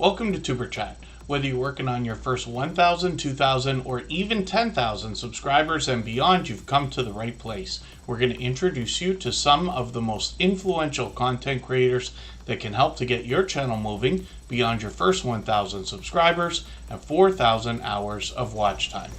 Welcome to Superchat. Whether you're working on your first 1,000, 2,000, or even 10,000 subscribers and beyond, you've come to the right place. We're going to introduce you to some of the most influential content creators that can help to get your channel moving beyond your first 1,000 subscribers and 4,000 hours of watch time.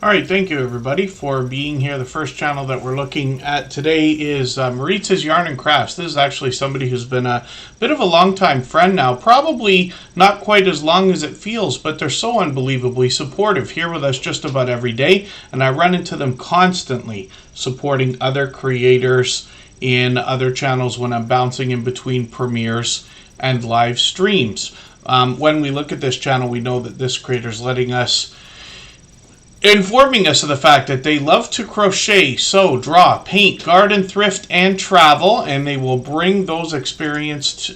All right, thank you everybody for being here. The first channel that we're looking at today is Maritza's Yarn and Crafts. This is actually somebody who's been a bit of a longtime friend now, probably not quite as long as it feels, but they're so unbelievably supportive, here with us just about every day, and I run into them constantly supporting other creators in other channels when I'm bouncing in between premieres and live streams. When we look at this channel, we know that this creator is informing us of the fact that they love to crochet, sew, draw, paint, garden, thrift, and travel, and they will bring those experiences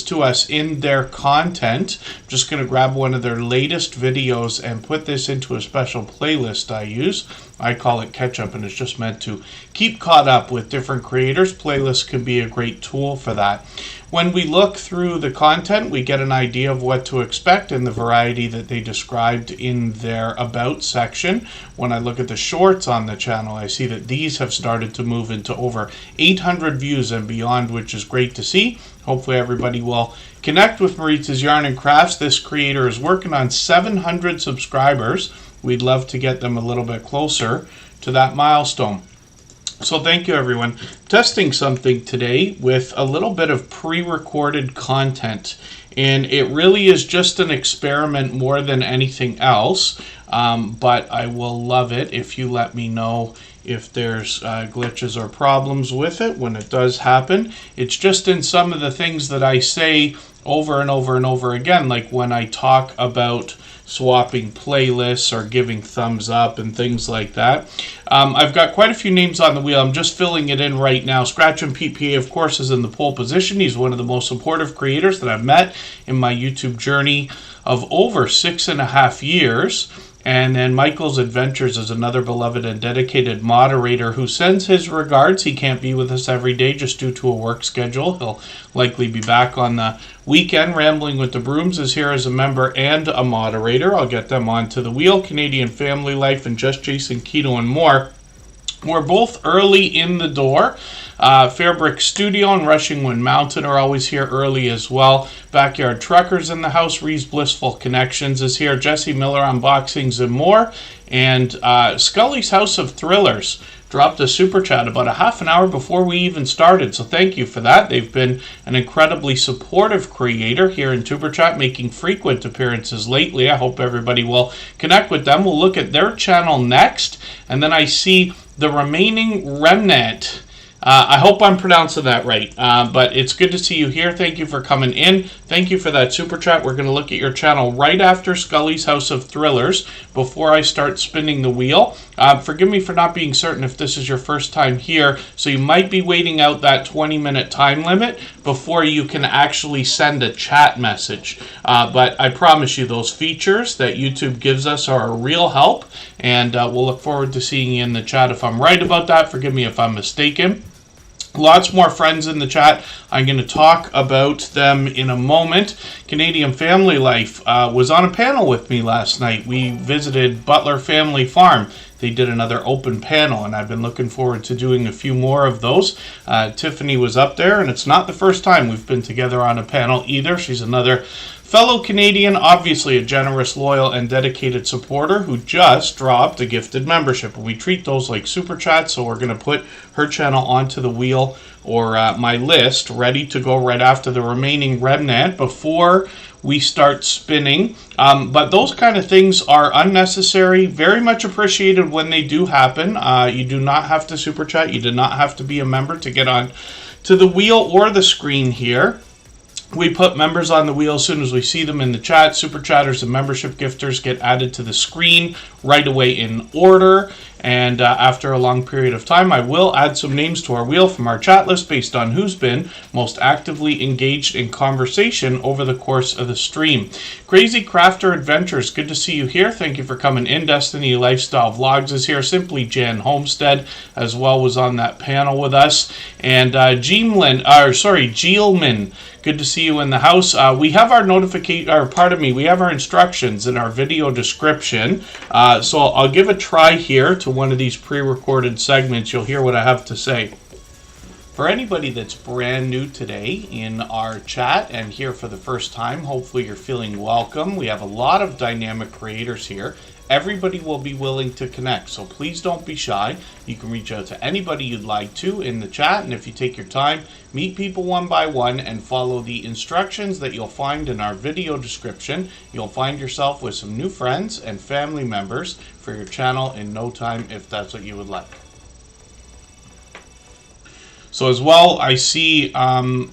to us in their content. I'm just going to grab one of their latest videos and put this into a special playlist I use. I call it Catch Up, and it's just meant to keep caught up with different creators. Playlists can be a great tool for that. When we look through the content, we get an idea of what to expect in the variety that they described in their About section. When I look at the shorts on the channel, I see that these have started to move into over 800 views and beyond, which is great to see. Hopefully everybody will connect with Maritza's Yarn and Crafts. This creator is working on 700 subscribers. We'd love to get them a little bit closer to that milestone. So thank you everyone. Testing something today with a little bit of pre-recorded content, and it really is just an experiment more than anything else, but I will love it if you let me know if there's glitches or problems with it when it does happen. It's just in some of the things that I say over and over and over again, like when I talk about swapping playlists or giving thumbs up and things like that. I've got quite a few names on the wheel. I'm just filling it in right now. Scratch and PPA, of course, is in the pole position. He's one of the most supportive creators that I've met in my YouTube journey of over 6.5 years. And then Michael's Adventures is another beloved and dedicated moderator who sends his regards. He can't be with us every day just due to a work schedule. He'll likely be back on the weekend. Rambling with the Brooms is here as a member and a moderator. I'll get them onto the wheel. Canadian Family Life and Just Jason Keto and more. We're both early in the door. Fairbrick Studio and Rushing Wind Mountain are always here early as well. Backyard Truckers in the house. Ree's Blissful Connections is here. Jesse Miller Unboxings and more. And Scully's House of Thrillers dropped a super chat about a half an hour before we even started. So thank you for that. They've been an incredibly supportive creator here in Superchat, making frequent appearances lately. I hope everybody will connect with them. We'll look at their channel next. And then I see the remaining remnant. I hope I'm pronouncing that right, but it's good to see you here. Thank you for coming in. Thank you for that super chat. We're going to look at your channel right after Scully's House of Thrillers before I start spinning the wheel. Forgive me for not being certain if this is your first time here, so you might be waiting out that 20-minute time limit before you can actually send a chat message. But I promise you those features that YouTube gives us are a real help, and we'll look forward to seeing you in the chat. If I'm right about that, forgive me if I'm mistaken. Lots more friends in the chat. I'm going to talk about them in a moment. Canadian Family Life was on a panel with me last night. We visited Butler Family Farm. They did another open panel, and I've been looking forward to doing a few more of those. Tiffany was up there, and it's not the first time we've been together on a panel either. She's another fellow Canadian, obviously a generous, loyal, and dedicated supporter who just dropped a gifted membership. We treat those like super chats, so we're going to put her channel onto the wheel or my list, ready to go right after the remaining remnant before we start spinning. But those kind of things are unnecessary, very much appreciated when they do happen. You do not have to super chat. You do not have to be a member to get on to the wheel or the screen here. We put members on the wheel as soon as we see them in the chat. Super chatters and membership gifters get added to the screen right away in order. And after a long period of time, I will add some names to our wheel from our chat list based on who's been most actively engaged in conversation over the course of the stream. Crazy Crafter Adventures, good to see you here. Thank you for coming in. Destiny Lifestyle Vlogs is here. Simply Jan Homestead as well was on that panel with us. And Jeelman Good to see you in the house. We have our we have our instructions in our video description. So I'll give a try here to one of these pre-recorded segments. You'll hear what I have to say. For anybody that's brand new today in our chat and here for the first time, hopefully you're feeling welcome. We have a lot of dynamic creators here. Everybody will be willing to connect, so please don't be shy. You can reach out to anybody you'd like to in the chat, and if you take your time, meet people one by one and follow the instructions that you'll find in our video description, you'll find yourself with some new friends and family members for your channel in no time if that's what you would like. So as well, I see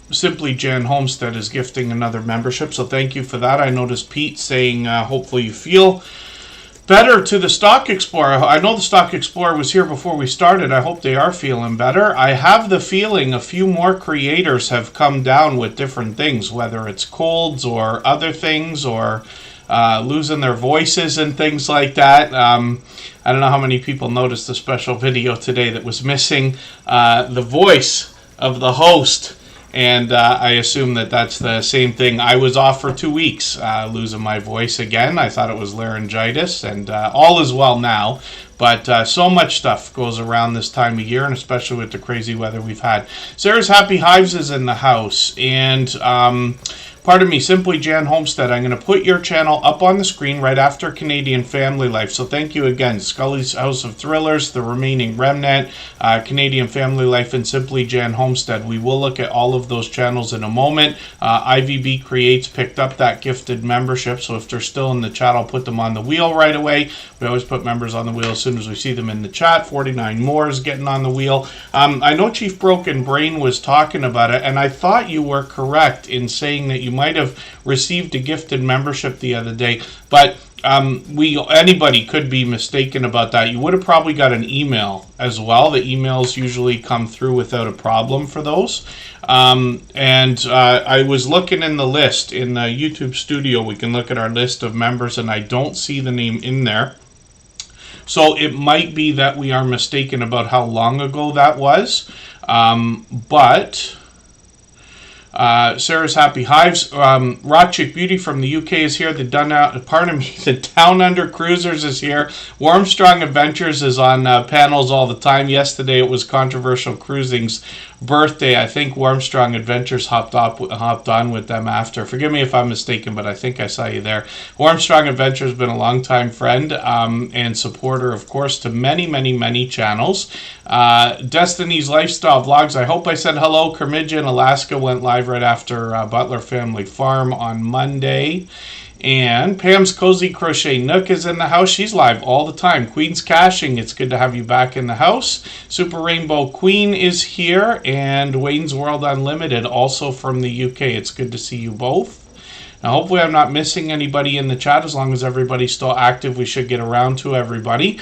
Simply Jan Homestead is gifting another membership, so thank you for that. I noticed Pete saying hopefully you feel better to the Stock Explorer. I know the Stock Explorer was here before we started. I hope they are feeling better. I have the feeling a few more creators have come down with different things, whether it's colds or other things or losing their voices and things like that. I don't know how many people noticed the special video today that was missing the voice of the host. And I assume that that's the same thing. I was off for 2 weeks, losing my voice again. I thought it was laryngitis, and all is well now. But so much stuff goes around this time of year, and especially with the crazy weather we've had. Sarah's Happy Hives is in the house, and pardon me, Simply Jan Homestead. I'm going to put your channel up on the screen right after Canadian Family Life. So thank you again. Scully's House of Thrillers, The Remaining Remnant, Canadian Family Life, and Simply Jan Homestead. We will look at all of those channels in a moment. IVB Creates picked up that gifted membership, so if they're still in the chat, I'll put them on the wheel right away. We always put members on the wheel as soon as we see them in the chat. 49 more is getting on the wheel. I know Chief Broken Brain was talking about it, and I thought you were correct in saying that you might have received a gifted membership the other day, but anybody could be mistaken about that. You would have probably got an email as well. The emails usually come through without a problem for those. I was looking in the list in the YouTube studio. We can look at our list of members, and I don't see the name in there. So it might be that we are mistaken about how long ago that was. Sarah's Happy Hives. Raw Chick Beauty from the UK is here. The Down Under Cruisers is here. Warmstrong Adventures is on panels all the time. Yesterday it was Controversial Cruising's birthday. I think Warmstrong Adventures hopped on with them after. Forgive me if I'm mistaken, but I think I saw you there. Warmstrong Adventures has been a longtime friend and supporter, of course, to many, many, many channels. Destiny's Lifestyle Vlogs. I hope I said hello. Kermidja in Alaska went live right after Butler Family Farm on Monday. And Pam's Cozy Crochet Nook is in the house. She's live all the time. Queen's Caching, it's good to have you back in the house. Super Rainbow Queen is here. And Wayne's World Unlimited, also from the UK. It's good to see you both. Now, hopefully I'm not missing anybody in the chat. As long as everybody's still active, we should get around to everybody.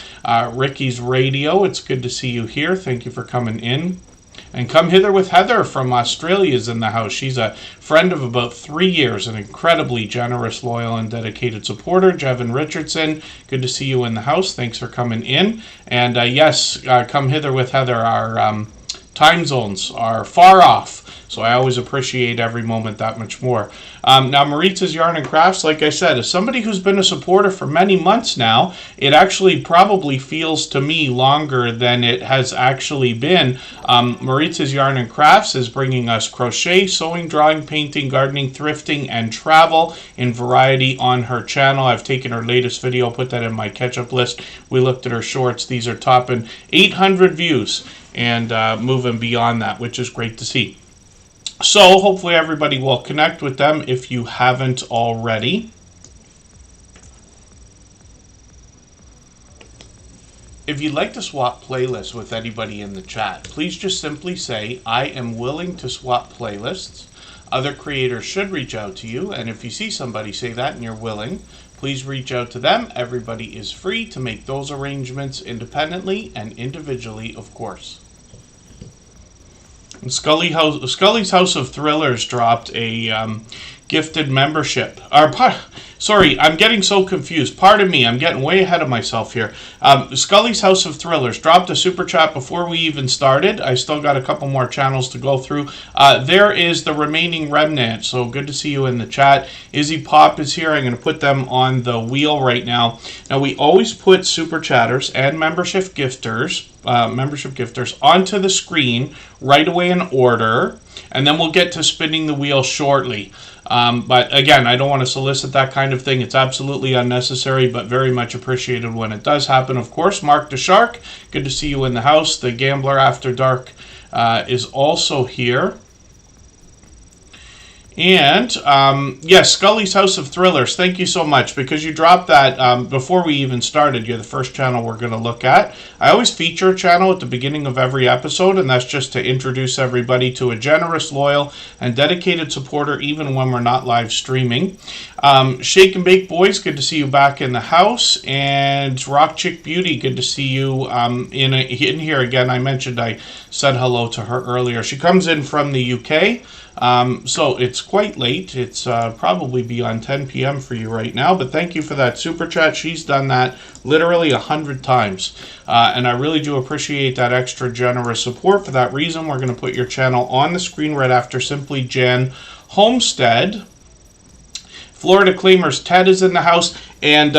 Ricky's Radio, it's good to see you here. Thank you for coming in. And Come Hither with Heather from Australia is in the house. She's a friend of about 3 years, an incredibly generous, loyal, and dedicated supporter. Jevin Richardson, good to see you in the house. Thanks for coming in. And yes, Come Hither with Heather, our time zones are far off. So I always appreciate every moment that much more. Now, Maritza's Yarn and Crafts, like I said, as somebody who's been a supporter for many months now, it actually probably feels to me longer than it has actually been. Maritza's Yarn and Crafts is bringing us crochet, sewing, drawing, painting, gardening, thrifting, and travel in variety on her channel. I've taken her latest video, put that in my catch-up list. We looked at her shorts. These are topping 800 views and moving beyond that, which is great to see. So hopefully everybody will connect with them if you haven't already. If you'd like to swap playlists with anybody in the chat, please just simply say, I am willing to swap playlists. Other creators should reach out to you, and if you see somebody say that and you're willing, please reach out to them. Everybody is free to make those arrangements independently and individually, of course. And Scully's House of Thrillers dropped a gifted membership. Sorry, I'm getting so confused. Pardon me, I'm getting way ahead of myself here. Scully's House of Thrillers dropped a super chat before we even started. I still got a couple more channels to go through. There is the remaining remnant, so good to see you in the chat. Izzy Pop is here. I'm going to put them on the wheel right now. Now, we always put super chatters and membership gifters onto the screen right away in order, and then we'll get to spinning the wheel shortly. But again, I don't want to solicit that kind of thing. It's absolutely unnecessary, but very much appreciated when it does happen. Of course, Mark the Shark, good to see you in the house. The Gambler After Dark is also here. And, yes, Scully's House of Thrillers, thank you so much, because you dropped that before we even started. You're the first channel we're going to look at. I always feature a channel at the beginning of every episode, and that's just to introduce everybody to a generous, loyal, and dedicated supporter, even when we're not live streaming. Shake and Bake Boys, good to see you back in the house. And Rock Chick Beauty, good to see you in here again. I mentioned I said hello to her earlier. She comes in from the UK. So it's quite late. It's probably beyond 10 p.m. for you right now, but thank you for that super chat. She's done that literally 100 times, and I really do appreciate that extra generous support. For that reason, we're going to put your channel on the screen right after Simply Jan Homestead. Florida Claimers, Ted is in the house. And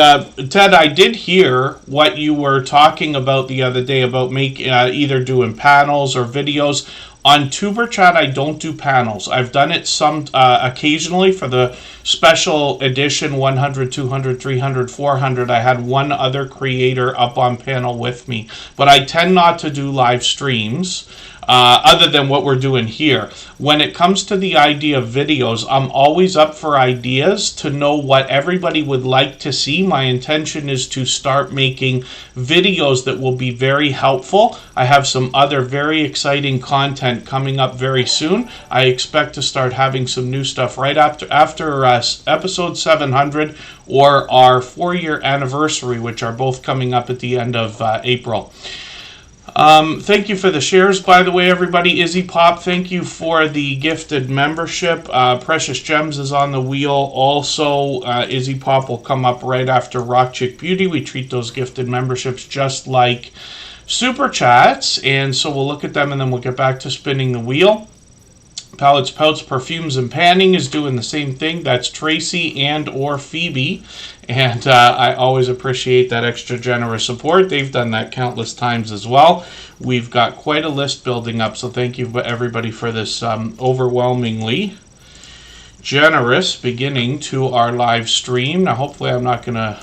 Ted, I did hear what you were talking about the other day about either doing panels or videos. On Tuber Chat, I don't do panels. I've done it occasionally for the special edition 100, 200, 300, 400. I had one other creator up on panel with me. But I tend not to do live streams other than what we're doing here. When it comes to the idea of videos, I'm always up for ideas to know what everybody would like to see. My intention is to start making videos that will be very helpful. I have some other very exciting content coming up very soon. I expect to start having some new stuff right after episode 700 or our 4-year anniversary, which are both coming up at the end of April. Thank you for the shares, by the way, everybody. Izzy Pop, thank you for the gifted membership. Precious Gems is on the wheel also. Izzy Pop will come up right after Rock Chick Beauty. We treat those gifted memberships just like super chats, and so we'll look at them and then we'll get back to spinning the wheel. Palettes, Pouts, Perfumes, and Panning is doing the same thing. That's Tracy and or Phoebe. And I always appreciate that extra generous support. They've done that countless times as well. We've got quite a list building up, so thank you everybody for this overwhelmingly generous beginning to our live stream. Now, hopefully I'm not going to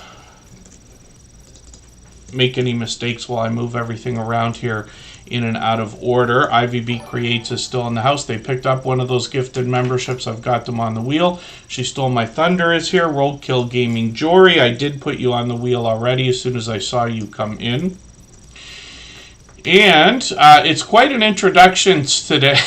make any mistakes while I move everything around here in and out of order. IVB Creates is still in the house. They picked up one of those gifted memberships. I've got them on the wheel. She Stole My Thunder is here. Roadkill Gaming Jory, I did put you on the wheel already as soon as I saw you come in. And it's quite an introduction today.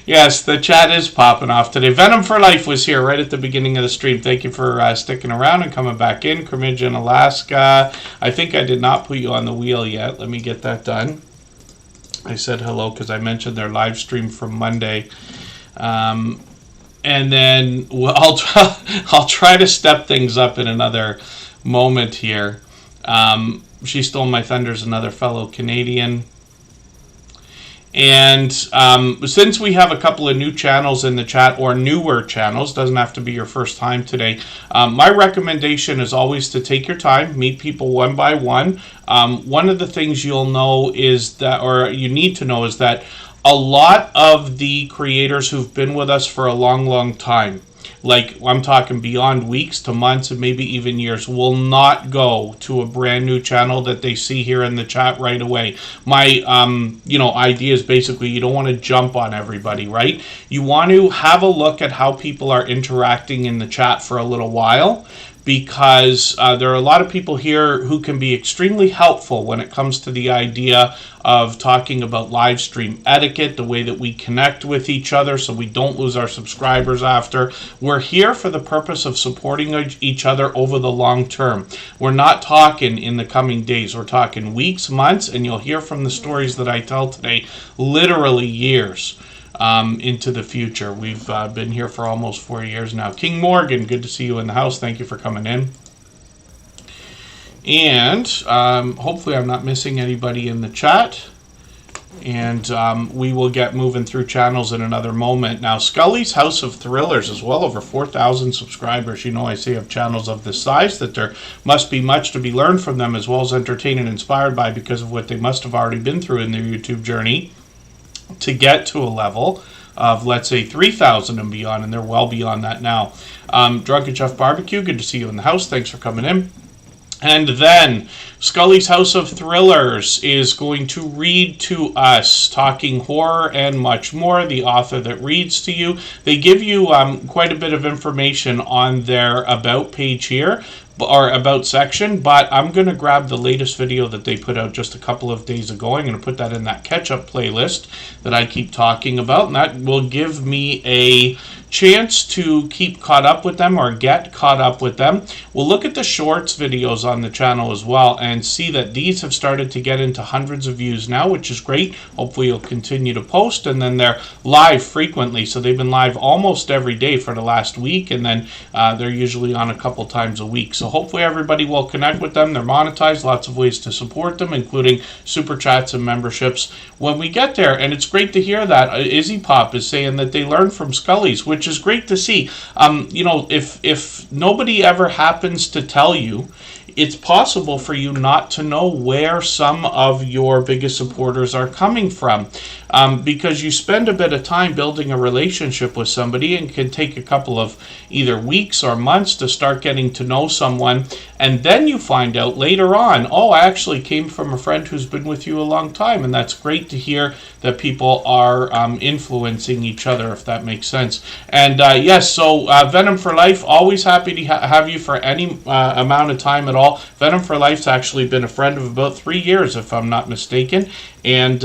Yes, the chat is popping off today. Venom for Life was here right at the beginning of the stream. Thank you for sticking around and coming back in. Crimidgeon, Alaska. I think I did not put you on the wheel yet. Let me get that done. I said hello because I mentioned their live stream from Monday. And then I'll try to step things up in another moment here. She Stole My Thunder is another fellow Canadian. And since we have a couple of new channels in the chat, or newer channels, doesn't have to be your first time today, my recommendation is always to take your time, meet people one by one. One of the things you'll know is that, or you need to know, is that a lot of the creators who've been with us for a long, long time, like I'm talking beyond weeks to months and maybe even years, will not go to a brand new channel that they see here in the chat right away. My idea is basically you don't want to jump on everybody, right? You want to have a look at how people are interacting in the chat for a little while, because there are a lot of people here who can be extremely helpful when it comes to the idea of talking about live stream etiquette, the way that we connect with each other so we don't lose our subscribers after. We're here for the purpose of supporting each other over the long term. We're not talking in the coming days. We're talking weeks, months, and you'll hear from the stories that I tell today, literally years. into the future. We've been here for almost 4 years now. King Morgan, good to see you in the house. Thank you for coming in. And hopefully I'm not missing anybody in the chat. And we will get moving through channels in another moment. Now, Scully's House of Thrillers is well over 4,000 subscribers. You know, I say of channels of this size that there must be much to be learned from them, as well as entertained and inspired by, because of what they must have already been through in their YouTube journey to get to a level of, let's say, 3,000 and beyond, and they're well beyond that now. Drunken Chef Barbecue, good to see you in the house. Thanks for coming in. And then Scully's House of Thrillers is going to read to us, talking horror and much more. The author that reads to you. They give you quite a bit of information on their About page here, or About section, but I'm going to grab the latest video that they put out just a couple of days ago. I'm going to put that in that catch-up playlist that I keep talking about, and that will give me a chance to keep caught up with them, or get caught up with them. We'll look at the shorts videos on the channel as well and see that these have started to get into hundreds of views now, which is great. Hopefully you'll continue to post, and then they're live frequently, so they've been live almost every day for the last week, and then they're usually on a couple times a week. So hopefully everybody will connect with them. They're monetized, lots of ways to support them, including super chats and memberships when we get there. And it's great to hear that Izzy Pop is saying that they learned from Scully's, which is great to see. You know, if nobody ever happens to tell you, it's possible for you not to know where some of your biggest supporters are coming from, because you spend a bit of time building a relationship with somebody, and can take a couple of either weeks or months to start getting to know someone, and then you find out later on, oh, I actually came from a friend who's been with you a long time. And that's great to hear that people are influencing each other, if that makes sense. And yes, so Venom for Life, always happy to have you for any amount of time at all. Venom for Life's actually been a friend of about 3 years, if I'm not mistaken. And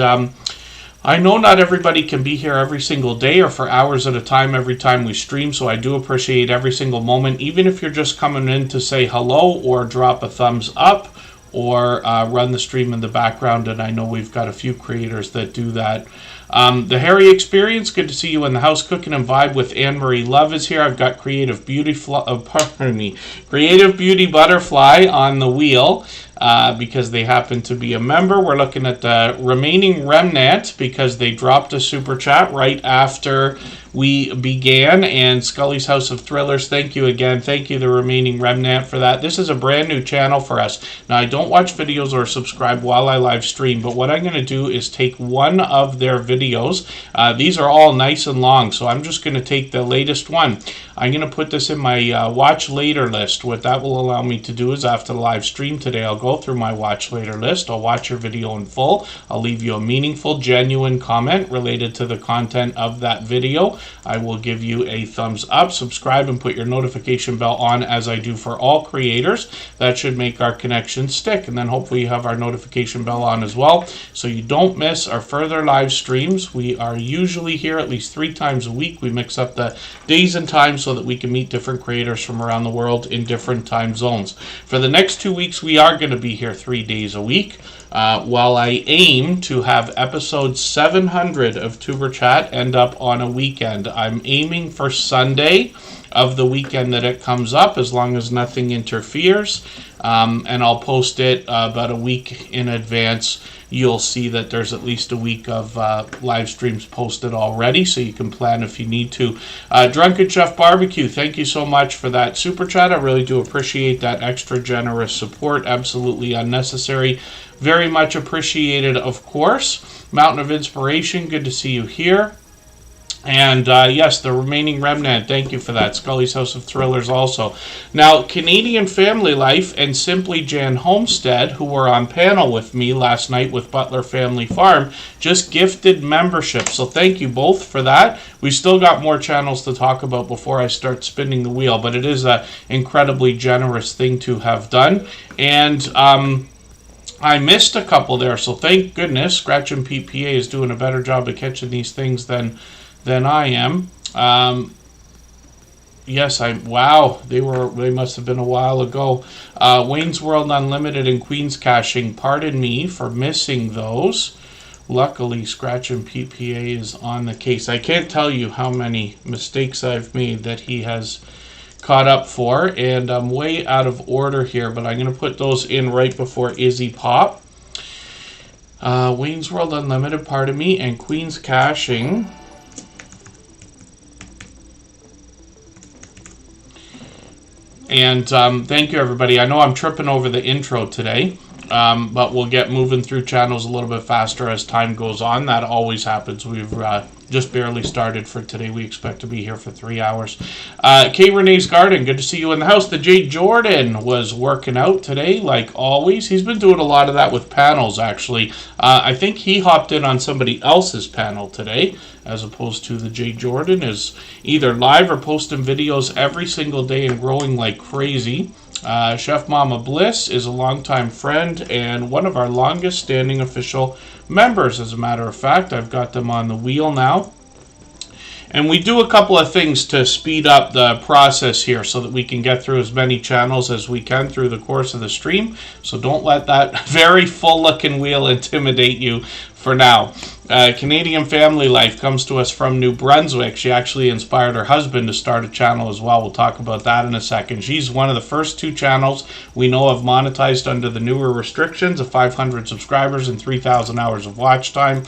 I know not everybody can be here every single day or for hours at a time every time we stream, so I do appreciate every single moment, even if you're just coming in to say hello or drop a thumbs up or run the stream in the background. And I know we've got a few creators that do that. The Harry Experience, good to see you in the house. Cooking and Vibe with Anne-Marie Love is here. I've got Creative Beauty Creative Beauty Butterfly on the wheel because they happen to be a member. We're looking at the Remaining Remnant because they dropped a super chat right after we began. And Scully's House of Thrillers, thank you again. Thank you, the Remaining Remnant, for that. This is a brand new channel for us. Now, I don't watch videos or subscribe while I live stream, but what I'm going to do is take one of their videos. These are all nice and long, so I'm just going to take the latest one. I'm going to put this in my watch later list. What that will allow me to do is, after the live stream today, I'll go through my watch later list. I'll watch your video in full. I'll leave you a meaningful, genuine comment related to the content of that video. I will give you a thumbs up, subscribe, and put your notification bell on, as I do for all creators. That should make our connection stick. And then hopefully you have our notification bell on as well, so you don't miss our further live streams. We are usually here at least 3 times a week. We mix up the days and times so that we can meet different creators from around the world in different time zones. For the next 2 weeks, we are going to be here 3 days a week. While I aim to have episode 700 of Tuber Chat end up on a weekend. I'm aiming for Sunday of the weekend that it comes up, as long as nothing interferes. And I'll post it about a week in advance. You'll see that there's at least a week of live streams posted already, so you can plan if you need to. Drunken Chef Barbecue, thank you so much for that super chat. I really do appreciate that extra generous support. Absolutely unnecessary. Very much appreciated, of course. Mountain of Inspiration, good to see you here. And yes, the Remaining Remnant, thank you for that. Scully's House of Thrillers also. Now, Canadian Family Life and Simply Jan Homestead, who were on panel with me last night with Butler Family Farm, just gifted membership. So thank you both for that. We still got more channels to talk about before I start spinning the wheel, but it is an incredibly generous thing to have done. And I missed a couple there, so thank goodness. Scratch and Pete PA is doing a better job of catching these things than I am. Yes, wow, they must have been a while ago. Wayne's World Unlimited and Queen's Caching, pardon me for missing those. Luckily, Scratchin' PPA is on the case. I can't tell you how many mistakes I've made that he has caught up for, and I'm way out of order here, but I'm going to put those in right before Izzy Pop. Wayne's World Unlimited, pardon me, and Queen's Caching. And thank you, everybody. I know I'm tripping over the intro today, but we'll get moving through channels a little bit faster as time goes on. That always happens. We've just barely started for today. We expect to be here for 3 hours. Kate Renee's Garden, good to see you in the house. The Jay Jordan was working out today, like always. He's been doing a lot of that with panels, actually. I think he hopped in on somebody else's panel today, as opposed to the Jay Jordan is either live or posting videos every single day and growing like crazy. Chef Mama Bliss is a longtime friend and one of our longest standing official members, as a matter of fact. I've got them on the wheel now. And we do a couple of things to speed up the process here so that we can get through as many channels as we can through the course of the stream. So don't let that very full-looking wheel intimidate you for now. Canadian Family Life comes to us from New Brunswick. She actually inspired her husband to start a channel as well. We'll talk about that in a second. She's one of the first 2 channels we know of monetized under the newer restrictions of 500 subscribers and 3,000 hours of watch time.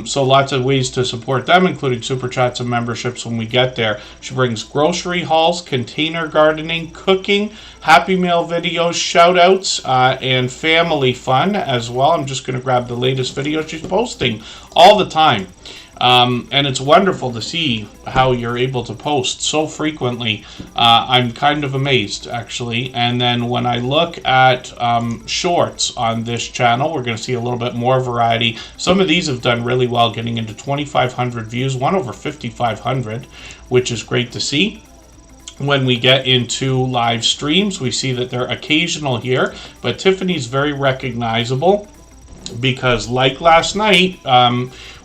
So lots of ways to support them, including super chats and memberships when we get there. She brings grocery hauls, container gardening, cooking, Happy Meal videos, shout outs, and family fun as well. I'm just going to grab the latest video she's posting all the time. And it's wonderful to see how you're able to post so frequently. I'm kind of amazed, actually. And then when I look at shorts on this channel, we're going to see a little bit more variety. Some of these have done really well, getting into 2,500 views, one over 5,500, which is great to see. When we get into live streams, we see that they're occasional here, but Tiffany's very recognizable because, like last night,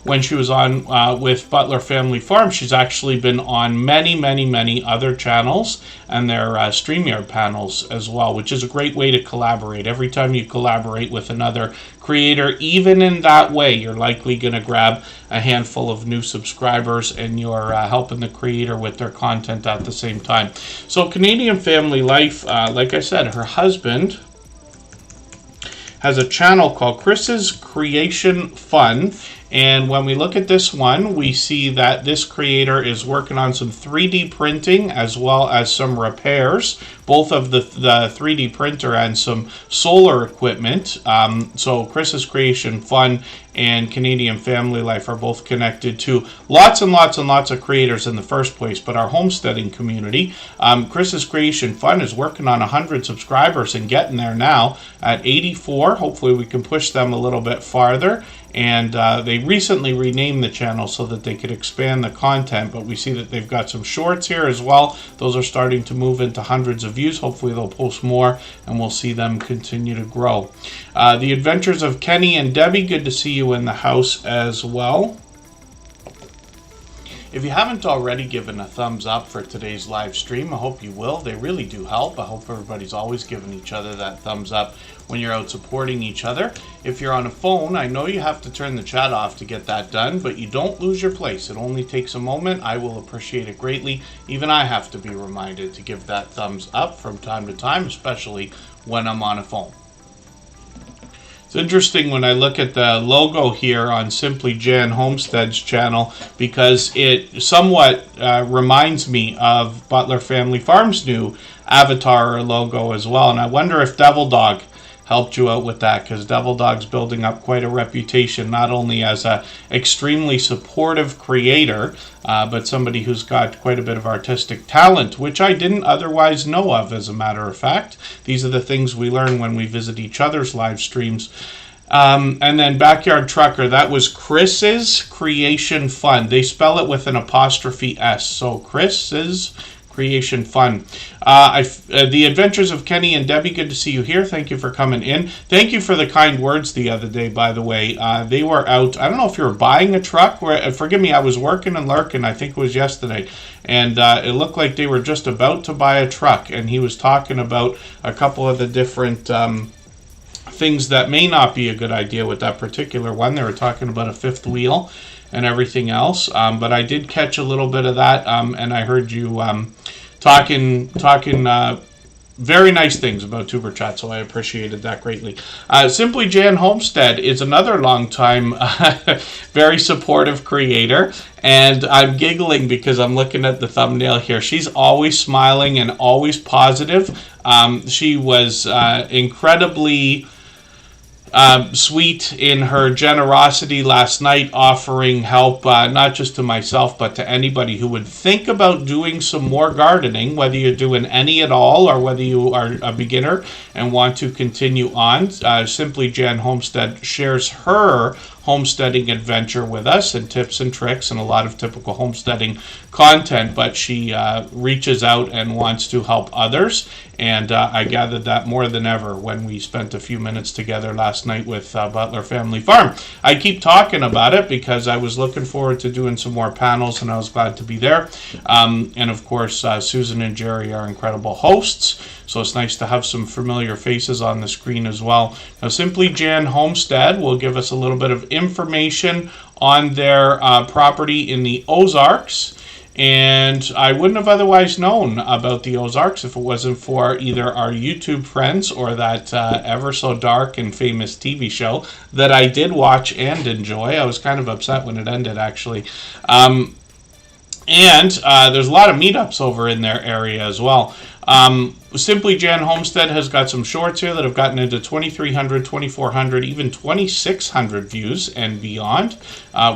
when she was on with Butler Family Farm, she's actually been on many other channels and their StreamYard panels as well, which is a great way to collaborate. Every time you collaborate with another creator, even in that way, you're likely going to grab a handful of new subscribers and you're helping the creator with their content at the same time. So Canadian Family Life, like I said, her husband has a channel called Chris's Creation Fun. And when we look at this one, we see that this creator is working on some 3D printing as well as some repairs, both of the 3D printer and some solar equipment. So Chris's Creation Fun and Canadian Family Life are both connected to lots and lots of creators in the first place, but our homesteading community. Chris's Creation Fun is working on 100 subscribers and getting there now at 84. Hopefully we can push them a little bit farther. And they recently renamed the channel so that they could expand the content, but we see that they've got some shorts here as well. Those are starting to move into hundreds of views. Hopefully they'll post more and we'll see them continue to grow. The Adventures of Kenny and Debbie, good to see you in the house as well. If you haven't already given a thumbs up for today's live stream, I hope you will. They really do help. I hope everybody's always giving each other that thumbs up when you're out supporting each other. If you're on a phone, I know you have to turn the chat off to get that done, but you don't lose your place. It only takes a moment. I will appreciate it greatly. Even I have to be reminded to give that thumbs up from time to time, especially when I'm on a phone. It's interesting when I look at the logo here on Simply Jan Homestead's channel because it somewhat reminds me of Butler Family Farm's new avatar or logo as well. And I wonder if Devil Dog helped you out with that, because Devil Dog's building up quite a reputation, not only as a extremely supportive creator, but somebody who's got quite a bit of artistic talent, which I didn't otherwise know of, as a matter of fact. These are the things we learn when we visit each other's live streams. And then Backyard Trucker, that was Chris's Creation Fun. They spell it with an apostrophe S, so Chris's Creation Fun. The Adventures of Kenny and Debbie, good to see you here. Thank you for coming in. Thank you for the kind words the other day, by the way. They were out, I don't know if you were buying a truck. Forgive me, I was working and lurking, I think it was yesterday. And it looked like they were just about to buy a truck. And he was talking about a couple of the different things that may not be a good idea with that particular one. They were talking about a fifth wheel and everything else. But I did catch a little bit of that, and I heard you talking very nice things about Tuber Chat, so I appreciated that greatly. Simply Jan Homestead is another long-time, very supportive creator, and I'm giggling because I'm looking at the thumbnail here. She's always smiling and always positive. She was incredibly sweet in her generosity last night, offering help not just to myself but to anybody who would think about doing some more gardening, whether you're doing any at all or whether you are a beginner and want to continue on. Simply Jan Homestead shares her homesteading adventure with us and tips and tricks and a lot of typical homesteading content, but she reaches out and wants to help others, and I gathered that more than ever when we spent a few minutes together last night with Butler Family Farm. I keep talking about it because I was looking forward to doing some more panels, and I was glad to be there. And of course, Susan and Jerry are incredible hosts, so it's nice to have some familiar faces on the screen as well. Now, Simply Jan Homestead will give us a little bit of information on their property in the Ozarks, and I wouldn't have otherwise known about the Ozarks if it wasn't for either our YouTube friends or that ever so dark and famous TV show that I did watch and enjoy. I was kind of upset when it ended, actually. And there's a lot of meetups over in their area as well. Simply Jan Homestead has got some shorts here that have gotten into 2,300, 2,400, even 2,600 views and beyond,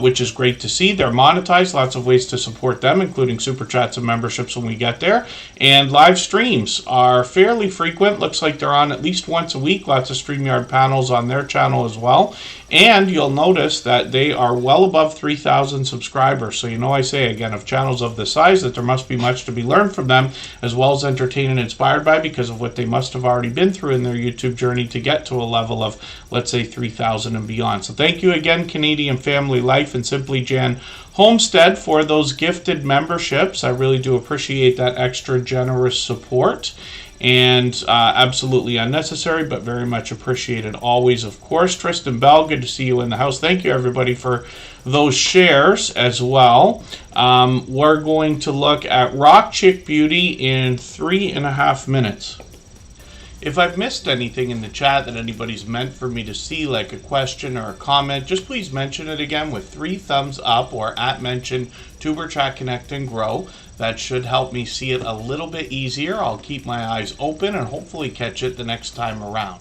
which is great to see. They're monetized, lots of ways to support them, including super chats and memberships when we get there. And live streams are fairly frequent. Looks like they're on at least once a week. Lots of StreamYard panels on their channel as well. And you'll notice that they are well above 3,000 subscribers. So I say again, of channels of this size, that there must be much to be learned from them, as well as entertained and inspired by, because of what they must have already been through in their YouTube journey to get to a level of, let's say, 3,000 and beyond. So thank you again, Canadian Family Life and Simply Jan Homestead, for those gifted memberships. I really do appreciate that extra generous support. And absolutely unnecessary, but very much appreciated always, of course. Tristan Bell, good to see you in the house. Thank you, everybody, for those shares as well. We're going to look at Rock Chick Beauty in 3.5 minutes. If I've missed anything in the chat that anybody's meant for me to see, like a question or a comment, just please mention it again with 3 thumbs up or @mention Tuber Chat Connect and Grow. That should help me see it a little bit easier. I'll keep my eyes open and hopefully catch it the next time around.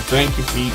Thank you, Pete.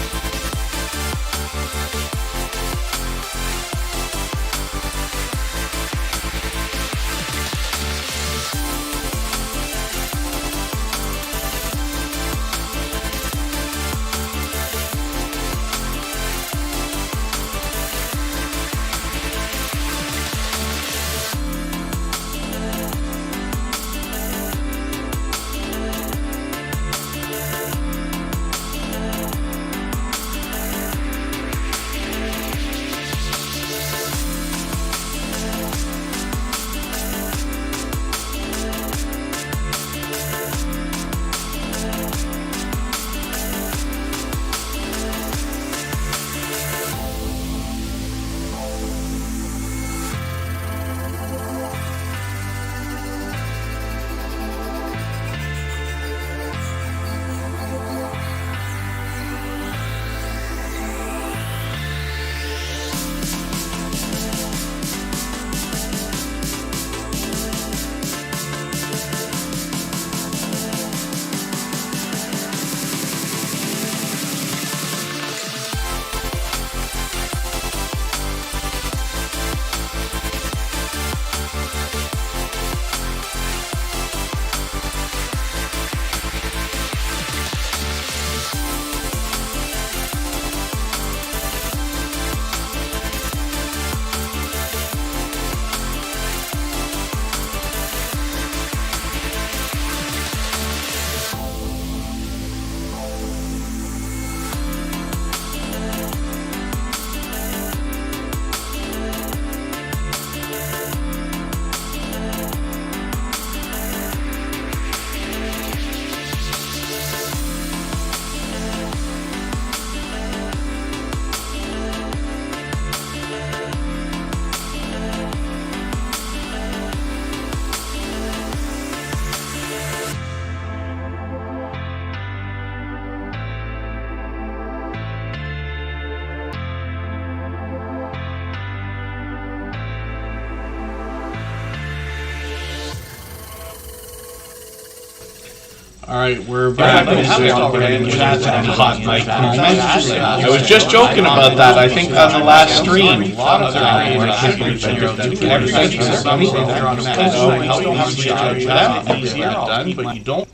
All right, we're back. Hot mic moment. I was just joking about that. I think on the last stream. But you don't.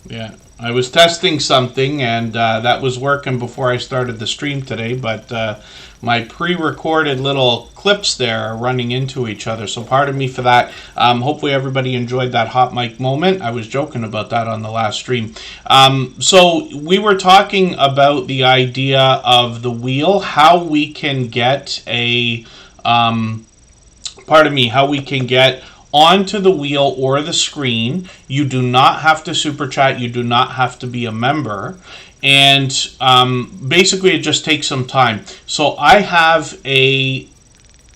Yeah, I was testing something, and that was working before I started the stream today, but my pre-recorded little clips there are running into each other, so pardon me for that. Hopefully everybody enjoyed that hot mic moment. I was joking about that on the last stream. So we were talking about the idea of the wheel, how we can get how we can get onto the wheel or the screen. You do not have to super chat. You do not have to be a member. And basically it just takes some time. So I have a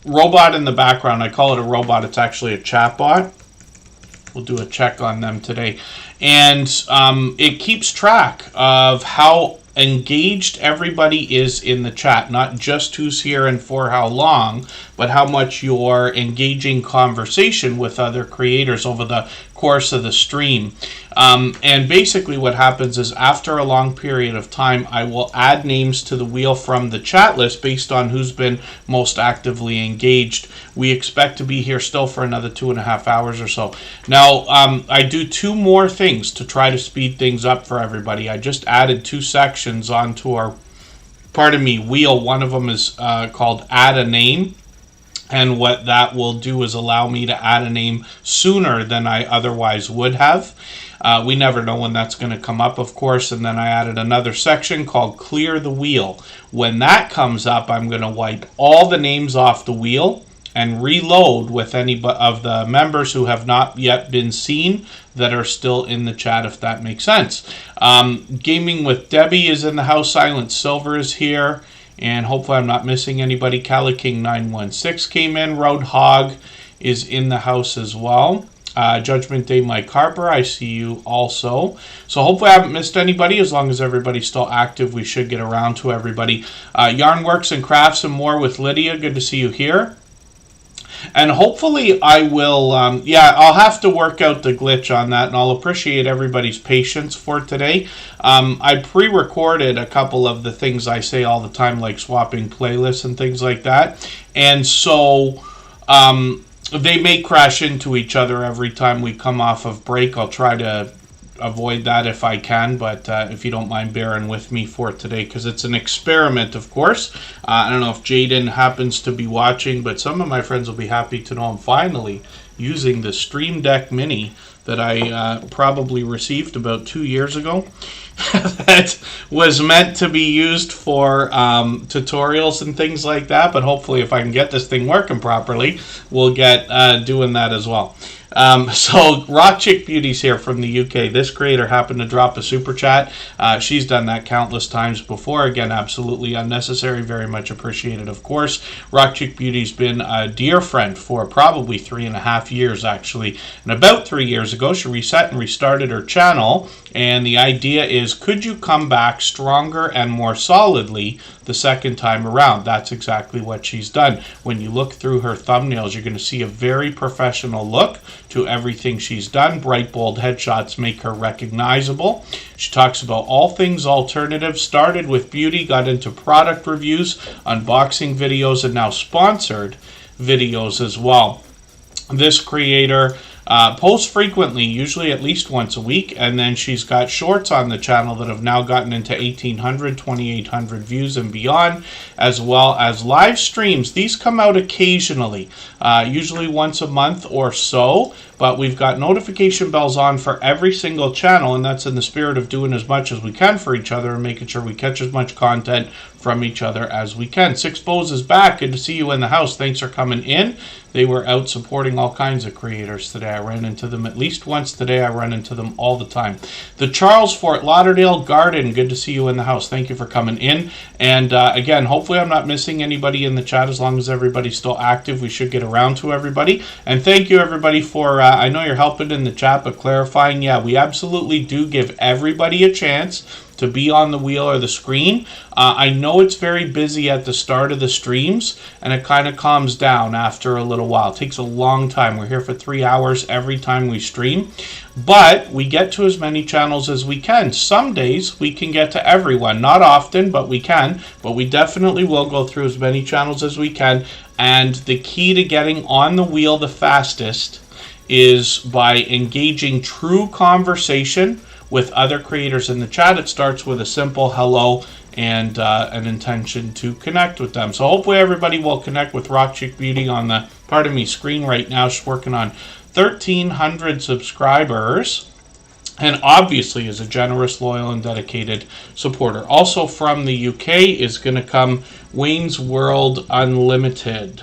robot in the background. I call it a robot. It's actually a chatbot. We'll do a check on them today. And it keeps track of how engaged everybody is in the chat, not just who's here and for how long, but how much you're engaging conversation with other creators over the course of the stream. And basically what happens is after a long period of time, I will add names to the wheel from the chat list based on who's been most actively engaged. We expect to be here still for another 2.5 hours or so. Now, I do 2 more things to try to speed things up for everybody. I just added 2 sections onto our, wheel. One of them is called Add a Name. And what that will do is allow me to add a name sooner than I otherwise would have. We never know when that's going to come up, of course. And then I added another section called Clear the Wheel. When that comes up, I'm going to wipe all the names off the wheel and reload with any of the members who have not yet been seen that are still in the chat, if that makes sense. Gaming with Debbie is in the house. Silent Silver is here. And hopefully I'm not missing anybody. Cali King 916 came in. Roadhog is in the house as well. Judgment Day Mike Harper, I see you also. So hopefully I haven't missed anybody. As long as everybody's still active, we should get around to everybody. Yarnworks and Crafts and More with Lydia, good to see you here. And hopefully I will, I'll have to work out the glitch on that, and I'll appreciate everybody's patience for today. I pre-recorded a couple of the things I say all the time, like swapping playlists and things like that. And so they may crash into each other every time we come off of break. I'll try to avoid that if I can, but if you don't mind bearing with me for today, because it's an experiment, of course. I don't know if Jaden happens to be watching, but some of my friends will be happy to know I'm finally using the Stream Deck Mini that I probably received about 2 years ago. That was meant to be used for tutorials and things like that, but hopefully if I can get this thing working properly, we'll get doing that as well. So Rock Chick Beauty's here from the UK. This creator happened to drop a super chat. She's done that countless times before. Again, absolutely unnecessary. Very much appreciated, of course. Rock Chick Beauty's been a dear friend for probably 3.5 years, actually. And about 3 years ago, she reset and restarted her channel. And the idea is, could you come back stronger and more solidly the second time around? That's exactly what she's done. When you look through her thumbnails, you're going to see a very professional look to everything she's done. Bright, bold headshots make her recognizable. She talks about all things alternative, started with beauty, got into product reviews, unboxing videos, and now sponsored videos as well. This creator posts frequently, usually at least once a week, and then she's got shorts on the channel that have now gotten into 1,800, 2,800 views and beyond, as well as live streams. These come out occasionally, usually once a month or so, but we've got notification bells on for every single channel, and that's in the spirit of doing as much as we can for each other and making sure we catch as much content from each other as we can. Six Bows is back. Good to see you in the house. Thanks for coming in. They were out supporting all kinds of creators today. I ran into them at least once today. I run into them all the time. The Charles Fort Lauderdale Garden. Good to see you in the house. Thank you for coming in. And again, hopefully I'm not missing anybody in the chat. As long as everybody's still active, we should get around to everybody. And thank you everybody for, I know you're helping in the chat, but clarifying, yeah, we absolutely do give everybody a chance to be on the wheel or the screen. I know it's very busy at the start of the streams, and it kind of calms down after a little while. It takes a long time. We're here for 3 hours every time we stream, but we get to as many channels as we can. Some days we can get to everyone. Not often, but we can. But we definitely will go through as many channels as we can. And the key to getting on the wheel the fastest is by engaging true conversation with other creators in the chat. It starts with a simple hello and an intention to connect with them. So hopefully everybody will connect with Rock Chick Beauty on the, pardon me, screen right now. She's working on 1,300 subscribers, and obviously is a generous, loyal, and dedicated supporter. Also from the UK is going to come Wayne's World Unlimited.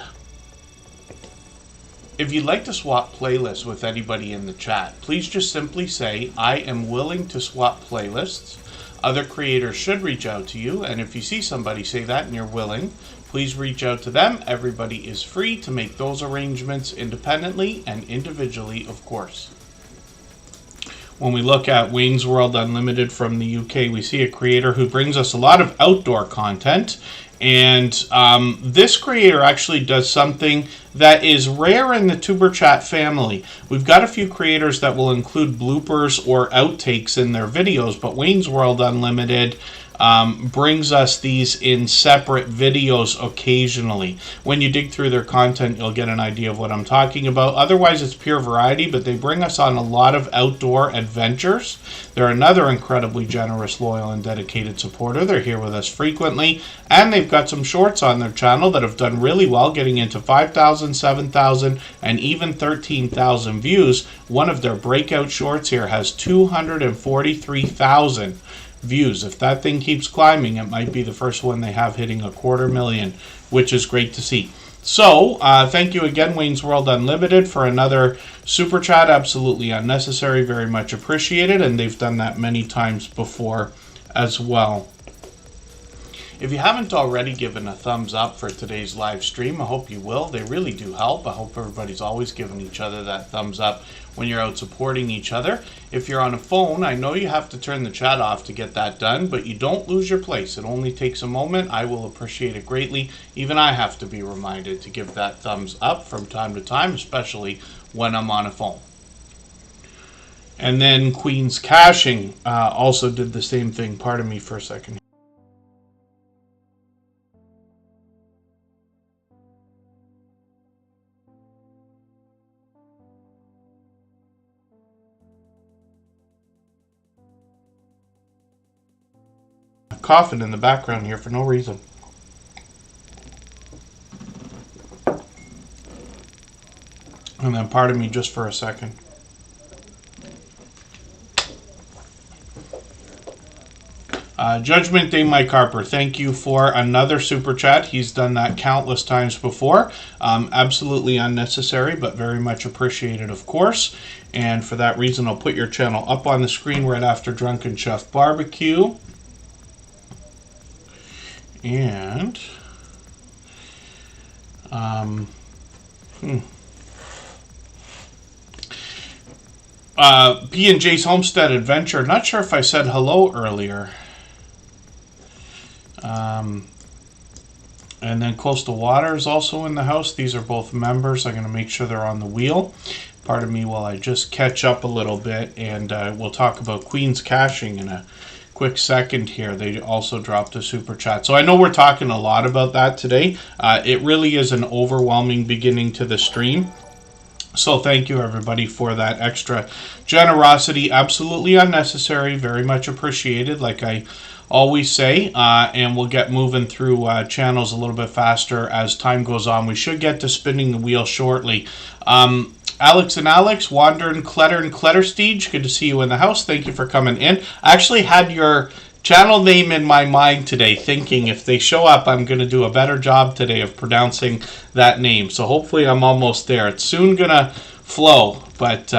If you'd like to swap playlists with anybody in the chat, please just simply say, I am willing to swap playlists. Other creators should reach out to you, and if you see somebody say that and you're willing, please reach out to them. Everybody is free to make those arrangements independently and individually, of course. When we look at Wayne's World Unlimited from the UK, we see a creator who brings us a lot of outdoor content. And this creator actually does something that is rare in the Superchat family. We've got a few creators that will include bloopers or outtakes in their videos, but Wayne's World Unlimited brings us these in separate videos occasionally. When you dig through their content, you'll get an idea of what I'm talking about. Otherwise, it's pure variety, but they bring us on a lot of outdoor adventures. They're another incredibly generous, loyal, and dedicated supporter. They're here with us frequently, and they've got some shorts on their channel that have done really well, getting into 5,000, 7,000, and even 13,000 views. One of their breakout shorts here has 243,000 views. If that thing keeps climbing, it might be the first one they have hitting 250,000, which is great to see. So, thank you again, Wayne's World Unlimited, for another super chat. Absolutely unnecessary, very much appreciated, and they've done that many times before as well. If you haven't already given a thumbs up for today's live stream, I hope you will. They really do help. I hope everybody's always giving each other that thumbs up when you're out supporting each other. If you're on a phone, I know you have to turn the chat off to get that done, but you don't lose your place. It only takes a moment. I will appreciate it greatly. Even I have to be reminded to give that thumbs up from time to time, especially when I'm on a phone. And then Queen's Caching also did the same thing. Pardon me for a second. Coughing in the background here for no reason. And then pardon me just for a second. Judgment Day Mike Harper, thank you for another super chat. He's done that countless times before. Absolutely unnecessary, but very much appreciated, of course. And for that reason, I'll put your channel up on the screen right after Drunken Chef Barbecue. And P&J's Homestead Adventure. Not sure if I said hello earlier. And then Coastal Water is also in the house. These are both members. I'm going to make sure they're on the wheel. Pardon me while I just catch up a little bit, and we'll talk about Queen's Caching in a quick second here. They also dropped a super chat. So I know we're talking a lot about that today. It really is an overwhelming beginning to the stream. So thank you everybody for that extra generosity. Absolutely unnecessary. Very much appreciated, like I always say. And we'll get moving through channels a little bit faster as time goes on. We should get to spinning the wheel shortly. Alex and Alex, Wander and Kletterstige, good to see you in the house. Thank you for coming in. I actually had your channel name in my mind today, thinking if they show up, I'm going to do a better job today of pronouncing that name. So hopefully I'm almost there. It's soon going to flow, but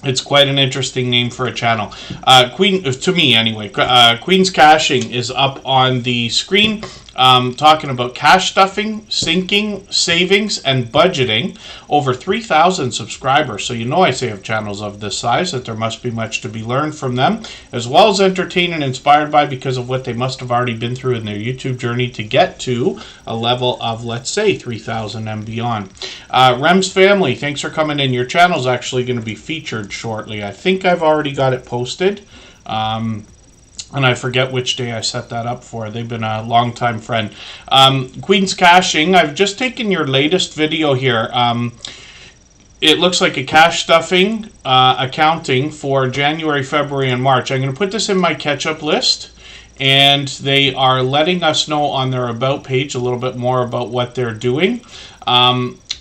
it's quite an interesting name for a channel. To me anyway. Queen's Caching is up on the screen. talking about cash stuffing, sinking, savings, and budgeting. Over 3,000 subscribers. So you know I say of channels of this size that there must be much to be learned from them, as well as entertained and inspired by because of what they must have already been through in their YouTube journey to get to a level of, let's say, 3,000 and beyond. Rem's family, thanks for coming in. Your channel's actually going to be featured shortly. I think I've already got it posted. And I forget which day I set that up for. They've been a long-time friend. Queen's Caching, I've just taken your latest video here. It looks like a cash stuffing accounting for January, February, and March. I'm going to put this in my catch-up list. And they are letting us know on their About page a little bit more about what they're doing.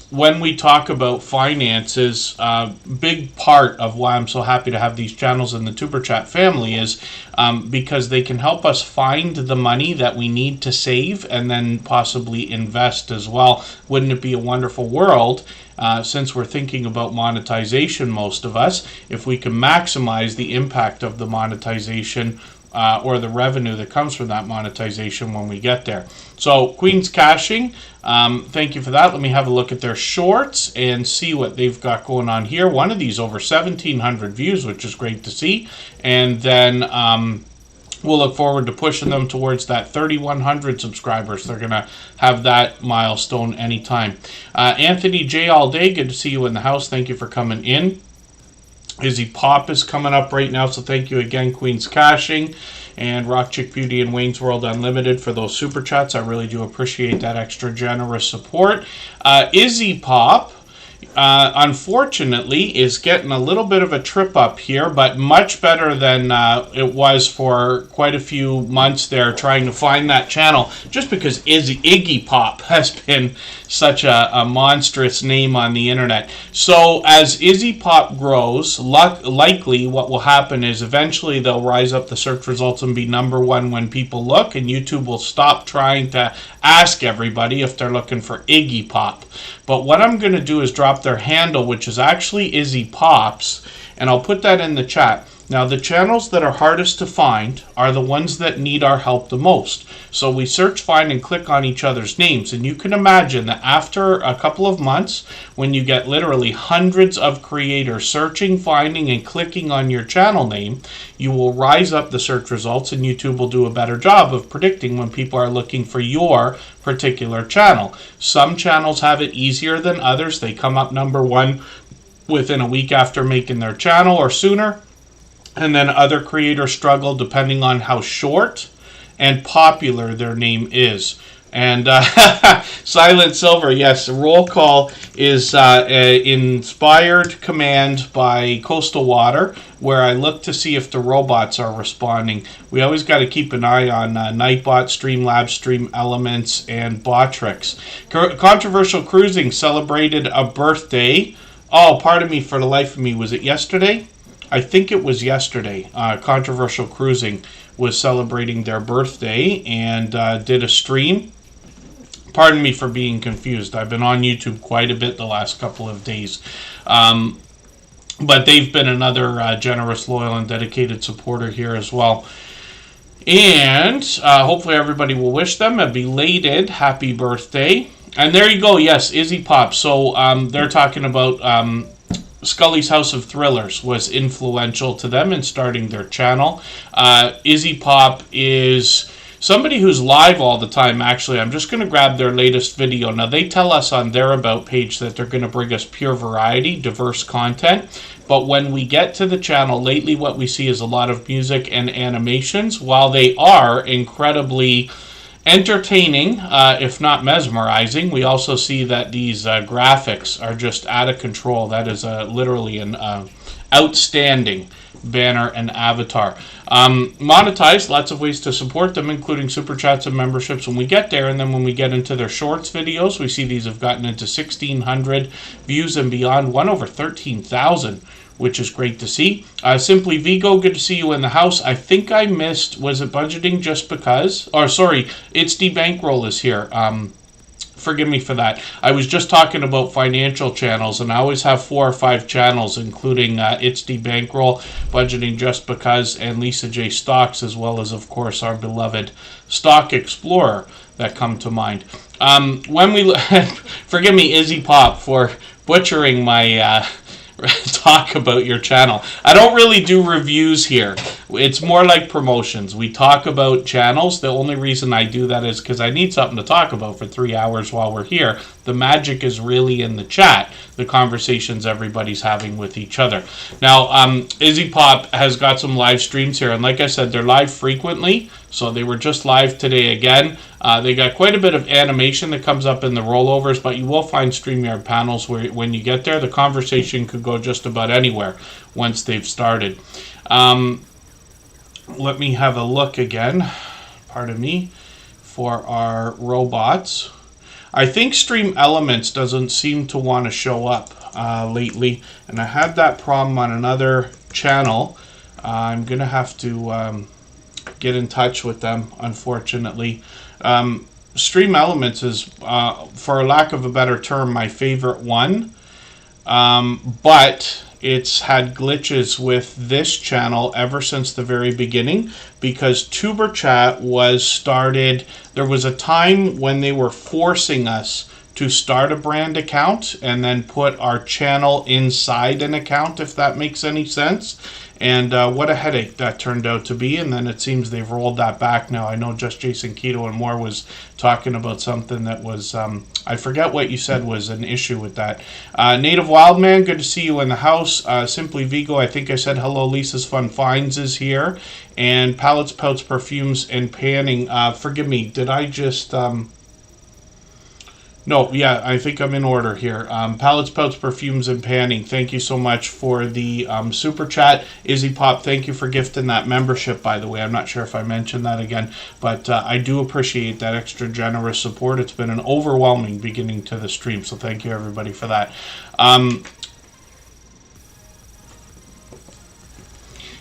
When we talk about finances, a big part of why I'm so happy to have these channels in the Superchat family is because they can help us find the money that we need to save and then possibly invest as well. Wouldn't it be a wonderful world, since we're thinking about monetization, most of us, if we can maximize the impact of the monetization or the revenue that comes from that monetization when we get there. So Queen's Caching, thank you for that. Let me have a look at their shorts and see what they've got going on here. One of these over 1,700 views, which is great to see. And then we'll look forward to pushing them towards that 3,100 subscribers. They're going to have that milestone anytime. Anthony J. All Day, good to see you in the house. Thank you for coming in. Izzy Pop is coming up right now, so thank you again, Queen's Caching, and Rock Chick Beauty and Wayne's World Unlimited for those super chats. I really do appreciate that extra generous support. Izzy Pop, unfortunately, is getting a little bit of a trip up here, but much better than it was for quite a few months there trying to find that channel, just because Iggy Pop has been such a monstrous name on the internet. So as Izzy Pop grows, likely what will happen is eventually they'll rise up the search results and be #1 when people look, and YouTube will stop trying to ask everybody if they're looking for Iggy Pop. But what I'm going to do is drop their handle, which is actually Izzy Pops, and I'll put that in the chat. Now, the channels that are hardest to find are the ones that need our help the most. So we search, find, and click on each other's names. And you can imagine that after a couple of months, when you get literally hundreds of creators searching, finding, and clicking on your channel name, you will rise up the search results, and YouTube will do a better job of predicting when people are looking for your particular channel. Some channels have it easier than others. They come up #1 within a week after making their channel or sooner. And then other creators struggle depending on how short and popular their name is. And Silent Silver, yes, roll call is inspired command by Coastal Water, where I look to see if the robots are responding. We always got to keep an eye on Nightbot, Streamlabs, Stream Elements, and Botrix. Controversial Cruising celebrated a birthday. Oh, pardon me, for the life of me, was it yesterday? I think it was yesterday. Controversial Cruising was celebrating their birthday and did a stream. Pardon me for being confused. I've been on YouTube quite a bit the last couple of days. But they've been another generous, loyal, and dedicated supporter here as well. And hopefully everybody will wish them a belated happy birthday. And there you go. Yes, Izzy Pop. So they're talking about Scully's House of Thrillers was influential to them in starting their channel. Izzy Pop is somebody who's live all the time, actually. I'm just going to grab their latest video. Now, they tell us on their About page that they're going to bring us pure variety, diverse content. But when we get to the channel, lately what we see is a lot of music and animations. While they are incredibly entertaining, if not mesmerizing, we also see that these graphics are just out of control. That is literally an outstanding banner and avatar. Monetize, lots of ways to support them, including super chats and memberships when we get there. And then when we get into their shorts videos, we see these have gotten into 1,600 views and beyond, one over 13,000, which is great to see. Simply Vigo, good to see you in the house. I think I missed, was it budgeting just because? Or sorry, it's the bankroll is here. forgive me for that. I was just talking about financial channels, and I always have 4 or 5 channels, including It's the Bankroll, Budgeting Just Because, and Lisa J Stocks, as well as, of course, our beloved Stock Explorer that come to mind. When we forgive me, Izzy Pop, for butchering my talk about your channel. I don't really do reviews here. It's more like promotions. We talk about channels. The only reason I do that is because I need something to talk about for 3 hours while we're here. The magic is really in the chat, the conversations everybody's having with each other. Now, Izzy Pop has got some live streams here, and like I said, they're live frequently, so they were just live today again. They got quite a bit of animation that comes up in the rollovers, but you will find StreamYard panels where when you get there, the conversation could go just about anywhere once they've started. Let me have a look again, pardon me, for our robots. I think Stream Elements doesn't seem to want to show up lately, and I had that problem on another channel. I'm going to have to get in touch with them, unfortunately. Stream Elements is, for lack of a better term, my favorite one, but it's had glitches with this channel ever since the very beginning, because TuberChat was started. There was a time when they were forcing us to start a brand account and then put our channel inside an account, if that makes any sense. And what a headache that turned out to be. And then it seems they've rolled that back now. I know Just Jason Keto and more was talking about something that was, I forget what you said was an issue with that. Native Wildman, good to see you in the house. Simply Vigo, I think I said hello. Lisa's Fun Finds is here. And Palettes, Pouts, Perfumes, and Panning. Forgive me, did I just... No, yeah, I think I'm in order here. Palettes, Pouts, Perfumes, and Panning. Thank you so much for the super chat. Izzy Pop, thank you for gifting that membership, by the way. I'm not sure if I mentioned that again, but I do appreciate that extra generous support. It's been an overwhelming beginning to the stream, so thank you, everybody, for that.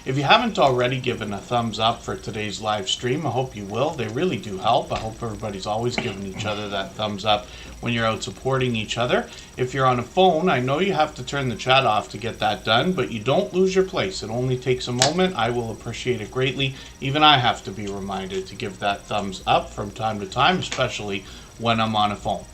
If you haven't already given a thumbs up for today's live stream, I hope you will. They really do help. I hope everybody's always giving each other that thumbs up when you're out supporting each other. If you're on a phone, I know you have to turn the chat off to get that done, but you don't lose your place. It only takes a moment. I will appreciate it greatly. Even I have to be reminded to give that thumbs up from time to time, especially when I'm on a phone.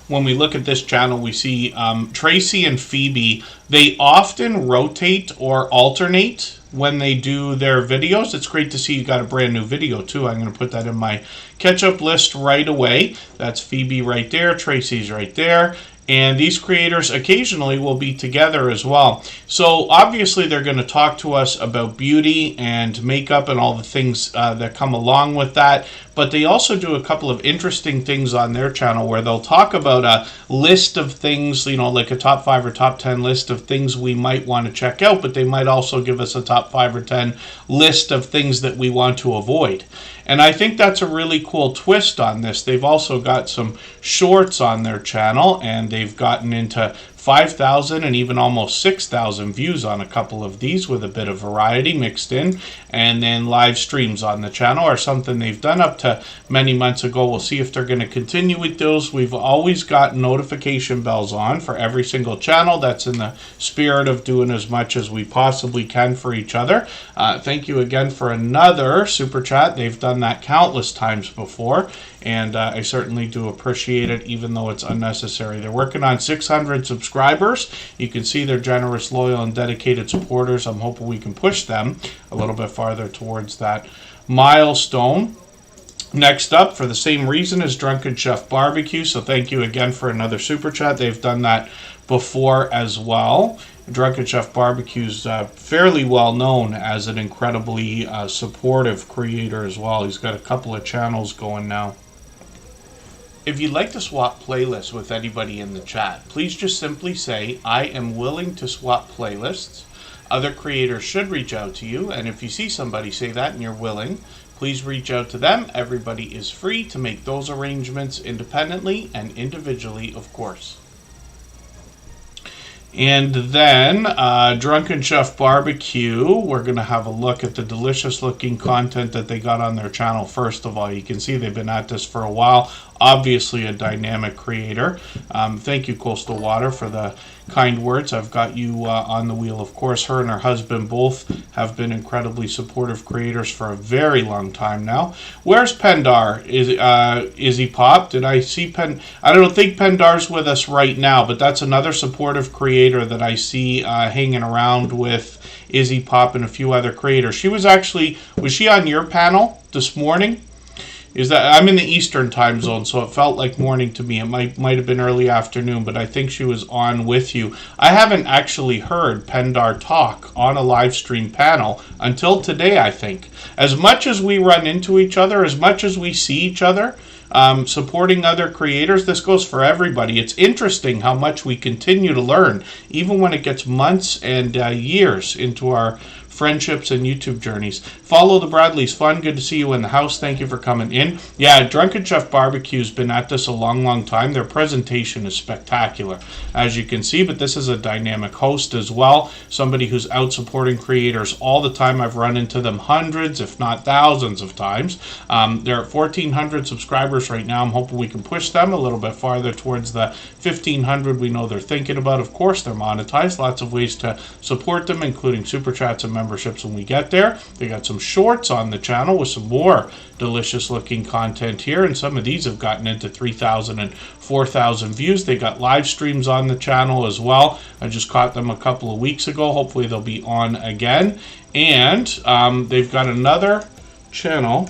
When we look at this channel, we see Tracy and Phoebe. They often rotate or alternate when they do their videos. It's great to see you got a brand new video too. I'm going to put that in my catch-up list right away. That's Phoebe right there. Tracy's right there. And these creators occasionally will be together as well. So obviously they're going to talk to us about beauty and makeup and all the things that come along with that. But they also do a couple of interesting things on their channel where they'll talk about a list of things, you know, like a top 5 or top 10 list of things we might want to check out. But they might also give us a top 5 or 10 list of things that we want to avoid. And I think that's a really cool twist on this. They've also got some shorts on their channel, and they've gotten into 5,000 and even almost 6,000 views on a couple of these with a bit of variety mixed in. And then live streams on the channel are something they've done up to many months ago. We'll see if they're going to continue with those. We've always got notification bells on for every single channel. That's in the spirit of doing as much as we possibly can for each other. Thank you again for another super chat. They've done that countless times before, and I certainly do appreciate it, even though it's unnecessary. They're working on 600 subscribers. You can see they're generous, loyal, and dedicated supporters. I'm hoping we can push them a little bit farther towards that milestone. Next up, for the same reason, is Drunken Chef Barbecue. So thank you again for another super chat. They've done that before as well. Drunken Chef Barbecue is fairly well known as an incredibly supportive creator as well. He's got a couple of channels going now. If you'd like to swap playlists with anybody in the chat, please just simply say, I am willing to swap playlists. Other creators should reach out to you, and if you see somebody say that and you're willing, please reach out to them. Everybody is free to make those arrangements independently and individually, of course. And then Drunken Chef Barbecue, we're going to have a look at the delicious looking content that they got on their channel. First of all, you can see they've been at this for a while. obviously a dynamic creator. Thank you, Coastal Water, for the kind words. I've got you on the wheel, of course. Her and her husband both have been incredibly supportive creators for a very long time now. Where's Pendar? Is he Pop? Did I see Pen? I don't think Pendar's with us right now, but that's another supportive creator that I see hanging around with Izzy Pop and a few other creators. Was she on your panel this morning? Is that I'm in the Eastern time zone, so it felt like morning to me. It might have been early afternoon, but I think she was on with you. I haven't actually heard Pendar talk on a live stream panel until today, I think. As much as we run into each other, as much as we see each other, supporting other creators, this goes for everybody. It's interesting how much we continue to learn, even when it gets months and years into our friendships and YouTube journeys. Follow the Bradley's fun. Good to see you in the house. Thank you for coming in. Yeah, Drunken Chef Barbecue's been at this a long time. Their presentation is spectacular, as you can see, but this is a dynamic host as well. Somebody who's out supporting creators all the time. I've run into them hundreds, if not thousands of times. They're at 1,400 subscribers right now. I'm hoping we can push them a little bit farther towards the 1,500 we know they're thinking about. Of course, they're monetized. Lots of ways to support them, including super chats and memberships when we get there. They got some shorts on the channel with some more delicious looking content here, and some of these have gotten into 3,000 and 4,000 views. They got live streams on the channel as well. I just caught them a couple of weeks ago. Hopefully they'll be on again. And they've got another channel.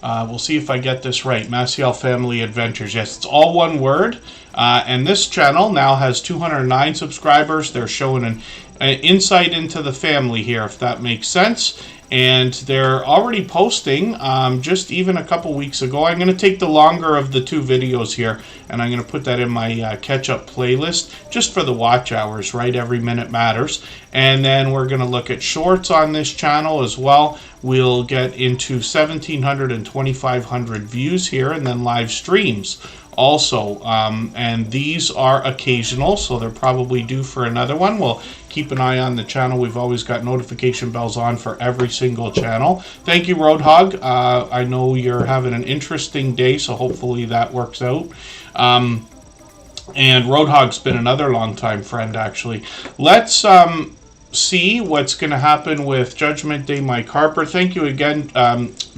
We'll see if I get this right. Maciel Family Adventures. Yes, it's all one word. And this channel now has 209 subscribers. They're showing an insight into the family here, if that makes sense. And they're already posting just even a couple weeks ago. I'm going to take the longer of the two videos here, and I'm going to put that in my catch-up playlist just for the watch hours, right? Every minute matters. And then we're going to look at shorts on this channel as well. We'll get into 1,700 and 2,500 views here, and then live streams also, and these are occasional, so they're probably due for another one. We'll keep an eye on the channel. We've always got notification bells on for every single channel. Thank you, Roadhog. I know you're having an interesting day, so hopefully that works out. And Roadhog's been another longtime friend, actually. Let's see what's going to happen with Judgment Day, Mike Harper. Thank you again,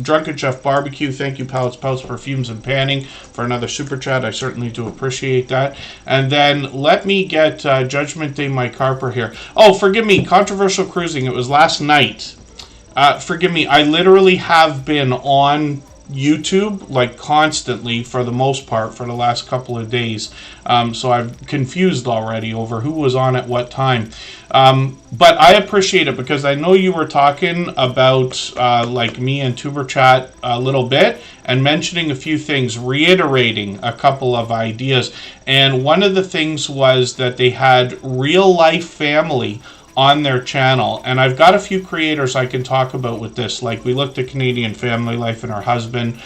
Drunken Chef Barbecue. Thank you, Palace Perfumes and Panning, for another super chat. I certainly do appreciate that. And then let me get Judgment Day, Mike Harper here. Oh, forgive me, Controversial Cruising. It was last night. Forgive me, I literally have been on YouTube like constantly for the most part for the last couple of days, so I'm confused already over who was on at what time, but I appreciate it because I know you were talking about like me and Tuber Chat a little bit and mentioning a few things, reiterating a couple of ideas, and one of the things was that they had real life family on their channel, and I've got a few creators I can talk about with this. Like, we looked at Canadian Family Life and her husband,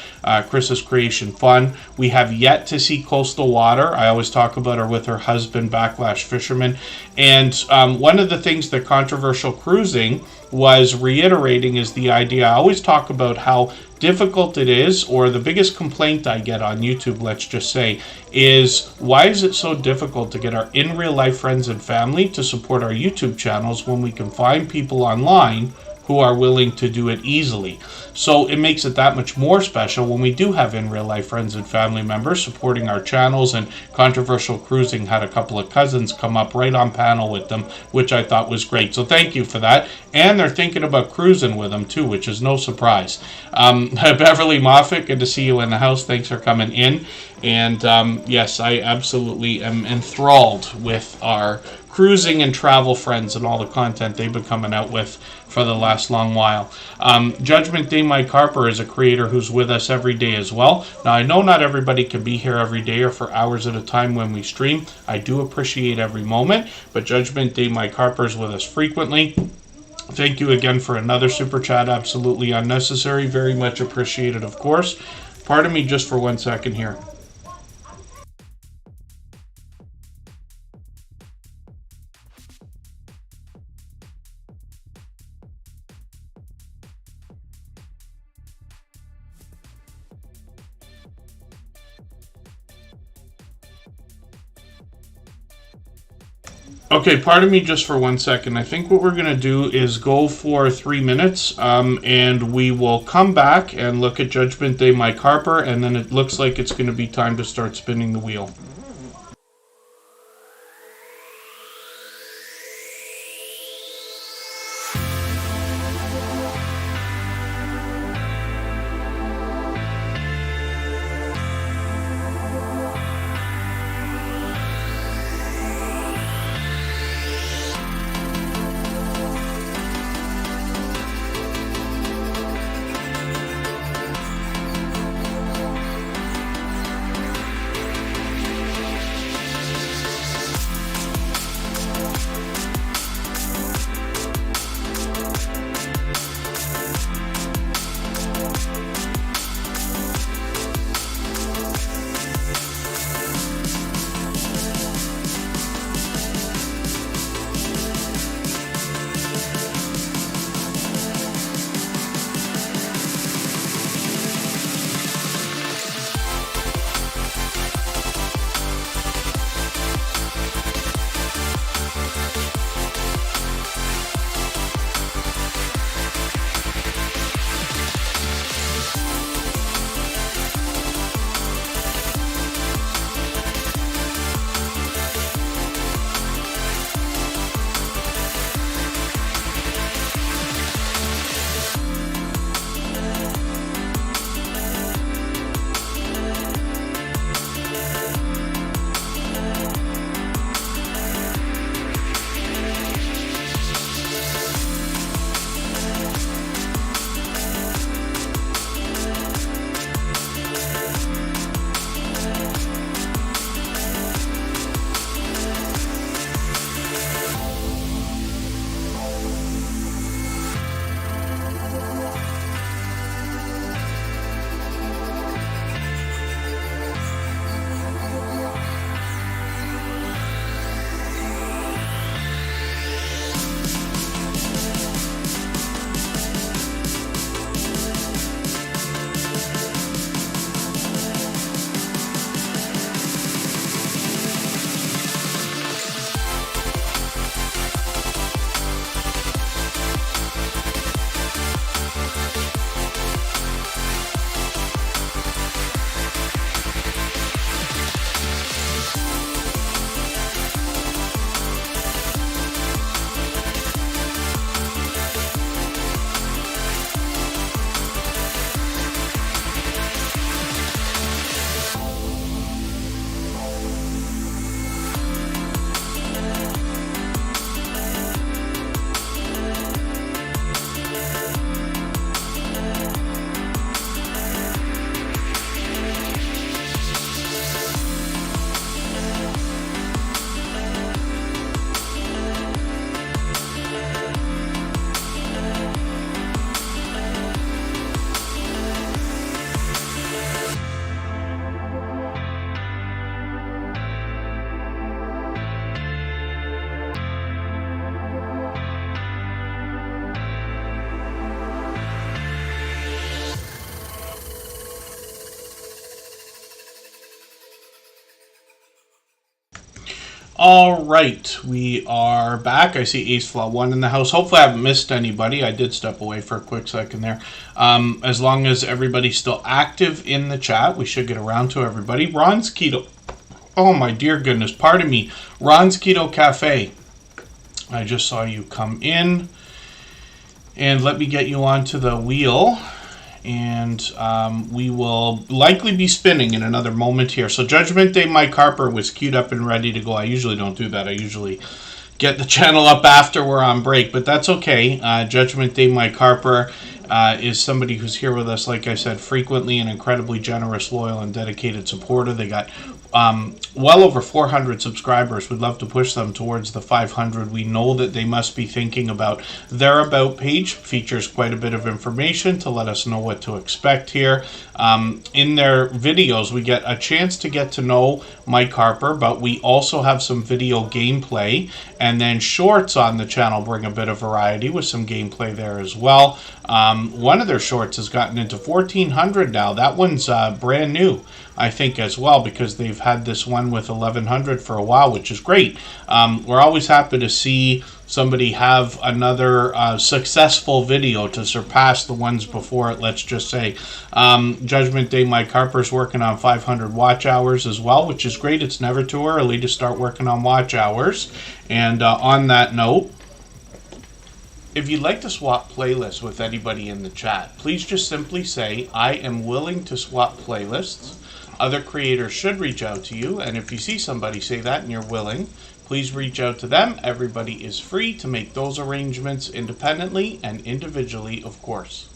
Chris's Creation Fun. We have yet to see Coastal Water. I always talk about her with her husband, Backlash Fisherman. And one of the things that Controversial Cruising was reiterating is the idea. I always talk about how difficult it is, or the biggest complaint I get on YouTube, let's just say, is why is it so difficult to get our in real life friends and family to support our YouTube channels when we can find people online who are willing to do it easily. So it makes it that much more special when we do have in real life friends and family members supporting our channels. And Controversial Cruising had a couple of cousins come up right on panel with them, which I thought was great. So thank you for that. And they're thinking about cruising with them too, which is no surprise. Beverly Moffat, good to see you in the house. Thanks for coming in. And yes, I absolutely am enthralled with our cruising and travel friends and all the content they've been coming out with for the last long while. Judgment Day Mike Harper is a creator who's with us every day as well. Now, I know not everybody can be here every day or for hours at a time when we stream. I do appreciate every moment, but Judgment Day Mike Harper is with us frequently. Thank you again for another super chat. Absolutely unnecessary. Very much appreciated, of course. Pardon me just for 1 second here. Okay, pardon me just for 1 second. I think what we're going to do is go for 3 minutes, and we will come back and look at Judgment Day Mike Harper, and then it looks like it's going to be time to start spinning the wheel. All right, we are back. I see Ace Flaw 1 in the house. Hopefully I haven't missed anybody. I did step away for a quick second there. As long as everybody's still active in the chat, we should get around to everybody. Ron's Keto. Oh my dear goodness, pardon me. Ron's Keto Cafe. I just saw you come in. And let me get you onto the wheel. And we will likely be spinning in another moment here. So Judgment Day Mike Harper was queued up and ready to go. I usually don't do that. I usually get the channel up after we're on break, but that's okay. Judgment Day Mike Harper is somebody who's here with us, like I said, frequently, an incredibly generous, loyal, and dedicated supporter. They got well over 400 subscribers. We'd love to push them towards the 500. We know that they must be thinking about their About page. Features quite a bit of information to let us know what to expect here. In their videos, we get a chance to get to know Mike Harper, but we also have some video gameplay, and then shorts on the channel bring a bit of variety with some gameplay there as well. One of their shorts has gotten into 1,400 now. That one's brand new, I think, as well, because they've had this one with 1,100 for a while, which is great. We're always happy to see somebody have another successful video to surpass the ones before it, let's just say. Judgment Day Mike Harper's working on 500 watch hours as well, which is great. It's never too early to start working on watch hours. And on that note, if you'd like to swap playlists with anybody in the chat, please just simply say, I am willing to swap playlists. Other creators should reach out to you, and if you see somebody say that and you're willing, please reach out to them. Everybody is free to make those arrangements independently and individually, of course.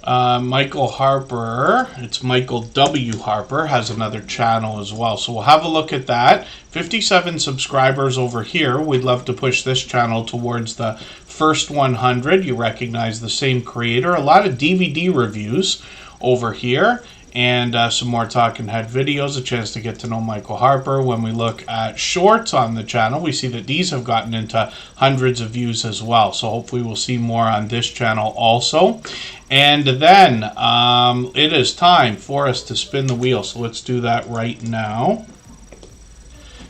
Michael Harper, it's Michael W. Harper, has another channel as well. So we'll have a look at that. 57 subscribers over here. We'd love to push this channel towards the first 100. You recognize the same creator. A lot of DVD reviews over here. And some more talking head videos, a chance to get to know Michael Harper. When we look at shorts on the channel, we see that these have gotten into hundreds of views as well. So hopefully we'll see more on this channel also. And then it is time for us to spin the wheel. So let's do that right now.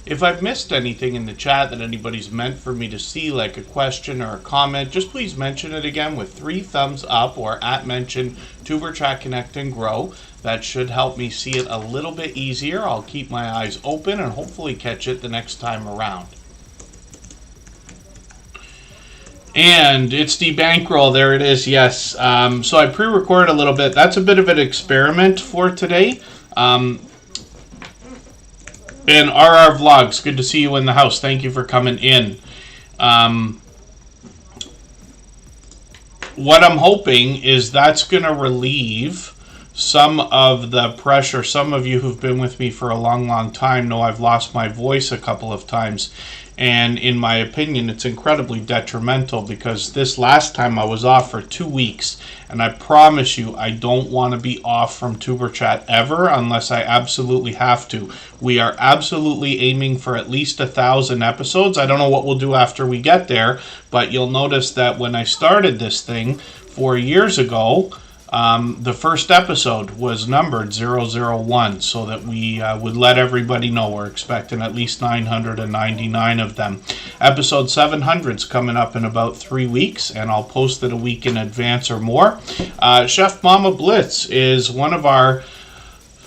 If I've missed anything in the chat that anybody's meant for me to see, like a question or a comment, just please mention it again with 3 thumbs up or @mention Superchat Connect and Grow. That should help me see it a little bit easier. I'll keep my eyes open and hopefully catch it the next time around. And it's the bankroll. There it is. Yes. So I pre-recorded a little bit. That's a bit of an experiment for today. And RR Vlogs, good to see you in the house. Thank you for coming in. What I'm hoping is that's going to relieve some of the pressure. Some of you who've been with me for a long, long time know I've lost my voice a couple of times. And in my opinion, it's incredibly detrimental because this last time I was off for 2 weeks. And I promise you, I don't want to be off from Tuber Chat ever unless I absolutely have to. We are absolutely aiming for at least 1,000 episodes. I don't know what we'll do after we get there, but you'll notice that when I started this thing 4 years ago, the first episode was numbered 001 so that we would let everybody know we're expecting at least 999 of them. Episode 700 is coming up in about 3 weeks, and I'll post it a week in advance or more. Chef Mama Blitz is one of our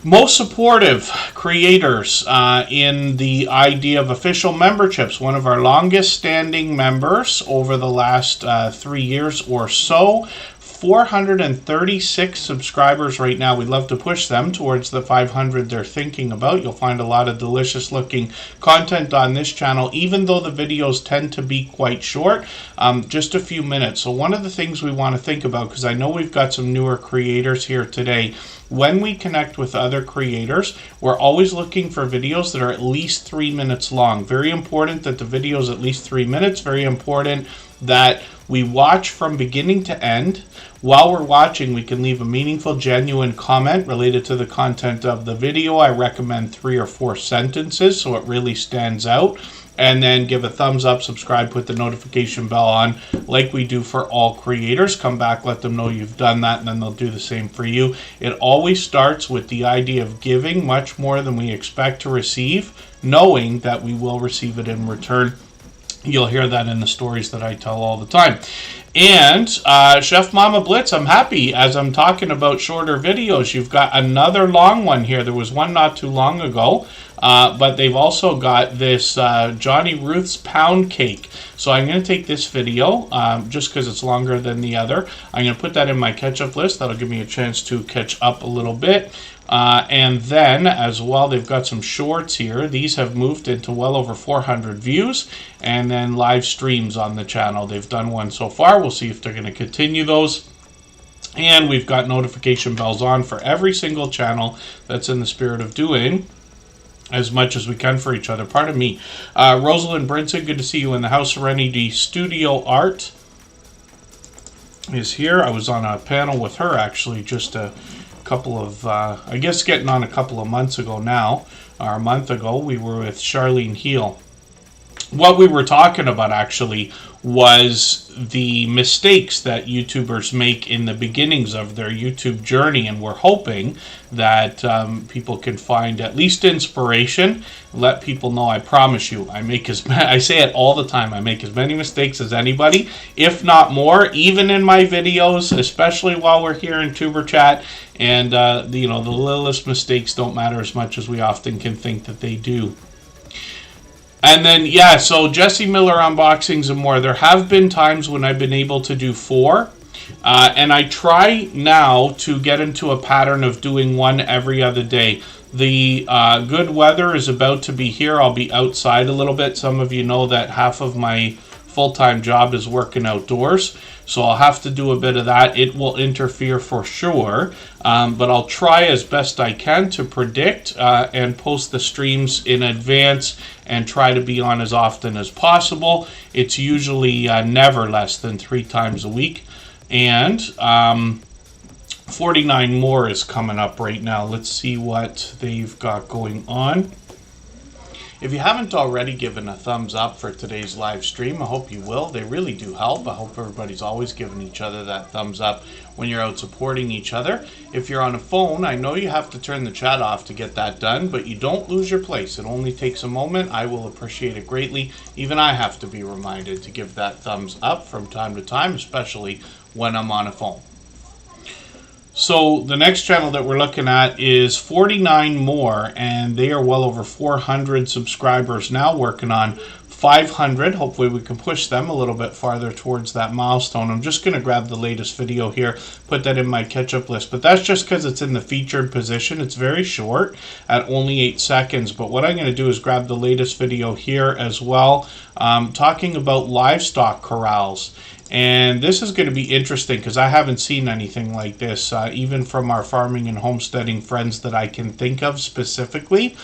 most supportive creators in the idea of official memberships, one of our longest standing members over the last 3 years or so. 436 subscribers right now. We'd love to push them towards the 500 they're thinking about. You'll find a lot of delicious looking content on this channel, even though the videos tend to be quite short, just a few minutes. So one of the things we want to think about, because I know we've got some newer creators here today, when we connect with other creators, we're always looking for videos that are at least 3 minutes long. Very important that the video is at least 3 minutes. Very important that we watch from beginning to end. While we're watching, we can leave a meaningful, genuine comment related to the content of the video. I recommend 3 or 4 sentences so it really stands out. And then give a thumbs up, subscribe, put the notification bell on like we do for all creators. Come back, let them know you've done that, and then they'll do the same for you. It always starts with the idea of giving much more than we expect to receive, knowing that we will receive it in return. You'll hear that in the stories that I tell all the time. And Chef Mama Blitz, I'm happy as I'm talking about shorter videos. You've got another long one here. There was one not too long ago, but they've also got this Johnny Ruth's Pound Cake. So I'm going to take this video, just because it's longer than the other. I'm going to put that in my catch-up list. That'll give me a chance to catch up a little bit. And then, as well, they've got some shorts here. These have moved into well over 400 views. And then live streams on the channel. They've done one so far. We'll see if they're going to continue those. And we've got notification bells on for every single channel. That's in the spirit of doing as much as we can for each other. Pardon me. Rosalind Brinson, good to see you in the house. Serenity Studio Art is here. I was on a panel with her, actually, just a couple of, I guess getting on a couple of months ago now, or a month ago. We were with Charlene Heel what we were talking about actually was the mistakes that YouTubers make in the beginnings of their YouTube journey, and we're hoping that people can find at least inspiration. Let people know, I promise you, I say it all the time, I make as many mistakes as anybody, if not more, even in my videos, especially while we're here in Tuber Chat. And the littlest mistakes don't matter as much as we often can think that they do. And then, yeah, so Jesse Miller unboxings and more. There have been times when I've been able to do 4. And I try now to get into a pattern of doing one every other day. The good weather is about to be here. I'll be outside a little bit. Some of you know that half of my full-time job is working outdoors, so I'll have to do a bit of that. It will interfere for sure, but I'll try as best I can to predict and post the streams in advance and try to be on as often as possible. It's usually never less than 3 times a week. And 49 more is coming up right now. Let's see what they've got going on. If you haven't already given a thumbs up for today's live stream, I hope you will. They really do help. I hope everybody's always giving each other that thumbs up when you're out supporting each other. If you're on a phone, I know you have to turn the chat off to get that done, but you don't lose your place. It only takes a moment. I will appreciate it greatly. Even I have to be reminded to give that thumbs up from time to time, especially when I'm on a phone. So the next channel that we're looking at is 49 more, and they are well over 400 subscribers now, working on 500. Hopefully we can push them a little bit farther towards that milestone. I'm just going to grab the latest video here, put that in my catch-up list, but that's just because it's in the featured position. It's very short at only 8 seconds, but what I'm going to do is grab the latest video here as well, talking about livestock corrals. And this is going to be interesting because I haven't seen anything like this, even from our farming and homesteading friends that I can think of specifically.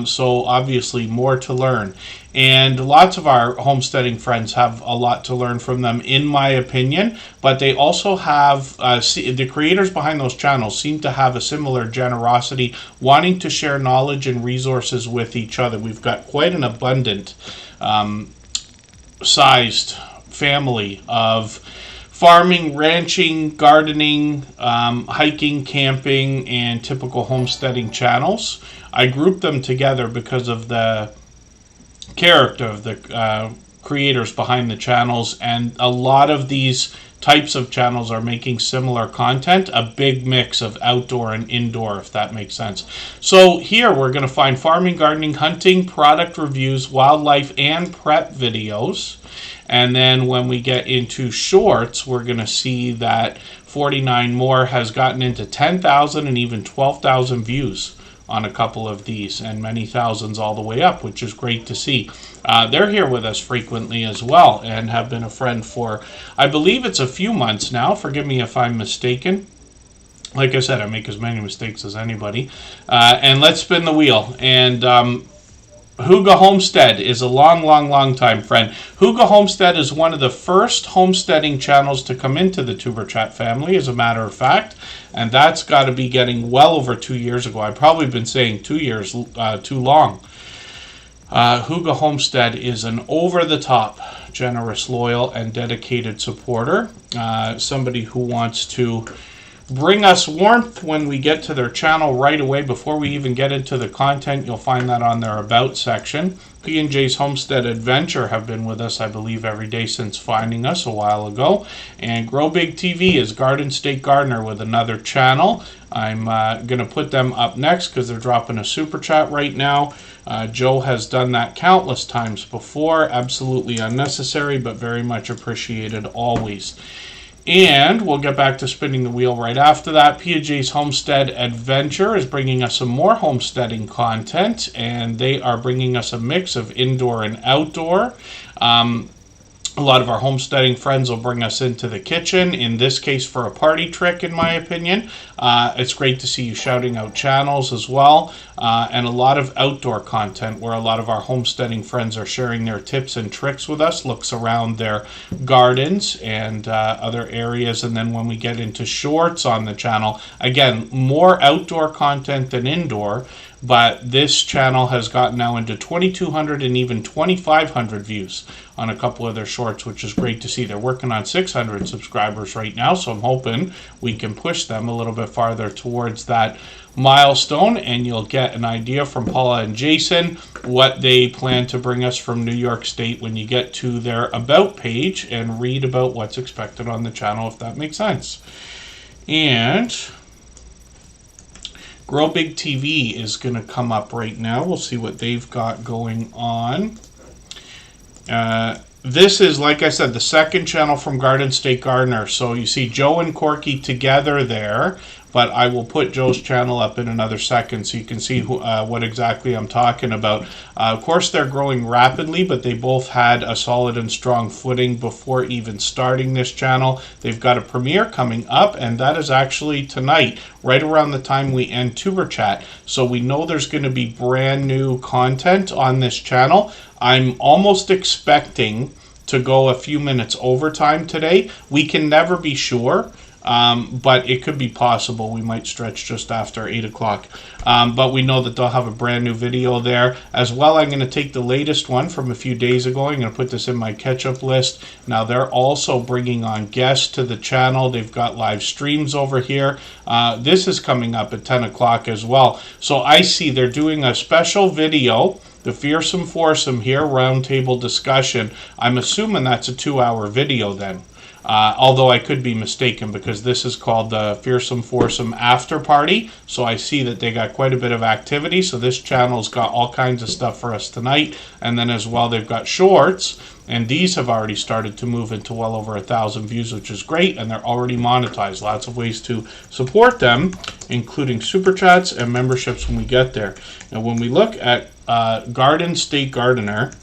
So obviously more to learn. And lots of our homesteading friends have a lot to learn from them, in my opinion. But they also have, the creators behind those channels seem to have a similar generosity, wanting to share knowledge and resources with each other. We've got quite an abundant sized family of farming, ranching, gardening, hiking, camping, and typical homesteading channels. I grouped them together because of the character of the creators behind the channels, and a lot of these types of channels are making similar content, a big mix of outdoor and indoor, if that makes sense. So here we're going to find farming, gardening, hunting, product reviews, wildlife, and prep videos. And then when we get into shorts, we're going to see that 49 more has gotten into 10,000 and even 12,000 views on a couple of these, and many thousands all the way up, which is great to see. They're here with us frequently as well, and have been a friend for, I believe it's a few months now. Forgive me if I'm mistaken. Like I said, I make as many mistakes as anybody. And let's spin the wheel. And Huga Homestead is a long time friend. Huga Homestead is one of the first homesteading channels to come into the Tuber Chat family, as a matter of fact. And that's got to be getting well over 2 years ago. I've probably been saying 2 years too long. Huga Homestead is an over-the-top, generous, loyal, and dedicated supporter. Somebody who wants to bring us warmth when we get to their channel right away before we even get into the content. You'll find that on their About section. P&J's Homestead Adventure have been with us, I believe, every day since finding us a while ago. And Grow Big TV is Garden State Gardener with another channel. I'm going to put them up next because they're dropping a super chat right now. Joe has done that countless times before. Absolutely unnecessary, but very much appreciated always. And we'll get back to spinning the wheel right after that. P&J's Homestead Adventure is bringing us some more homesteading content, and they are bringing us a mix of indoor and outdoor. A lot of our homesteading friends will bring us into the kitchen, in this case for a party trick, in my opinion. It's great to see you shouting out channels as well, and a lot of outdoor content where a lot of our homesteading friends are sharing their tips and tricks with us, looks around their gardens and other areas. And then when we get into shorts on the channel, again, more outdoor content than indoor, but this channel has gotten now into 2,200 and even 2,500 views on a couple of their shorts, which is great to see. They're working on 600 subscribers right now, so I'm hoping we can push them a little bit farther towards that milestone, and you'll get an idea from Paula and Jason what they plan to bring us from New York State when you get to their About page and read about what's expected on the channel, if that makes sense. And Grow Big TV is going to come up right now. We'll see what they've got going on. This is, like I said, the second channel from Garden State Gardener. So you see Joe and Corky together there, but I will put Joe's channel up in another second so you can see what exactly I'm talking about. Of course, they're growing rapidly, but they both had a solid and strong footing before even starting this channel. They've got a premiere coming up, and that is actually tonight, right around the time we end Tuber Chat. So we know there's going to be brand new content on this channel. I'm almost expecting to go a few minutes overtime today. We can never be sure, but it could be possible. We might stretch just after 8 o'clock. But we know that they'll have a brand new video there. As well, I'm going to take the latest one from a few days ago. I'm going to put this in my catch-up list. Now, they're also bringing on guests to the channel. They've got live streams over here. This is coming up at 10 o'clock as well. So I see they're doing a special video, the Fearsome Foursome here, roundtable discussion. I'm assuming that's a 2-hour video then. Although I could be mistaken, because this is called the Fearsome Foursome After Party. So I see that they got quite a bit of activity. So this channel's got all kinds of stuff for us tonight. And then as well, they've got shorts. And these have already started to move into well over 1,000 views, which is great. And they're already monetized. Lots of ways to support them, including super chats and memberships when we get there. Now, when we look at Garden State Gardener,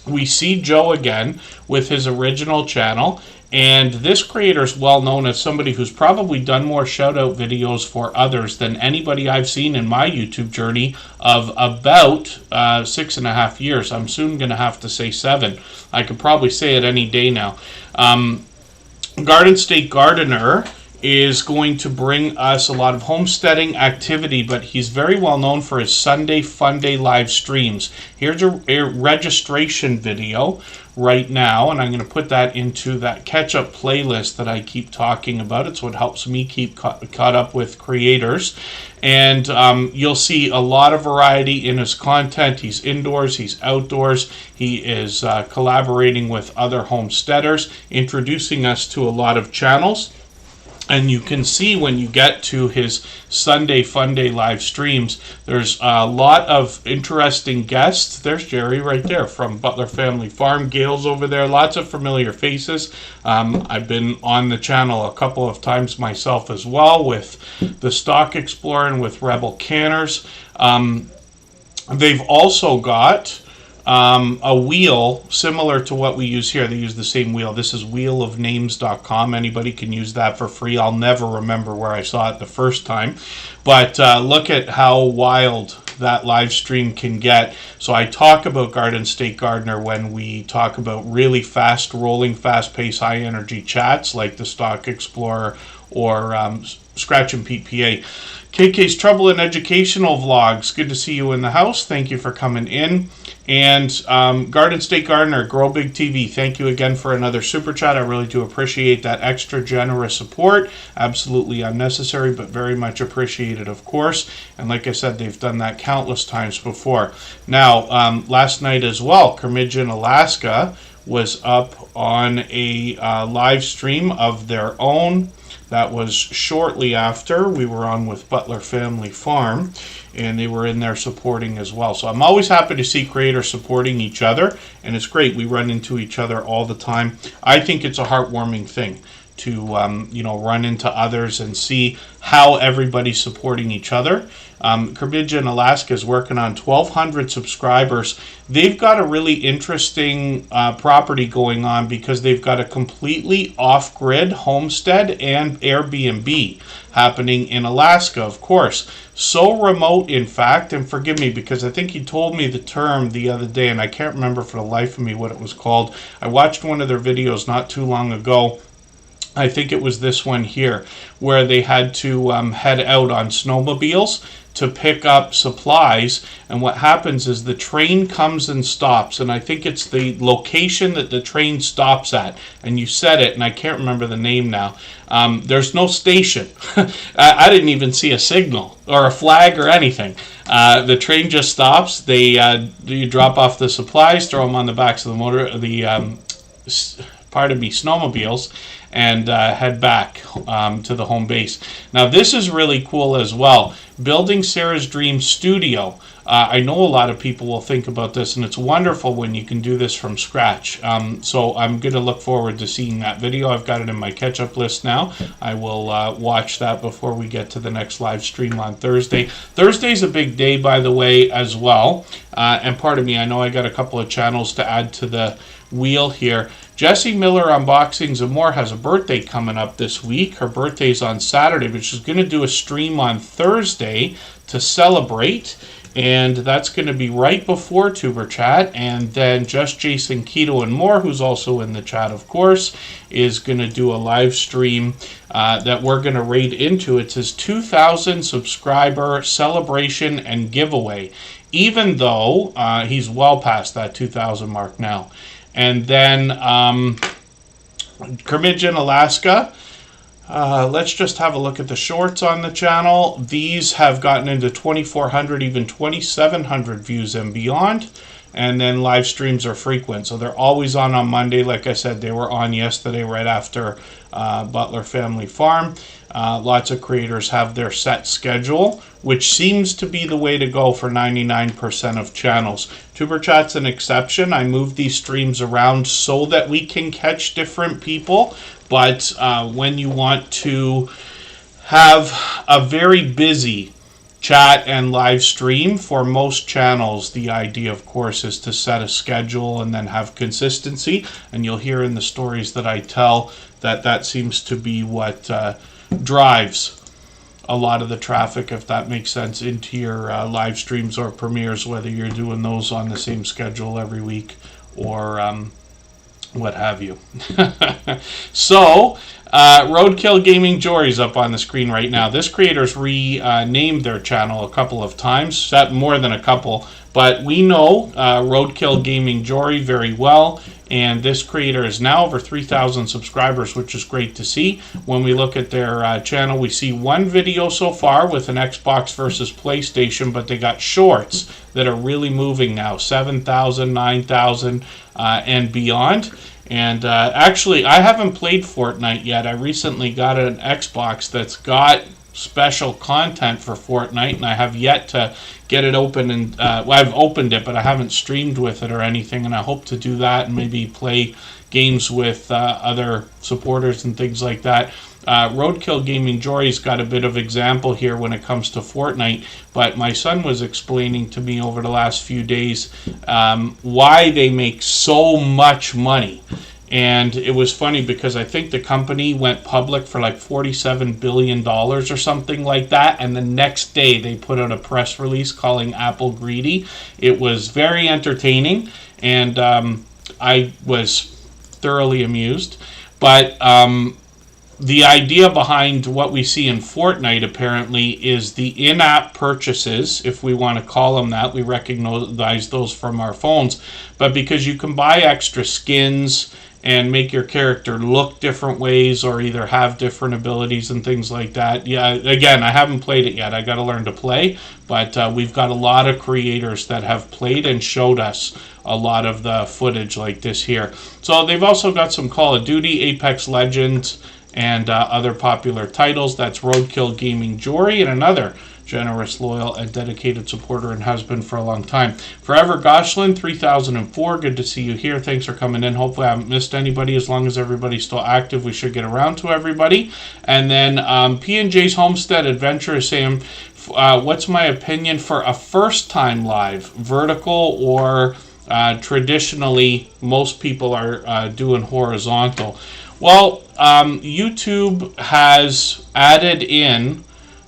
we see Joe again with his original channel. And this creator is well known as somebody who's probably done more shout-out videos for others than anybody I've seen in my YouTube journey of about 6.5 years. I'm soon going to have to say 7. I could probably say it any day now. Garden State Gardener is going to bring us a lot of homesteading activity, but he's very well known for his Sunday Fun Day live streams. Here's a registration video right now, and I'm going to put that into that catch-up playlist that I keep talking about. It's what helps me keep caught up with creators. And you'll see a lot of variety in his content. He's indoors, he's outdoors, he is collaborating with other homesteaders, introducing us to a lot of channels. And you can see when you get to his Sunday Fun Day live streams, there's a lot of interesting guests. There's Jerry right there from Butler Family Farm. Gail's over there. Lots of familiar faces. I've been on the channel a couple of times myself as well with the Stock Explorer and with Rebel Canners. They've also got a wheel similar to what we use here. They use the same wheel. This is wheelofnames.com. Anybody can use that for free. I'll never remember where I saw it the first time. But look at how wild that live stream can get. So I talk about Garden State Gardener when we talk about really fast rolling, fast-paced, high-energy chats like the Stock Explorer or Scratch and Pete PA. KK's Trouble in Educational Vlogs. Good to see you in the house. Thank you for coming in. And Garden State Gardener, Grow Big TV, thank you again for another super chat. I really do appreciate that extra generous support. Absolutely unnecessary, but very much appreciated, of course. And like I said, they've done that countless times before. Now, last night as well, Curmidgeon, Alaska was up on a live stream of their own. That was shortly after we were on with Butler Family Farm, and they were in there supporting as well. So I'm always happy to see creators supporting each other, and it's great. We run into each other all the time. I think it's a heartwarming thing to run into others and see how everybody's supporting each other. Curmidgeon, Alaska is working on 1,200 subscribers. They've got a really interesting property going on because they've got a completely off-grid homestead and Airbnb happening in Alaska, of course. So remote, in fact, and forgive me because I think he told me the term the other day and I can't remember for the life of me what it was called. I watched one of their videos not too long ago. I think it was this one here, where they had to head out on snowmobiles to pick up supplies, and what happens is the train comes and stops, and I think it's the location that the train stops at, and you said it, and I can't remember the name now. There's no station. I didn't even see a signal or a flag or anything. The train just stops. You drop off the supplies, throw them on the backs of snowmobiles, and head back to the home base. Now, this is really cool as well. Building Sarah's Dream Studio. I know a lot of people will think about this, and it's wonderful when you can do this from scratch. So I'm going to look forward to seeing that video. I've got it in my catch-up list now. I will watch that before we get to the next live stream on Thursday. Thursday's a big day, by the way, as well. And pardon me, I know I got a couple of channels to add to the wheel here. Jessie Miller Unboxings and More has a birthday coming up this week. Her birthday's on Saturday, but she's going to do a stream on Thursday to celebrate. And that's going to be right before Tuber Chat. And then Just Jason Keto and More, who's also in the chat, of course, is going to do a live stream that we're going to raid into. It's his 2,000 subscriber celebration and giveaway, even though he's well past that 2,000 mark now. And then Curmidgeon, Alaska. Let's just have a look at the shorts on the channel. These have gotten into 2,400, even 2,700 views and beyond. And then live streams are frequent. So they're always on Monday. Like I said, they were on yesterday right after Butler Family Farm. Lots of creators have their set schedule, which seems to be the way to go for 99% of channels. Tuber Chat's an exception. I move these streams around so that we can catch different people. But when you want to have a very busy chat and live stream, for most channels, the idea, of course, is to set a schedule and then have consistency. And you'll hear in the stories that I tell that seems to be what drives a lot of the traffic, if that makes sense, into your live streams or premieres, whether you're doing those on the same schedule every week or what have you. So, Roadkill Gaming Jory's up on the screen right now. This creator's renamed their channel a couple of times, more than a couple, but we know Roadkill Gaming Jory very well, and this creator is now over 3,000 subscribers, which is great to see. When we look at their channel, we see one video so far with an Xbox versus PlayStation, but they got shorts that are really moving now, 7,000, 9,000, and beyond. And actually, I haven't played Fortnite yet. I recently got an Xbox that's got special content for Fortnite, and I have yet to get it open. And well, I've opened it, but I haven't streamed with it or anything, and I hope to do that and maybe play games with other supporters and things like that. Roadkill Gaming Jory's got a bit of example here when it comes to Fortnite, but my son was explaining to me over the last few days why they make so much money. And it was funny because I think the company went public for like $47 billion or something like that, and the next day they put out a press release calling Apple greedy. It was very entertaining, and I was thoroughly amused. But the idea behind what we see in Fortnite, apparently, is the in-app purchases, if we want to call them that. We recognize those from our phones. But because you can buy extra skins and make your character look different ways or either have different abilities and things like that. Yeah, again, I haven't played it yet. I got to learn to play. But we've got a lot of creators that have played and showed us a lot of the footage like this here. So they've also got some Call of Duty, Apex Legends, and other popular titles. That's Roadkill Gaming Jory, and another generous, loyal, and dedicated supporter and husband for a long time. Forever Goshlin, 3004, good to see you here. Thanks for coming in. Hopefully I haven't missed anybody. As long as everybody's still active, we should get around to everybody. And then P&J's Homestead Adventure is saying, what's my opinion for a first-time live, vertical or traditionally most people are doing horizontal? Well, YouTube has added in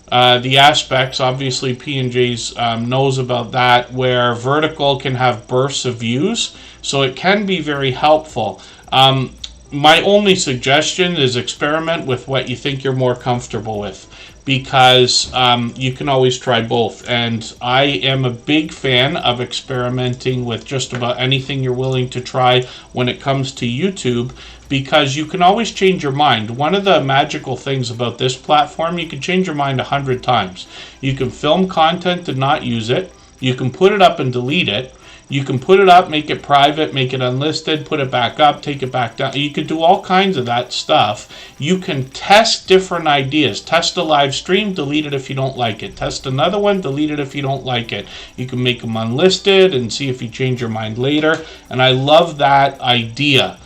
the aspects, obviously P&J's knows about that, where vertical can have bursts of views, so it can be very helpful. My only suggestion is experiment with what you think you're more comfortable with. because you can always try both. And I am a big fan of experimenting with just about anything you're willing to try when it comes to YouTube, because you can always change your mind. One of the magical things about this platform, you can change your mind 100 times. You can film content and not use it. You can put it up and delete it. You can put it up, make it private, make it unlisted, put it back up, take it back down. You can do all kinds of that stuff. You can test different ideas. Test a live stream, delete it if you don't like it. Test another one, delete it if you don't like it. You can make them unlisted and see if you change your mind later. And I love that idea.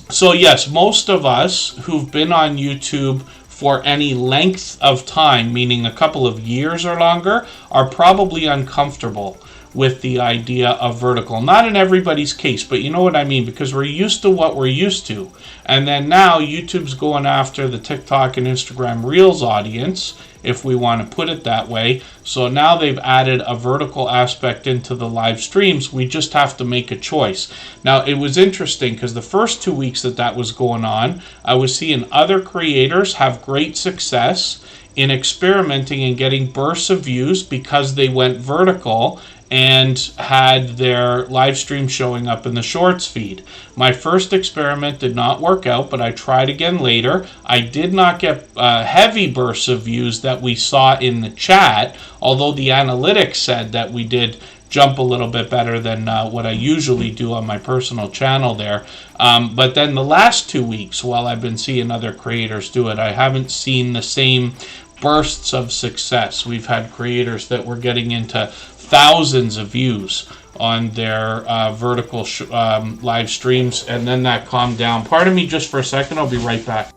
So yes, most of us who've been on YouTube for any length of time, meaning a couple of years or longer, are probably uncomfortable with the idea of vertical. Not in everybody's case, but you know what I mean, because we're used to what we're used to. And then now YouTube's going after the TikTok and Instagram Reels audience, if we want to put it that way. So now they've added a vertical aspect into the live streams. We just have to make a choice. Now, it was interesting because the first 2 weeks that was going on, I was seeing other creators have great success in experimenting and getting bursts of views because they went vertical and had their live stream showing up in the shorts feed. My first experiment did not work out, but I tried again later. I did not get heavy bursts of views that we saw in the chat, although the analytics said that we did jump a little bit better than what I usually do on my personal channel there. But then the last 2 weeks, while I've been seeing other creators do it, I haven't seen the same bursts of success. We've had creators that were getting into thousands of views on their vertical live streams, and then that calmed down. Pardon me just for a second, I'll be right back.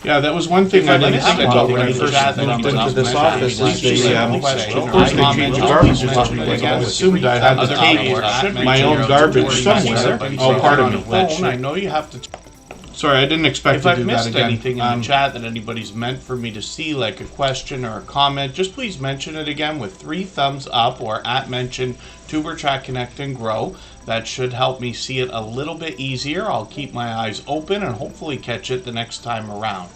Yeah, that was one thing I didn't think about when I first moved into this office. Is they, of course, they changed the garbage system. I assumed I had to take my own garbage somewhere. Oh, pardon me. I know you have to. Sorry, I didn't expect to do that again. If I've missed anything in the chat that anybody's meant for me to see, like a question or a comment, just please mention it again with 3 thumbs up or @mention Superchat Connect and Grow. That should help me see it a little bit easier. I'll keep my eyes open and hopefully catch it the next time around.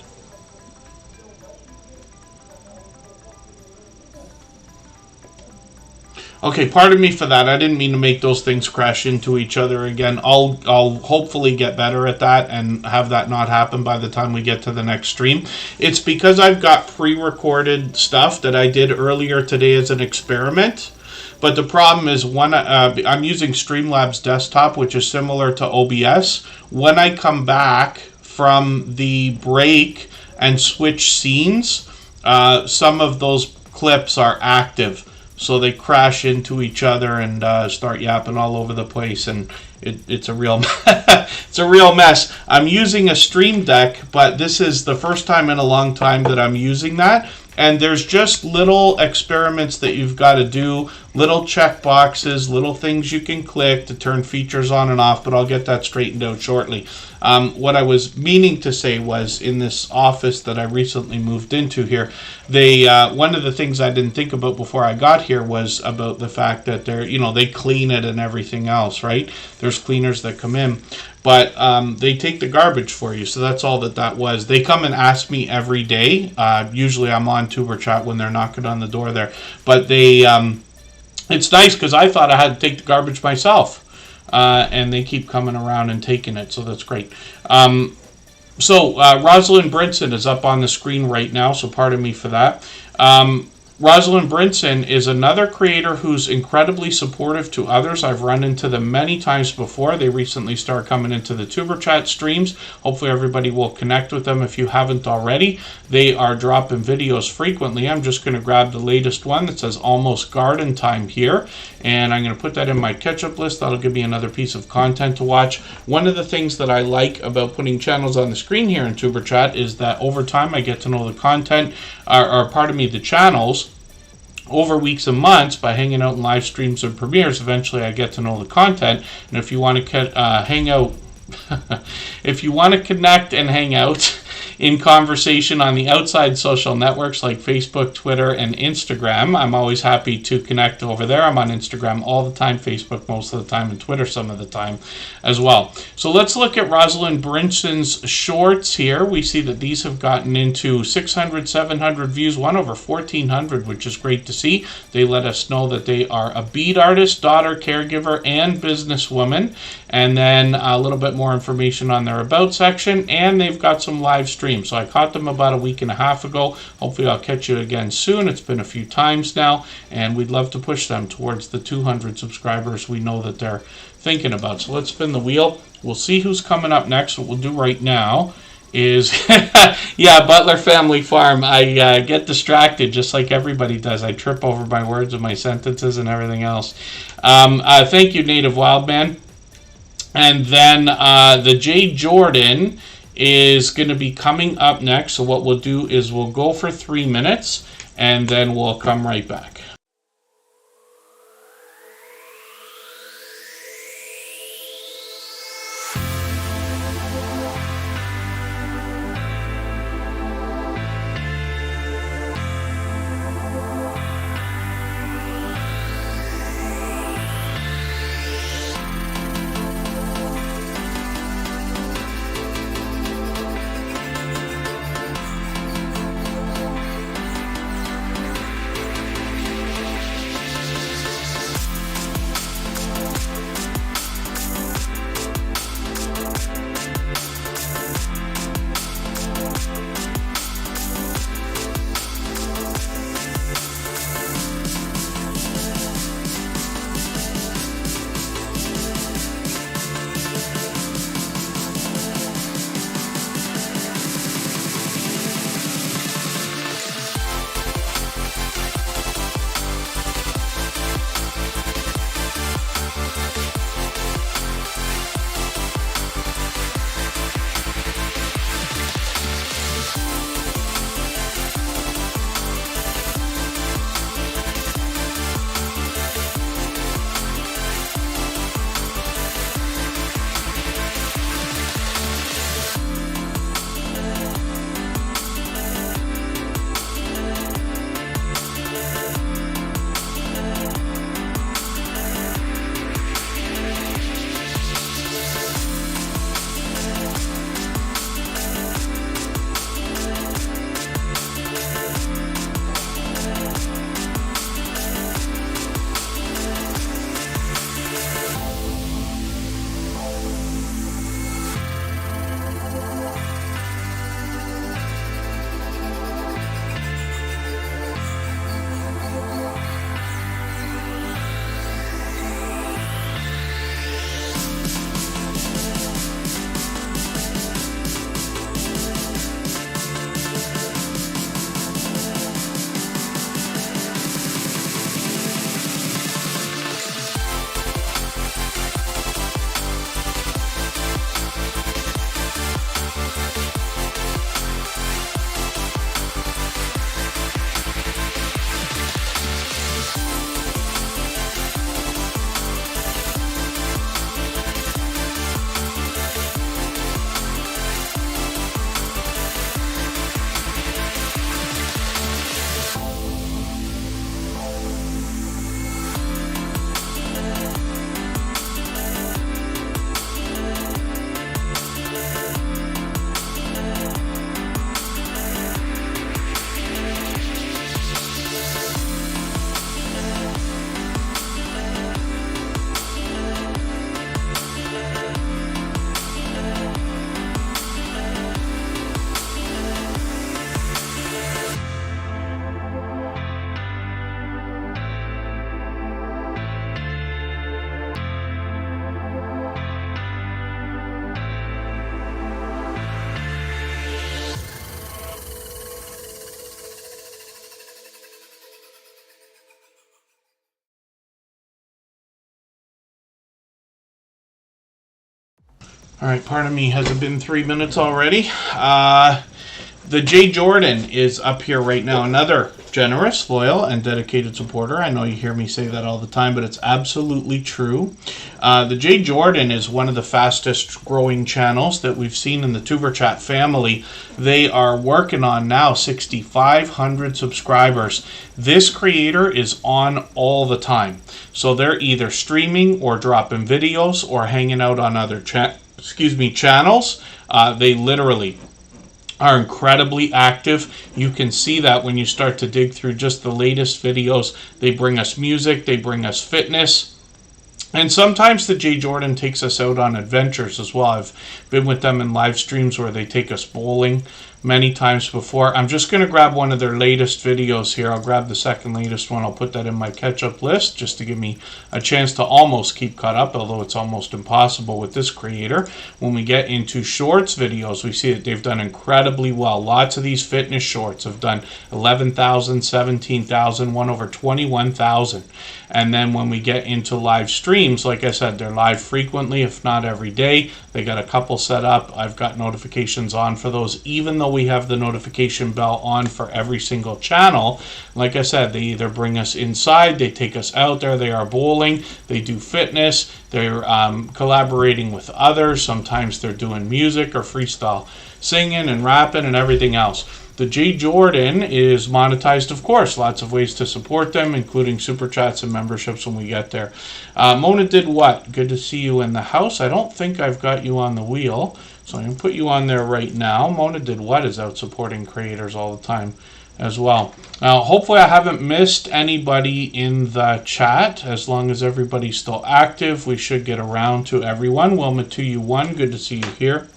Okay, pardon me for that. I didn't mean to make those things crash into each other again. I'll hopefully get better at that and have that not happen by the time we get to the next stream. It's because I've got pre-recorded stuff that I did earlier today as an experiment. But the problem is, I'm using Streamlabs Desktop, which is similar to OBS. When I come back from the break and switch scenes, some of those clips are active. So they crash into each other and start yapping all over the place, and it's a real it's a real mess. I'm using a Stream Deck, but this is the first time in a long time that I'm using that. And there's just little experiments that you've got to do, little check boxes, little things you can click to turn features on and off, but I'll get that straightened out shortly. What I was meaning to say was, in this office that I recently moved into here, they one of the things I didn't think about before I got here was about the fact that they clean it and everything else, right? There's cleaners that come in. But they take the garbage for you, so that's all that was. They come and ask me every day. Usually I'm on Tuber Chat when they're knocking on the door there. But they, it's nice because I thought I had to take the garbage myself. And they keep coming around and taking it, so that's great. So Rosalind Brinson is up on the screen right now, so pardon me for that. Rosalind Brinson is another creator who's incredibly supportive to others. I've run into them many times before. They recently started coming into the Tuber Chat streams. Hopefully everybody will connect with them if you haven't already. They are dropping videos frequently. I'm just going to grab the latest one that says Almost Garden Time here, and I'm going to put that in my catch-up list. That'll give me another piece of content to watch. One of the things that I like about putting channels on the screen here in Tuber Chat is that over time I get to know the content, the channels, over weeks and months by hanging out in live streams and premieres. Eventually I get to know the content, and if you want to hang out if you want to connect and hang out, in conversation on the outside social networks like Facebook, Twitter, and Instagram. I'm always happy to connect over there. I'm on Instagram all the time, Facebook most of the time, and Twitter some of the time as well. So let's look at Rosalind Brinson's shorts here. We see that these have gotten into 600, 700 views, one over 1,400, which is great to see. They let us know that they are a bead artist, daughter, caregiver, and businesswoman. And then a little bit more information on their About section, and they've got some live streams. So I caught them about a week and a half ago. Hopefully I'll catch you again soon. It's been a few times now, and we'd love to push them towards the 200 subscribers we know that they're thinking about. So let's spin the wheel. We'll see who's coming up next. What we'll do right now is, yeah, Butler Family Farm. I get distracted just like everybody does. I trip over my words and my sentences and everything else. Thank you, Native Wildman. And then the J. Jordan is going to be coming up next. So what we'll do is we'll go for 3 minutes, and then we'll come right back. All right, pardon me, has it been 3 minutes already? The J. Jordan is up here right now. Another generous, loyal, and dedicated supporter. I know you hear me say that all the time, but it's absolutely true. The J. Jordan is one of the fastest growing channels that we've seen in the TuberChat family. They are working on now 6,500 subscribers. This creator is on all the time. So they're either streaming or dropping videos or hanging out on other channels. They literally are incredibly active. You can see that when you start to dig through just the latest videos. They bring us music, they bring us fitness, and sometimes the J. Jordan takes us out on adventures as well. I've been with them in live streams where they take us bowling many times before. I'm just going to grab one of their latest videos here. I'll grab the second latest one. I'll put that in my catch-up list just to give me a chance to almost keep caught up, although it's almost impossible with this creator. When we get into shorts videos, we see that they've done incredibly well. Lots of these fitness shorts have done 11,000, 17,000, one over 21,000. And then when we get into live streams, like I said, they're live frequently, if not every day. They got a couple set up. I've got notifications on for those, even though we have the notification bell on for every single channel. Like I said, they either bring us inside, they take us out there, they are bowling, they do fitness, they're collaborating with others. Sometimes they're doing music or freestyle singing and rapping and everything else. The J. Jordan is monetized, of course. Lots of ways to support them, including super chats and memberships when we get there. Mona did what? Good to see you in the house. I don't think I've got you on the wheel, so I'm going to put you on there right now. Mona did what is out supporting creators all the time as well. Now, hopefully I haven't missed anybody in the chat. As long as everybody's still active, we should get around to everyone. Wilma 2U1, good to see you here.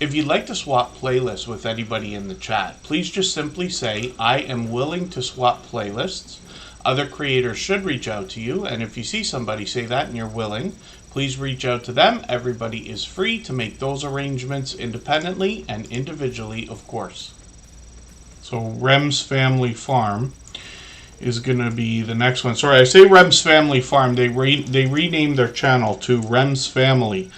If you'd like to swap playlists with anybody in the chat, please just simply say, I am willing to swap playlists. Other creators should reach out to you, and if you see somebody say that and you're willing, please reach out to them. Everybody is free to make those arrangements independently and individually, of course. So Rem's Family Farm is going to be the next one. Sorry, I say Rem's Family Farm. They renamed their channel to Rem's Family.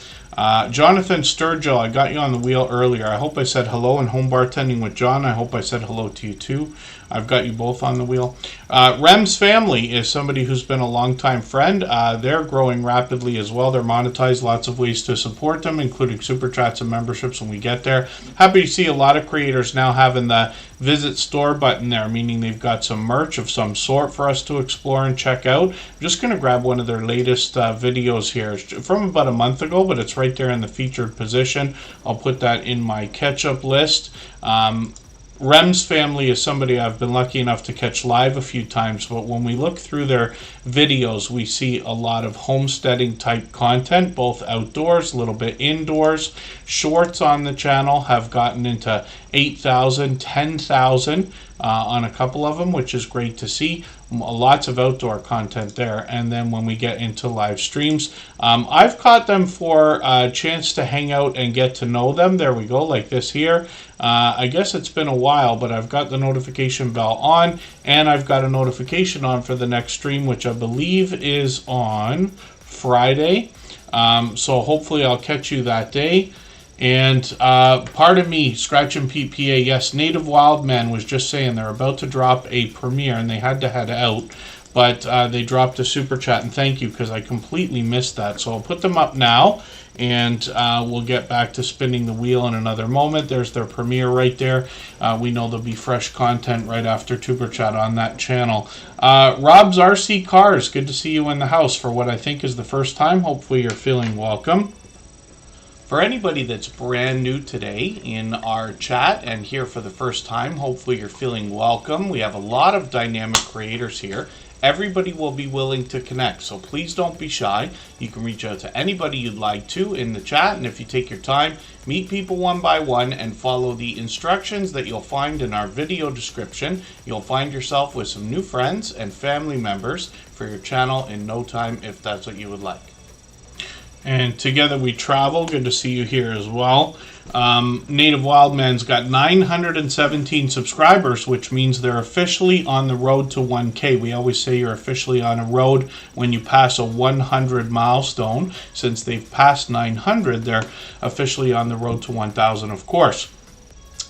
Jonathan Sturgill, I got you on the wheel earlier. I hope I said hello in Home Bartending with John. I hope I said hello to you too. I've got you both on the wheel. Rem's Family is somebody who's been a longtime friend. They're growing rapidly as well. They're monetized. Lots of ways to support them, including super chats and memberships when we get there. Happy to see a lot of creators now having the visit store button there, meaning they've got some merch of some sort for us to explore and check out. I'm just going to grab one of their latest videos here from about a month ago, but it's right there in the featured position. I'll put that in my catch-up list. Rem's Family is somebody I've been lucky enough to catch live a few times, but when we look through their videos, we see a lot of homesteading type content, both outdoors, a little bit indoors. Shorts on the channel have gotten into 8,000, 10,000 on a couple of them, which is great to see. Lots of outdoor content there. And then when we get into live streams, I've caught them for a chance to hang out and get to know them. There we go, like this here. I guess it's been a while, but I've got the notification bell on, and I've got a notification on for the next stream, which I believe is on Friday. So hopefully I'll catch you that day. And pardon me, Scratch and PPA, yes, Native Wildman was just saying they're about to drop a premiere and they had to head out, but they dropped a super chat, and thank you because I completely missed that. So I'll put them up now, and we'll get back to spinning the wheel in another moment. There's their premiere right there. We know there'll be fresh content right after Tuber Chat on that channel. Rob's RC Cars, good to see you in the house for what I think is the first time. Hopefully you're feeling welcome. For anybody that's brand new today in our chat and here for the first time, hopefully you're feeling welcome. We have a lot of dynamic creators here. Everybody will be willing to connect, so please don't be shy. You can reach out to anybody you'd like to in the chat, and if you take your time, meet people one by one and follow the instructions that you'll find in our video description. You'll find yourself with some new friends and family members for your channel in no time if that's what you would like. And Together We Travel, good to see you here as well. Native Wildman's got 917 subscribers, which means they're officially on the road to 1K. We always say you're officially on a road when you pass a 100 milestone. Since they've passed 900, they're officially on the road to 1,000, of course.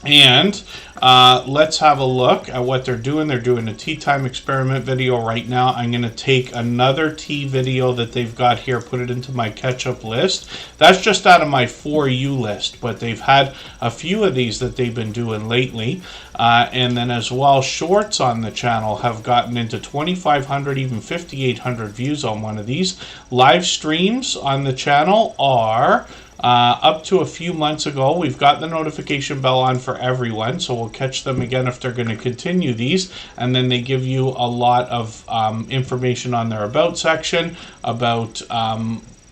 And let's have a look at what they're doing. They're doing a tea time experiment video right now. I'm going to take another tea video that they've got here, put it into my catch-up list. That's just out of my For You list, but they've had a few of these that they've been doing lately. And then as well, shorts on the channel have gotten into 2,500, even 5,800 views on one of these. Live streams on the channel are... up to a few months ago, we've got the notification bell on for everyone, so we'll catch them again if they're going to continue these. And then they give you a lot of information on their About section about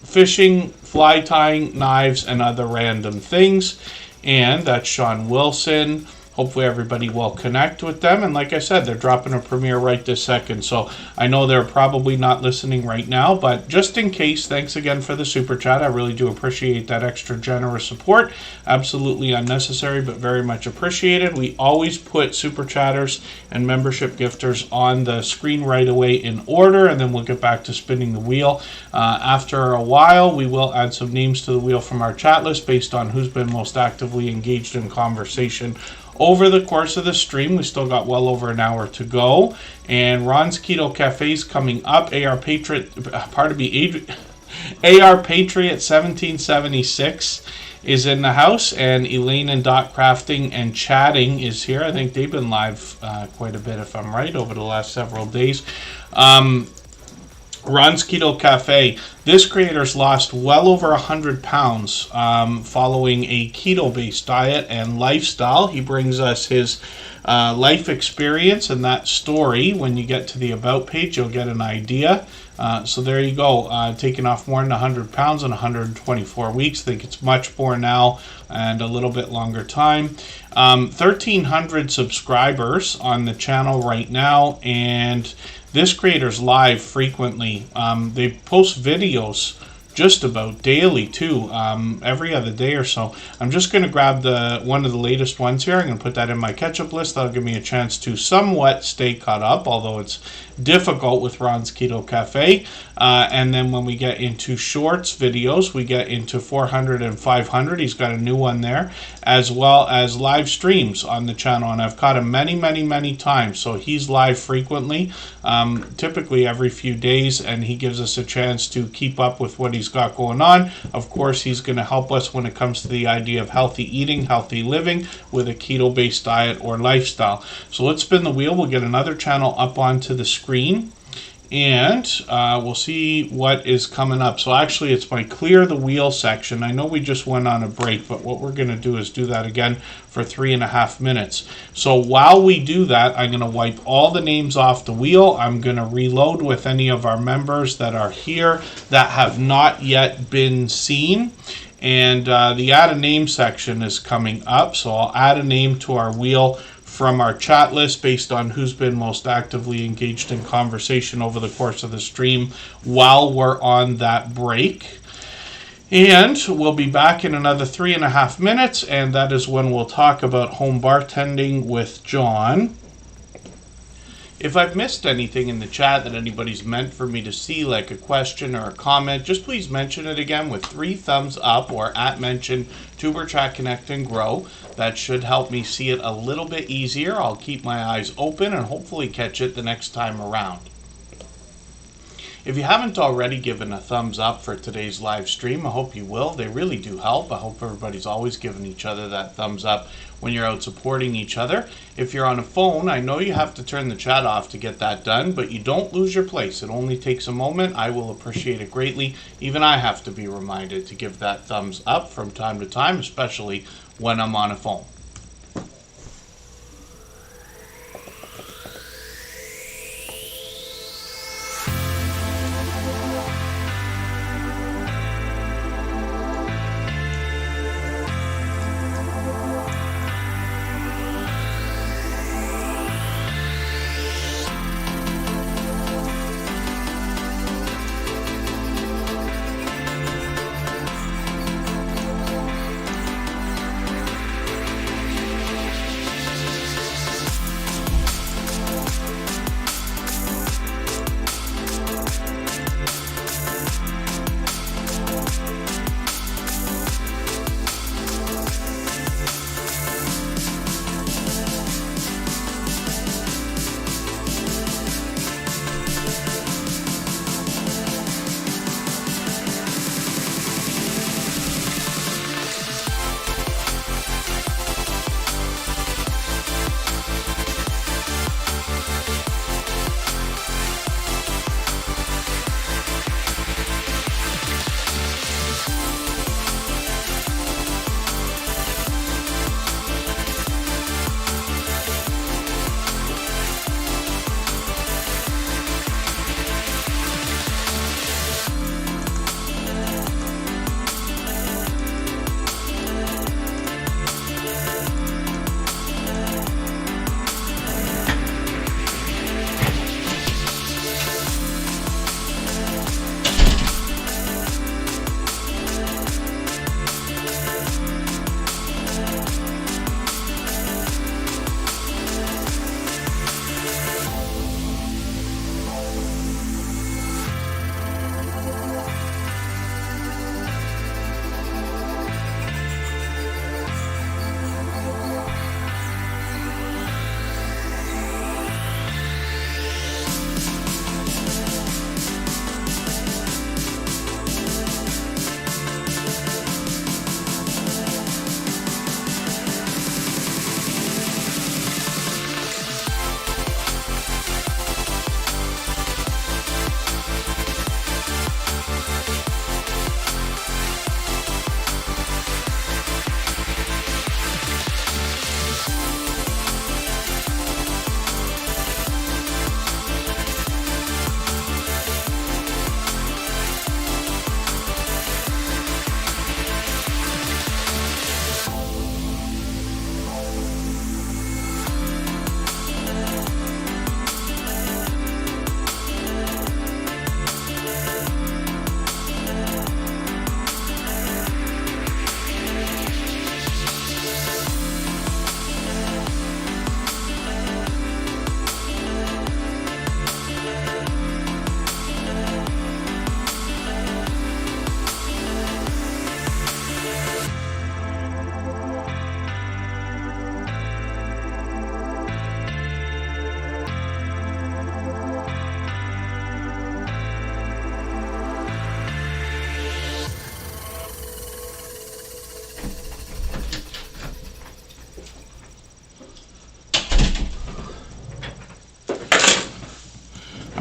fishing, fly tying, knives, and other random things. And that's Sean Wilson. Hopefully everybody will connect with them. And like I said, they're dropping a premiere right this second. So I know they're probably not listening right now, but just in case, thanks again for the super chat. I really do appreciate that extra generous support. Absolutely unnecessary, but very much appreciated. We always put super chatters and membership gifters on the screen right away in order, and then we'll get back to spinning the wheel. After a while, we will add some names to the wheel from our chat list based on who's been most actively engaged in conversation over the course of the stream. We still got well over an hour to go. And Ron's Keto Cafe is coming up. AR Patriot 1776 is in the house. And Elaine and Dot Crafting and Chatting is here. I think they've been live quite a bit, if I'm right, over the last several days. Ron's Keto Cafe. This creator's lost well over 100 pounds following a keto-based diet and lifestyle. He brings us his life experience and that story. When you get to the About page, you'll get an idea. So there you go. Taking off more than 100 pounds in 124 weeks. I think it's much more now and a little bit longer time. 1,300 subscribers on the channel right now, and this creator's live frequently. They post videos just about daily too, every other day or so. I'm just going to grab one of the latest ones here. I'm going to put that in my catch-up list. That'll give me a chance to somewhat stay caught up, although it's difficult with Ron's Keto Cafe. And then when we get into shorts videos, we get into 400 and 500. He's got a new one there, as well as live streams on the channel. And I've caught him many times. So he's live frequently, typically every few days, and he gives us a chance to keep up with what he's got going on. Of course, he's going to help us when it comes to the idea of healthy eating, healthy living with a keto-based diet or lifestyle. So let's spin the wheel. We'll get another channel up onto the screen, and we'll see what is coming up. So actually, it's my clear the wheel section. I know we just went on a break, but what we're going to do is do that again for 3.5 minutes. So while we do that, I'm going to wipe all the names off the wheel. I'm going to reload with any of our members that are here that have not yet been seen. And the add a name section is coming up. So I'll add a name to our wheel from our chat list based on who's been most actively engaged in conversation over the course of the stream while we're on that break. And we'll be back in another 3.5 minutes, and that is when we'll talk about home bartending with John. If I've missed anything in the chat that anybody's meant for me to see, like a question or a comment, just please mention it again with 3 thumbs up or @mention Tuber Chat Connect and Grow. That should help me see it a little bit easier. I'll keep my eyes open and hopefully catch it the next time around. If you haven't already given a thumbs up for today's live stream, I hope you will. They really do help. I hope everybody's always giving each other that thumbs up when you're out supporting each other. If you're on a phone, I know you have to turn the chat off to get that done, but you don't lose your place. It only takes a moment. I will appreciate it greatly. Even I have to be reminded to give that thumbs up from time to time, especially when I'm on a phone.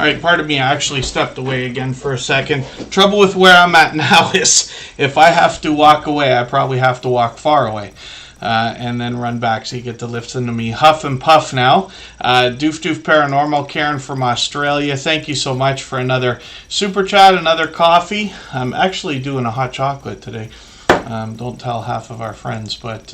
right, pardon me, I actually stepped away again for a second. Trouble with where I'm at now is if I have to walk away, I probably have to walk far away. And then run back so you get to listen to me huff and puff now. Doof Doof Paranormal, Karen from Australia. Thank you so much for another super chat, another coffee. I'm actually doing a hot chocolate today. Don't tell half of our friends, but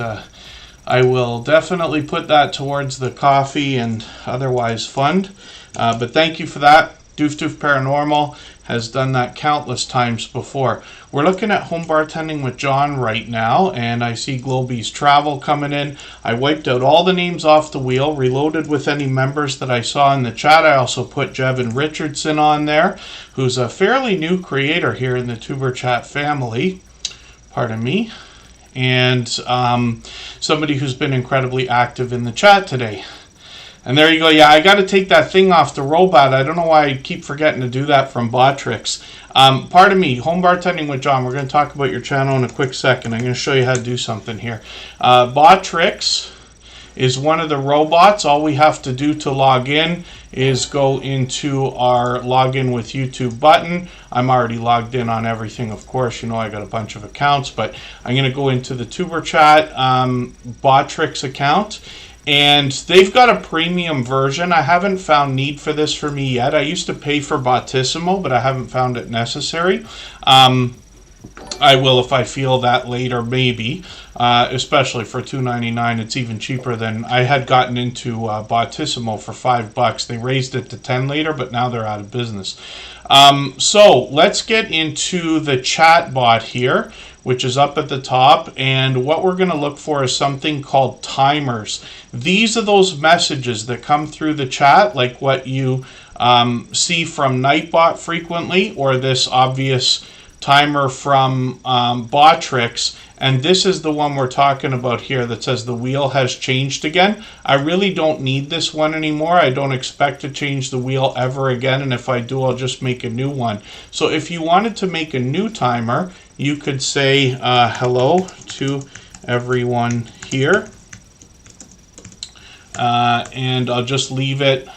I will definitely put that towards the coffee and otherwise fund. But thank you for that. Doof Doof Paranormal has done that countless times before. We're looking at Home Bartending with John right now, and I see Globy's Travel coming in. I wiped out all the names off the wheel, reloaded with any members that I saw in the chat. I also put Jevin Richardson on there, who's a fairly new creator here in the Superchat family. Pardon me. And somebody who's been incredibly active in the chat today. And there you go. Yeah, I got to take that thing off the robot. I don't know why I keep forgetting to do that from Botrix. Pardon me, Home Bartending with John. We're going to talk about your channel in a quick second. I'm going to show you how to do something here. Botrix is one of the robots. All we have to do to log in is go into our login with YouTube button. I'm already logged in on everything, of course. You know I got a bunch of accounts, but I'm going to go into the TuberChat Botrix account. And they've got a premium version. I haven't found need for this for me yet. I used to pay for Bottissimo, but I haven't found it necessary. I will if I feel that later, maybe. Especially for $2.99, it's even cheaper than I had gotten into Bottissimo for $5. They raised it to $10 later, but now they're out of business. So let's get into the ChatBot here, which is up at the top, and what we're going to look for is something called timers. These are those messages that come through the chat, like what you see from Nightbot frequently, or this obvious timer from Botrix, and this is the one we're talking about here that says the wheel has changed again. I really don't need this one anymore. I don't expect to change the wheel ever again, and if I do, I'll just make a new one. So if you wanted to make a new timer, you could say hello to everyone here, and I'll just leave it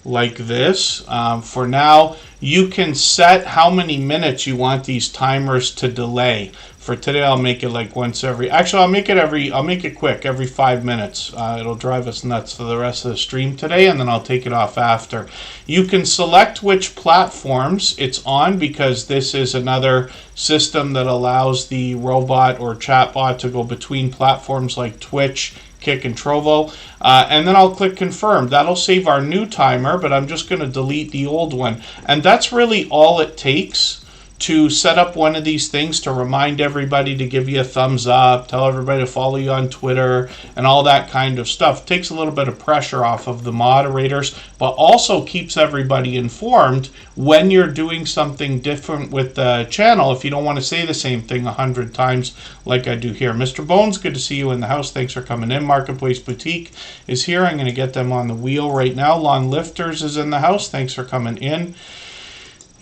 like this. For now, you can set how many minutes you want these timers to delay. For today, I'll make it like once every. Actually, I'll make it quick, every 5 minutes. It'll drive us nuts for the rest of the stream today, and then I'll take it off after. You can select which platforms it's on, because this is another system that allows the robot or chatbot to go between platforms like Twitch, Kick, and Trovo. And then I'll click confirm. That'll save our new timer, but I'm just going to delete the old one. And that's really all it takes to set up one of these things, to remind everybody to give you a thumbs up, tell everybody to follow you on Twitter, and all that kind of stuff. It takes a little bit of pressure off of the moderators, but also keeps everybody informed when you're doing something different with the channel, if you don't want to say the same thing 100 times like I do here. Mr. Bones, good to see you in the house. Thanks for coming in. Marketplace Boutique is here. I'm going to get them on the wheel right now. Lawn Lifters is in the house. Thanks for coming in.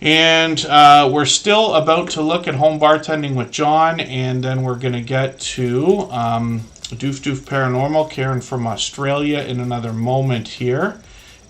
And we're still about to look at Home Bartending with John, and then we're going to get to Doof Doof Paranormal, Karen from Australia, in another moment here.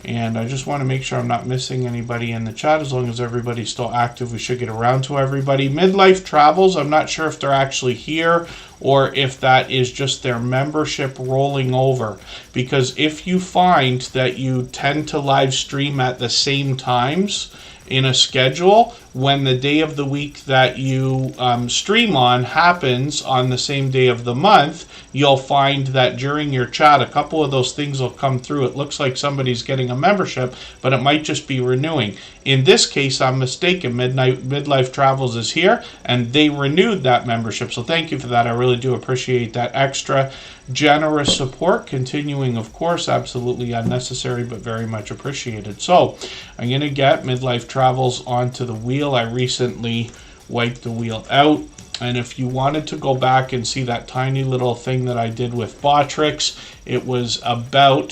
And I just want to make sure I'm not missing anybody in the chat. As long as everybody's still active, we should get around to everybody. Midlife Travels, I'm not sure if they're actually here or if that is just their membership rolling over. Because if you find that you tend to live stream at the same times in a schedule, when the day of the week that you stream on happens on the same day of the month, you'll find that during your chat, a couple of those things will come through. It looks like somebody's getting a membership, but it might just be renewing. In this case, I'm mistaken. Midlife Travels is here, and they renewed that membership. So thank you for that. I really do appreciate that extra generous support. Continuing, of course, absolutely unnecessary, but very much appreciated. So I'm going to get Midlife Travels onto the wheel. I recently wiped the wheel out, and if you wanted to go back and see that tiny little thing that I did with Botrix, it was about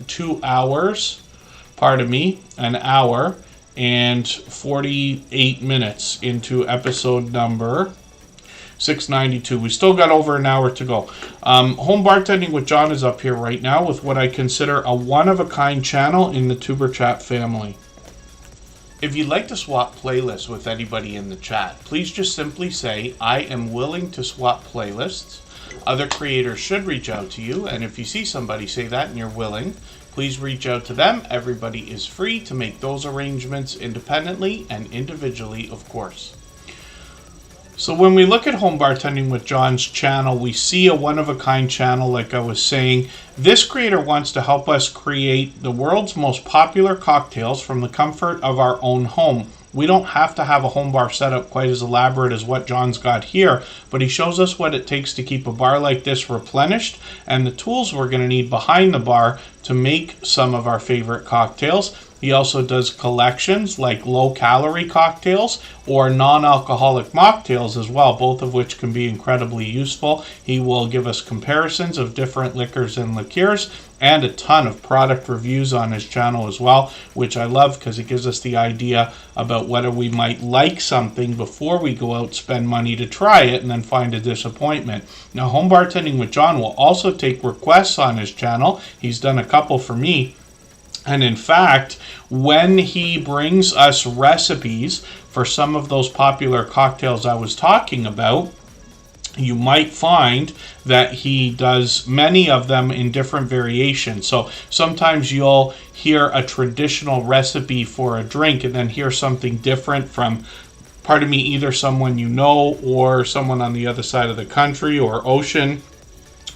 2 hours, pardon me, an hour and 48 minutes into episode number 692. We still got over an hour to go. Home Bartending with John is up here right now with what I consider a one-of-a-kind channel in the Tuber Chat family. If you'd like to swap playlists with anybody in the chat, please just simply say, I am willing to swap playlists. Other creators should reach out to you, and if you see somebody say that and you're willing, please reach out to them. Everybody is free to make those arrangements independently and individually, of course. So when we look at Home Bartending with John's channel, we see a one-of-a-kind channel, like I was saying. This creator wants to help us create the world's most popular cocktails from the comfort of our own home. We don't have to have a home bar setup quite as elaborate as what John's got here, but he shows us what it takes to keep a bar like this replenished and the tools we're going to need behind the bar to make some of our favorite cocktails. He also does collections like low-calorie cocktails or non-alcoholic mocktails as well, both of which can be incredibly useful. He will give us comparisons of different liquors and liqueurs and a ton of product reviews on his channel as well, which I love because it gives us the idea about whether we might like something before we go out, spend money to try it, and then find a disappointment. Now, Home Bartending with John will also take requests on his channel. He's done a couple for me. And in fact, when he brings us recipes for some of those popular cocktails I was talking about, you might find that he does many of them in different variations. So sometimes you'll hear a traditional recipe for a drink and then hear something different from, pardon me, either someone you know or someone on the other side of the country or ocean,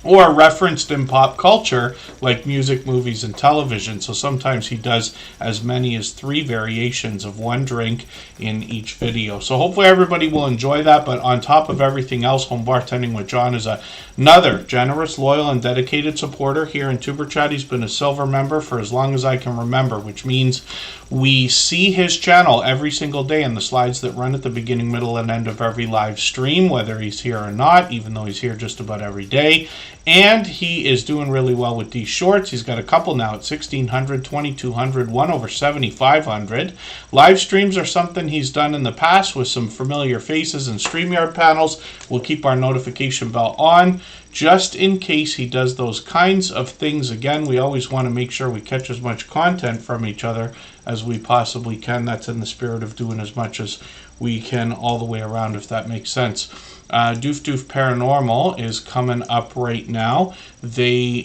or referenced in pop culture like music, movies, and television. So sometimes he does as many as 3 variations of one drink in each video. So hopefully everybody will enjoy that. But on top of everything else, Home Bartending with John is another generous, loyal, and dedicated supporter here in Superchat. He's been a silver member for as long as I can remember, which means we see his channel every single day in the slides that run at the beginning, middle, and end of every live stream, whether he's here or not, even though he's here just about every day. And he is doing really well with these shorts. He's got a couple now at 1,600, 2,200, one over 7,500. Live streams are something he's done in the past with some familiar faces and StreamYard panels. We'll keep our notification bell on just in case he does those kinds of things again. We always want to make sure we catch as much content from each other as we possibly can. That's in the spirit of doing as much as we can all the way around, if that makes sense. Doof Doof Paranormal is coming up right now. They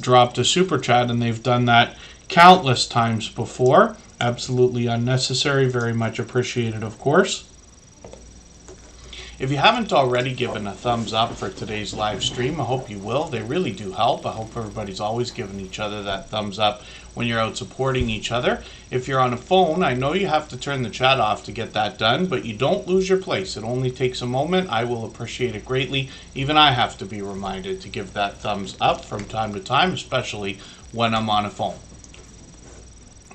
dropped a super chat, and they've done that countless times before. Absolutely unnecessary. Very much appreciated, of course. If you haven't already given a thumbs up for today's live stream, I hope you will. They really do help. I hope everybody's always giving each other that thumbs up when you're out supporting each other. If you're on a phone, I know you have to turn the chat off to get that done, but you don't lose your place. It only takes a moment. I will appreciate it greatly. Even I have to be reminded to give that thumbs up from time to time, especially when I'm on a phone.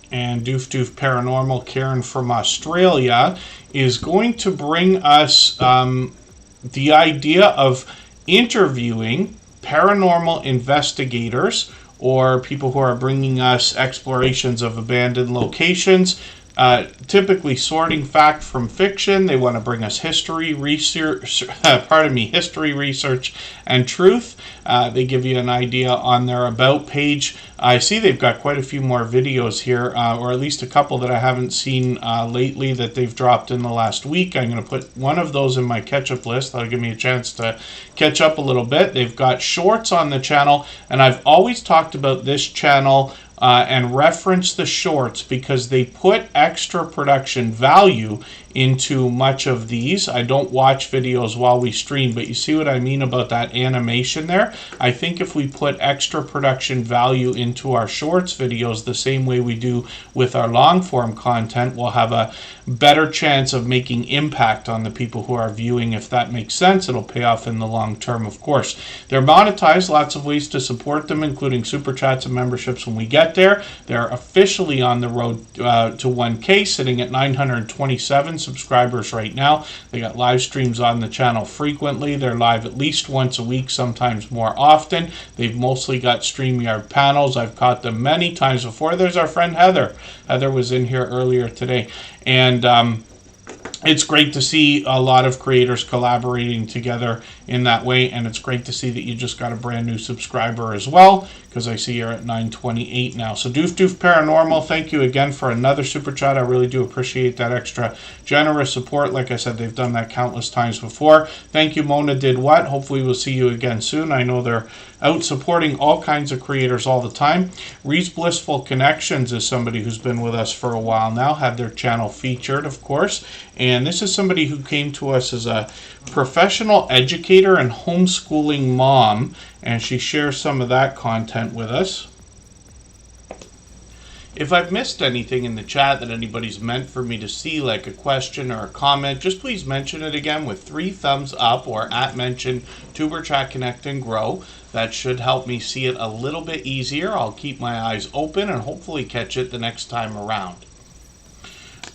And Doof Doof Paranormal, Karen from Australia, is going to bring us the idea of interviewing paranormal investigators or people who are bringing us explorations of abandoned locations, typically sorting fact from fiction. They want to bring us history research, history research and truth. They give you an idea on their About page. I see they've got quite a few more videos here, or at least a couple that I haven't seen lately that they've dropped in the last week. I'm going to put one of those in my catch-up list. That'll give me a chance to catch up a little bit. They've got shorts on the channel, and I've always talked about this channel and reference the shorts because they put extra production value into much of these. I don't watch videos while we stream, but you see what I mean about that animation there? I think if we put extra production value into our shorts videos the same way we do with our long form content, we'll have a better chance of making impact on the people who are viewing. If that makes sense, it'll pay off in the long term, of course. They're monetized, lots of ways to support them, including super chats and memberships when we get there. They're officially on the road to 1K, sitting at 927 subscribers right now. They got live streams on the channel frequently. They're live at least once a week, sometimes more often. They've mostly got StreamYard panels. I've caught them many times before. There's our friend Heather. Heather was in here earlier today. And it's great to see a lot of creators collaborating together in that way, and it's great to see that you just got a brand new subscriber as well, because I see you're at 928 now. So Doof Doof Paranormal, thank you again for another super chat. I really do appreciate that extra generous support. Like I said, they've done that countless times before. Thank you, Mona Did What. Hopefully we'll see you again soon. I know they're out supporting all kinds of creators all the time. Reed's Blissful Connections is somebody who's been with us for a while now, had their channel featured, of course. And this is somebody who came to us as a professional educator and homeschooling mom, and she shares some of that content with us. If I've missed anything in the chat that anybody's meant for me to see, like a question or a comment, just please mention it again with 3 thumbs up or @mention Tuber Chat Connect and Grow. That should help me see it a little bit easier. I'll keep my eyes open and hopefully catch it the next time around.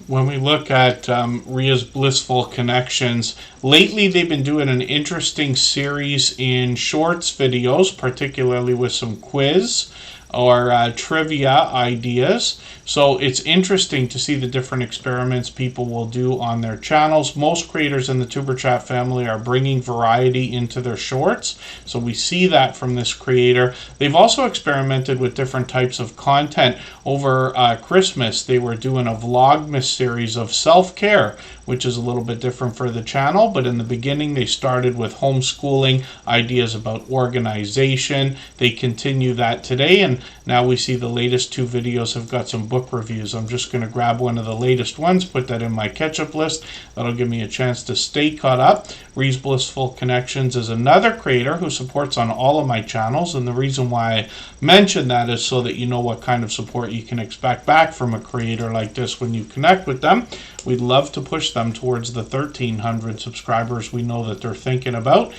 When we look at Ria's Blissful Connections, lately they've been doing an interesting series in shorts videos, particularly with some quiz or trivia ideas. So it's interesting to see the different experiments people will do on their channels. Most creators in the Tuber Chat family are bringing variety into their shorts. So we see that from this creator. They've also experimented with different types of content. Over Christmas, they were doing a Vlogmas series of self-care, which is a little bit different for the channel. But in the beginning, they started with homeschooling, ideas about organization. They continue that today, and now we see the latest 2 videos have got some book reviews. I'm just going to grab one of the latest ones, put that in my catch-up list. That'll give me a chance to stay caught up. Reed's Blissful Connections is another creator who supports on all of my channels, and the reason why I mention that is so that you know what kind of support you can expect back from a creator like this when you connect with them. We'd love to push them towards the 1,300 subscribers we know that they're thinking about.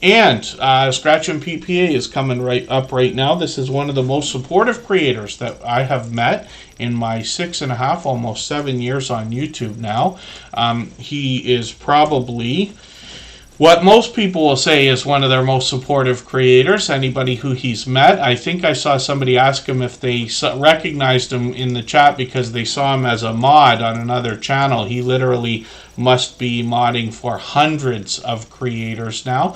And Scratch and PPA is coming right up right now. This is one of the most supportive creators that I have met in my 6.5, almost 7 years on YouTube now. He is probably what most people will say is one of their most supportive creators, anybody who he's met. I think I saw somebody ask him if they recognized him in the chat because they saw him as a mod on another channel. He literally must be modding for hundreds of creators now,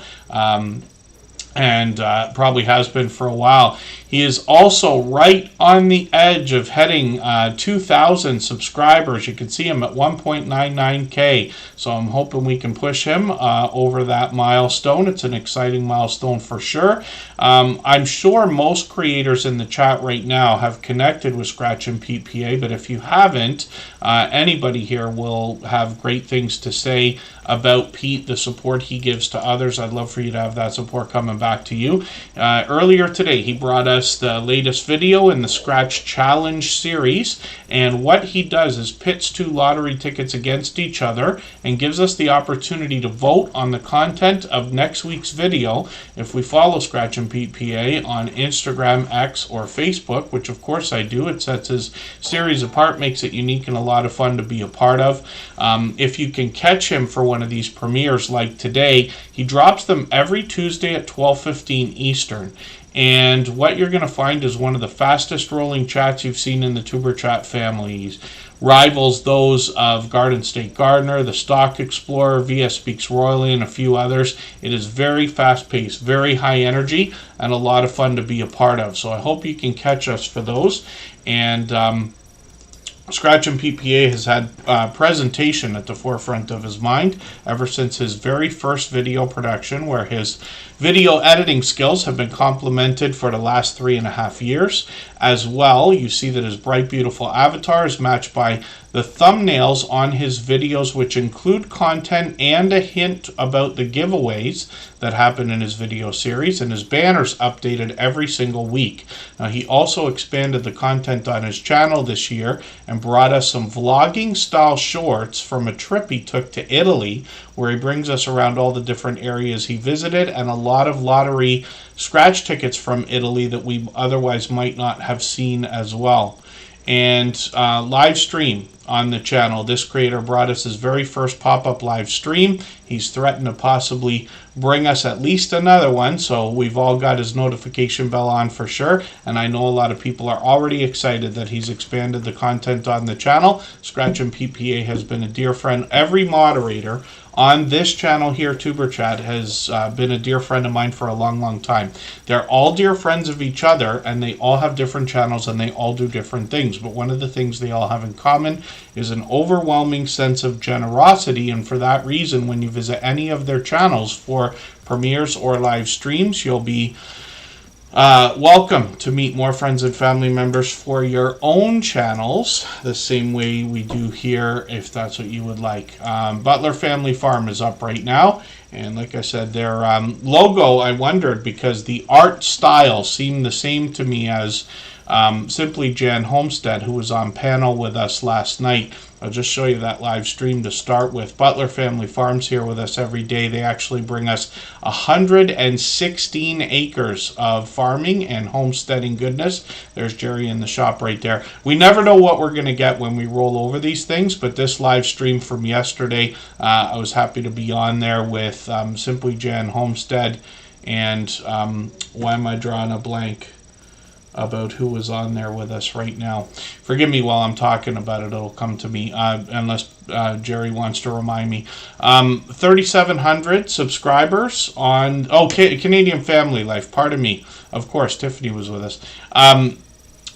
and probably has been for a while. He is also right on the edge of heading 2,000 subscribers. You can see him at 1.99K. So I'm hoping we can push him over that milestone. It's an exciting milestone for sure. I'm sure most creators in the chat right now have connected with Scratch and PPA, but if you haven't, anybody here will have great things to say about Pete, the support he gives to others. I'd love for you to have that support coming back to you. Earlier today, he brought us the latest video in the Scratch Challenge series, and what he does is pits 2 lottery tickets against each other and gives us the opportunity to vote on the content of next week's video. If we follow Scratch and PPA on Instagram, X, or Facebook, which of course I do, it sets his series apart, makes it unique and a lot of fun to be a part of. If you can catch him for one of these premieres like today, he drops them every Tuesday at 12:15 Eastern. And what you're going to find is one of the fastest rolling chats you've seen in the Tuber Chat family. He rivals those of Garden State Gardener, the Stock Explorer, VS Speaks Royally, and a few others. It is very fast paced, very high energy, and a lot of fun to be a part of. So I hope you can catch us for those. And Scratch and PPA has had presentation at the forefront of his mind ever since his very first video production, where his video editing skills have been complemented for the last 3.5 years. As well, you see that his bright, beautiful avatar is matched by the thumbnails on his videos, which include content and a hint about the giveaways that happen in his video series, and his banners updated every single week. Now, he also expanded the content on his channel this year and brought us some vlogging style shorts from a trip he took to Italy, where he brings us around all the different areas he visited, and a lot of lottery scratch tickets from Italy that we otherwise might not have seen as well. And live stream on the channel. This creator brought us his very first pop-up live stream. He's threatened to possibly bring us at least another one, so we've all got his notification bell on for sure, and I know a lot of people are already excited that he's expanded the content on the channel. Scratch and PPA has been a dear friend. Every moderator on this channel here, Superchat, has been a dear friend of mine for a long time. They're all dear friends of each other, and they all have different channels, and they all do different things. But one of the things they all have in common is an overwhelming sense of generosity, and for that reason, when you visit any of their channels for premieres or live streams, you'll be welcome to meet more friends and family members for your own channels, the same way we do here, if that's what you would like. Butler Family Farm is up right now, and like I said, their logo, I wondered, because the art style seemed the same to me as Simply Jan Homestead, who was on panel with us last night. I'll just show you that live stream to start with. Butler Family Farms here with us every day. They actually bring us 116 acres of farming and homesteading goodness. There's Jerry in the shop right there. We never know what we're going to get when we roll over these things, but this live stream from yesterday, I was happy to be on there with Simply Jan Homestead, and why am I drawing a blank about who was on there with us right now? Forgive me while I'm talking about it. It'll come to me unless Jerry wants to remind me. 3,700 subscribers on Canadian Family Life. Pardon me. Of course, Tiffany was with us.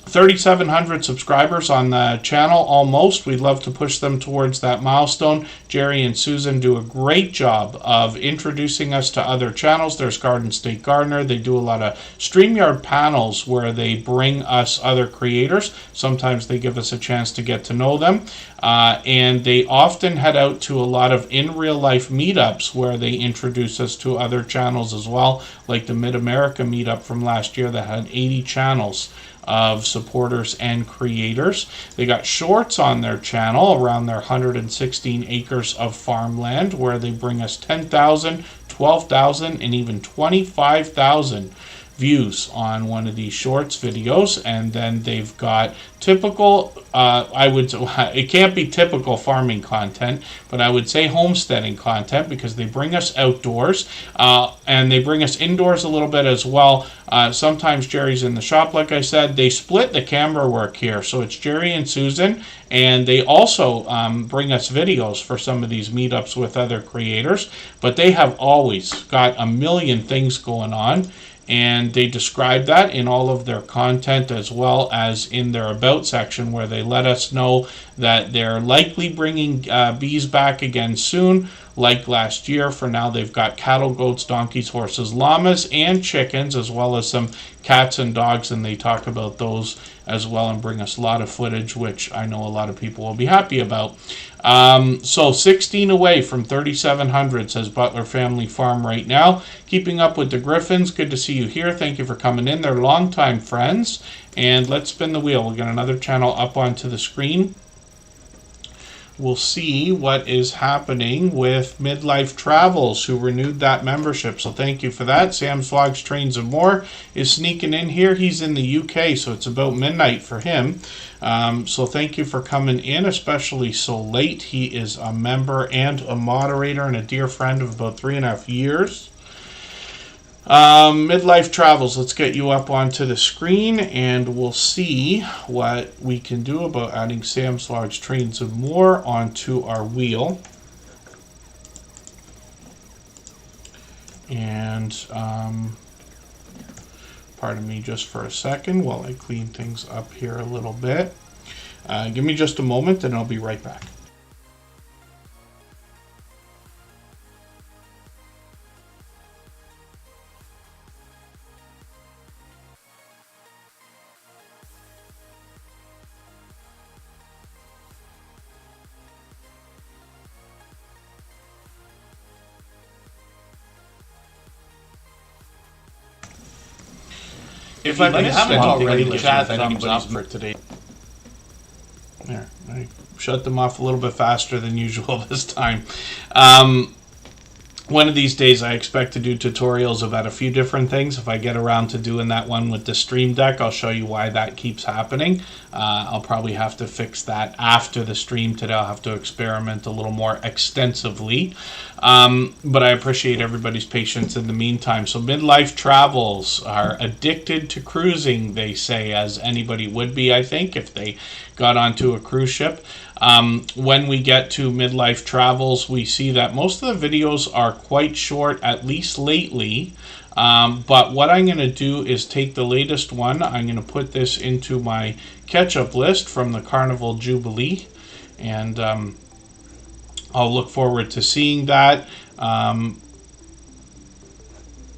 3,700 subscribers on the channel, almost. We'd love to push them towards that milestone. Jerry and Susan do a great job of introducing us to other channels. There's Garden State Gardener. They do a lot of StreamYard panels where they bring us other creators. Sometimes they give us a chance to get to know them. And they often head out to a lot of in real life meetups where they introduce us to other channels as well, like the Mid-America meetup from last year that had 80 channels of supporters and creators. They got shorts on their channel around their 116 acres of farmland where they bring us 10,000, 12,000, and even 25,000 views on one of these shorts videos. And then they've got typical, it can't be typical farming content, but I would say homesteading content, because they bring us outdoors and they bring us indoors a little bit as well. Sometimes Jerry's in the shop, like I said. They split the camera work here, so it's Jerry and Susan, and they also bring us videos for some of these meetups with other creators, but they have always got a million things going on. And they describe that in all of their content, as well as in their About section, where they let us know that they're likely bringing bees back again soon, like last year. For now, they've got cattle, goats, donkeys, horses, llamas, and chickens, as well as some cats and dogs, and they talk about those as well and bring us a lot of footage, which I know a lot of people will be happy about. So 16 away from 3,700, says Butler Family Farm right now. Keeping up with the Griffins. Good to see you here. Thank you for coming in. They're longtime friends. And let's spin the wheel. We'll get another channel up onto the screen. We'll see what is happening with Midlife Travels, who renewed that membership. So thank you for that. Sam's Vlogs, Trains, and More is sneaking in here. He's in the UK, so it's about midnight for him. So thank you for coming in, especially so late. He is a member and a moderator and a dear friend of about 3.5 years. Midlife Travels, let's get you up onto the screen and we'll see what we can do about adding Sam's Vlogs, Trains, and More onto our wheel. And pardon me just for a second while I clean things up here a little bit. Give me just a moment and I'll be right back. If I haven't already, the chat thumbs up for today. There, I shut them off a little bit faster than usual this time. One of these days I expect to do tutorials about a few different things. If I get around to doing that one with the Stream Deck, I'll show you why that keeps happening. I'll probably have to fix that after the stream today. I'll have to experiment a little more extensively. But I appreciate everybody's patience in the meantime. So midlife travels are addicted to cruising, they say, as anybody would be, I think, if they got onto a cruise ship. When we get to midlife travels, we see that most of the videos are quite short, at least lately. But what I'm going to do is take the latest one. I'm going to put this into my catch-up list from the Carnival Jubilee. And I'll look forward to seeing that.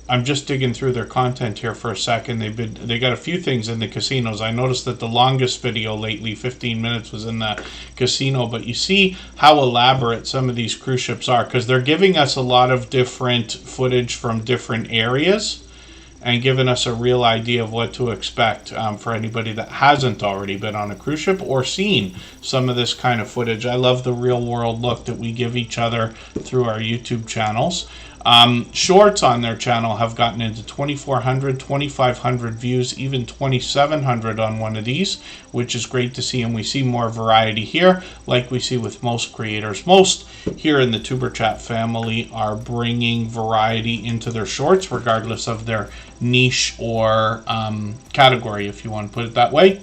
I'm just digging through their content here for a second. They got a few things in the casinos. I noticed that the longest video lately, 15 minutes, was in the casino. But you see how elaborate some of these cruise ships are, because they're giving us a lot of different footage from different areas and giving us a real idea of what to expect for anybody that hasn't already been on a cruise ship or seen some of this kind of footage. I love the real world look that we give each other through our YouTube channels. Shorts on their channel have gotten into 2,400, 2,500 views, even 2,700 on one of these, which is great to see. And we see more variety here, like we see with most creators. Most here in the Tuber Chat family are bringing variety into their shorts, regardless of their niche or category, if you want to put it that way.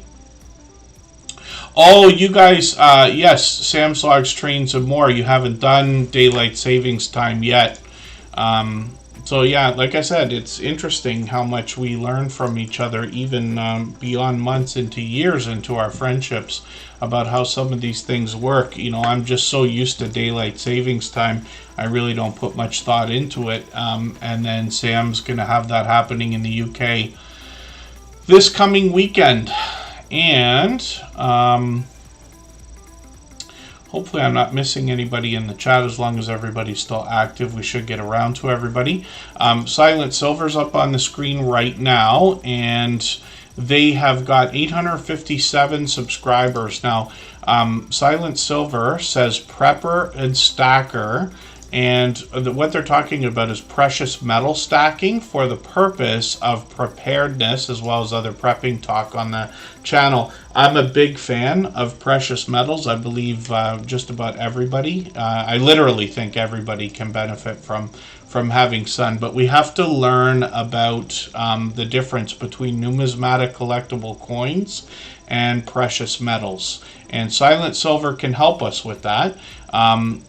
Oh, you guys, yes, Sam's Logs, Trains, and More. You haven't done Daylight Savings Time yet. So yeah, like I said, it's interesting how much we learn from each other, even beyond months into years into our friendships, about how some of these things work. You know, I'm just so used to Daylight Savings Time, I really don't put much thought into it. And then Sam's going to have that happening in the UK this coming weekend. And hopefully I'm not missing anybody in the chat. As long as everybody's still active, we should get around to everybody. Silent Silver's up on the screen right now, and they have got 857 subscribers. Now, Silent Silver says prepper and stacker, and what they're talking about is precious metal stacking for the purpose of preparedness, as well as other prepping talk on the channel. I'm a big fan of precious metals. I believe just about everybody, I literally think everybody can benefit from having sun, but we have to learn about the difference between numismatic collectible coins and precious metals. And Silent Silver can help us with that.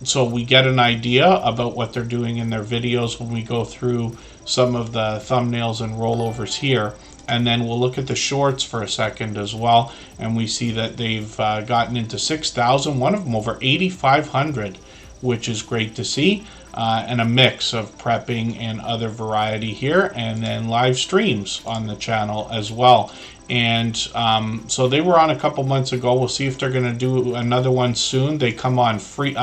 So we get an idea about what they're doing in their videos when we go through some of the thumbnails and rollovers here. And then we'll look at the shorts for a second as well. And we see that they've gotten into 6,000, one of them over 8,500, which is great to see. And a mix of prepping and other variety here. And then live streams on the channel as well. And so they were on a couple months ago. We'll see if they're going to do another one soon. They come on free.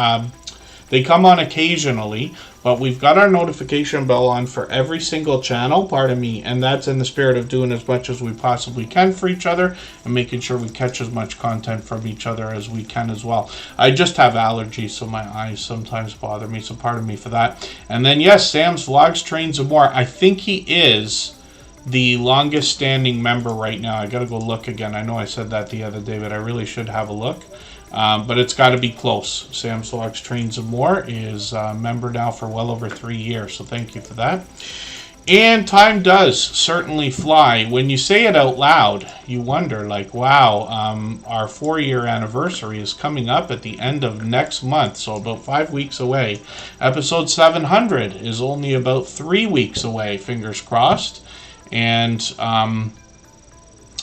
They come on occasionally, but we've got our notification bell on for every single channel, pardon me, and that's in the spirit of doing as much as we possibly can for each other and making sure we catch as much content from each other as we can as well. I just have allergies, so my eyes sometimes bother me, so pardon me for that. And then, yes, Sam's Vlogs, Trains, and More. I think he is the longest standing member right now. I gotta go look again. I know I said that the other day, but I really should have a look. But it's got to be close. Sam's Logs, Trains, and More is a member now for well over 3 years, so thank you for that. And time does certainly fly. When you say it out loud, you wonder, like, wow, our 4-year anniversary is coming up at the end of next month, so about 5 weeks away. Episode 700 is only about 3 weeks away, fingers crossed. And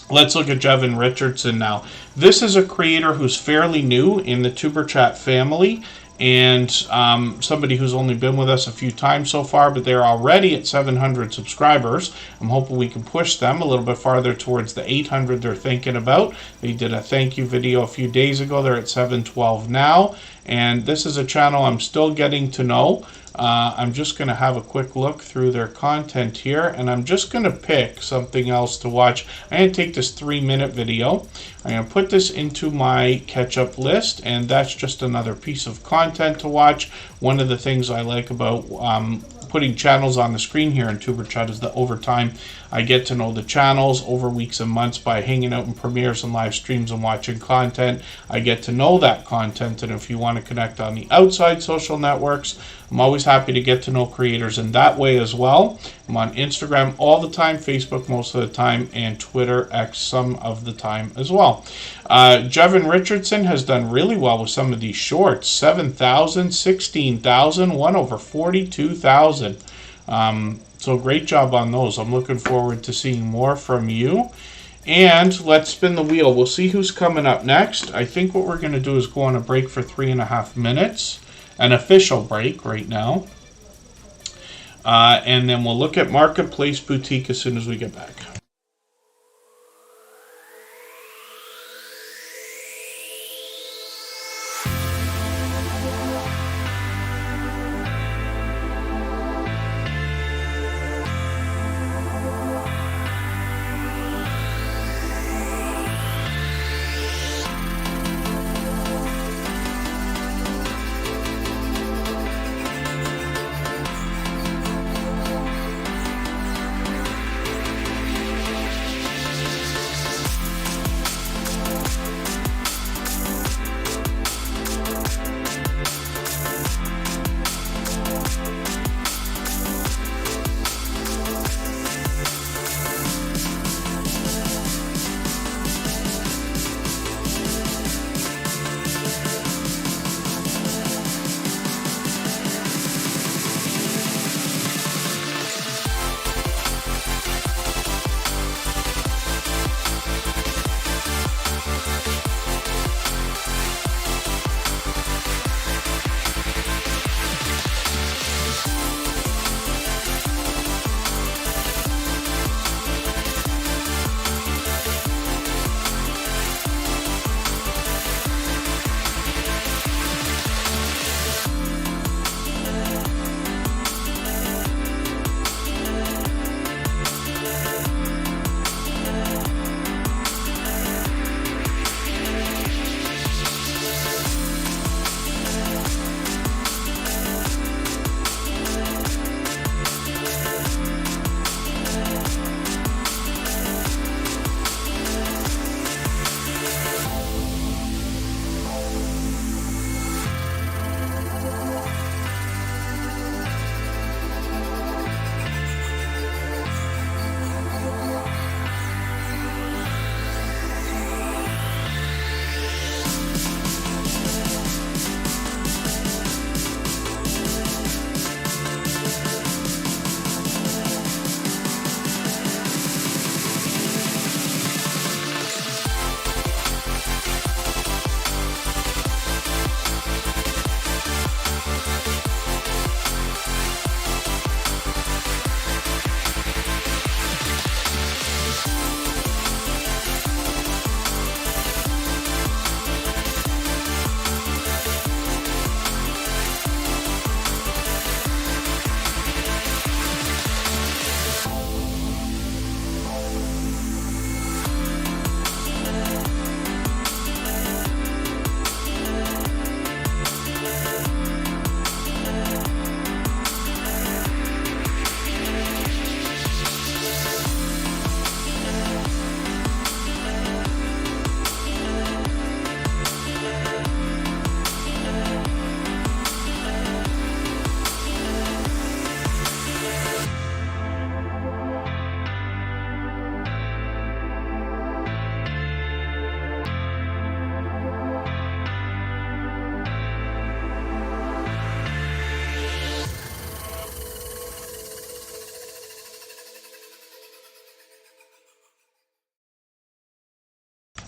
let's look at Jevin Richardson now. This is a creator who's fairly new in the Tuber Chat family, and somebody who's only been with us a few times so far, but they're already at 700 subscribers. I'm hoping we can push them a little bit farther towards the 800 they're thinking about. They did a thank you video a few days ago. They're at 712 now, and this is a channel I'm still getting to know. I'm just going to have a quick look through their content here, and I'm just going to pick something else to watch. I'm going to take this 3-minute video. I'm going to put this into my catch-up list, and that's just another piece of content to watch. One of the things I like about putting channels on the screen here in Superchat is that over time I get to know the channels over weeks and months by hanging out in premieres and live streams and watching content. I get to know that content, and if you want to connect on the outside social networks, I'm always happy to get to know creators in that way as well. I'm on Instagram all the time, Facebook most of the time, and Twitter, X some of the time as well. Jevin Richardson has done really well with some of these shorts. 7,000, 16,000, one over 42,000. So great job on those. I'm looking forward to seeing more from you. And let's spin the wheel. We'll see who's coming up next. I think what we're going to do is go on a break for 3.5 minutes. An official break right now. And then we'll look at Marketplace Boutique as soon as we get back.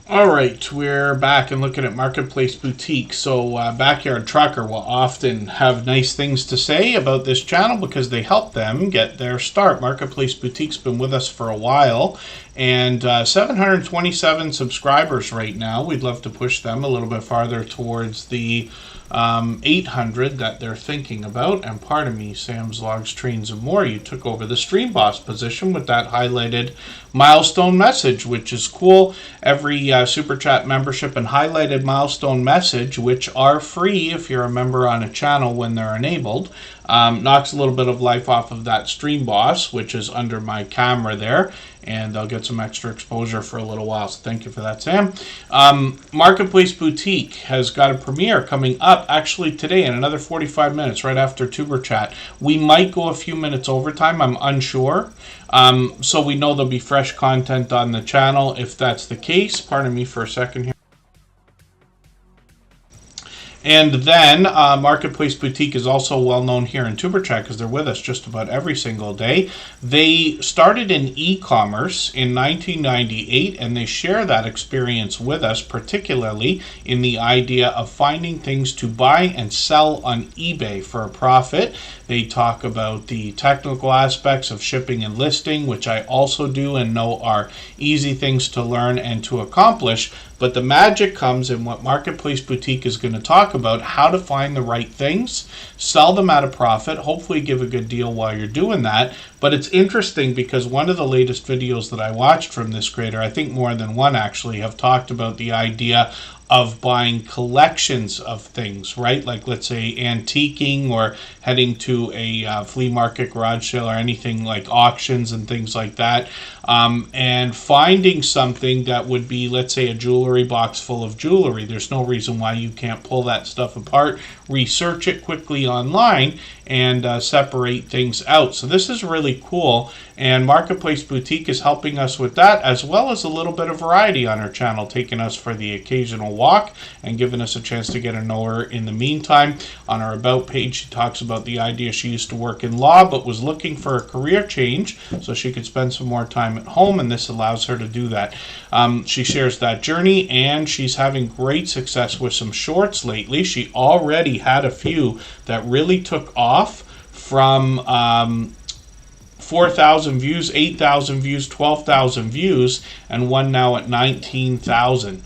All right, we're back and looking at Marketplace Boutique. So Backyard Trucker will often have nice things to say about this channel because they help them get their start. Marketplace Boutique's been with us for a while, and 727 subscribers right now. We'd love to push them a little bit farther towards the 800 that they're thinking about. And pardon me, Sam's Logs, Trains, and More, you took over the Stream Boss position with that highlighted milestone message, which is cool. Every Super Chat membership and highlighted milestone message, which are free if you're a member on a channel when they're enabled, knocks a little bit of life off of that Stream Boss, which is under my camera there, and they'll get some extra exposure for a little while. So thank you for that, Sam. Marketplace Boutique has got a premiere coming up actually today in another 45 minutes, right after Tuber Chat. We might go a few minutes overtime, I'm unsure. So we know there'll be fresh content on the channel if that's the case. Pardon me for a second here. And then Marketplace Boutique is also well known here in Superchat because they're with us just about every single day. They started in e-commerce in 1998, and they share that experience with us, particularly in the idea of finding things to buy and sell on eBay for a profit. They talk about the technical aspects of shipping and listing, which I also do and know are easy things to learn and to accomplish. But the magic comes in what Marketplace Boutique is going to talk about, how to find the right things, sell them at a profit, hopefully give a good deal while you're doing that. But it's interesting because one of the latest videos that I watched from this creator, I think more than one actually, have talked about the idea of buying collections of things, right? Like, let's say antiquing or heading to a flea market, garage sale, or anything like auctions and things like that, and finding something that would be, let's say, a jewelry box full of jewelry. There's no reason why you can't pull that stuff apart, research it quickly online, and separate things out. So this is really cool, and Marketplace Boutique is helping us with that, as well as a little bit of variety on her channel, taking us for the occasional walk and giving us a chance to get to know her in the meantime. On her About page, she talks about the idea she used to work in law but was looking for a career change so she could spend some more time at home, and this allows her to do that. She shares that journey, and she's having great success with some shorts lately. She already had a few that really took off, from 4,000 views, 8,000 views, 12,000 views, and one now at 19,000.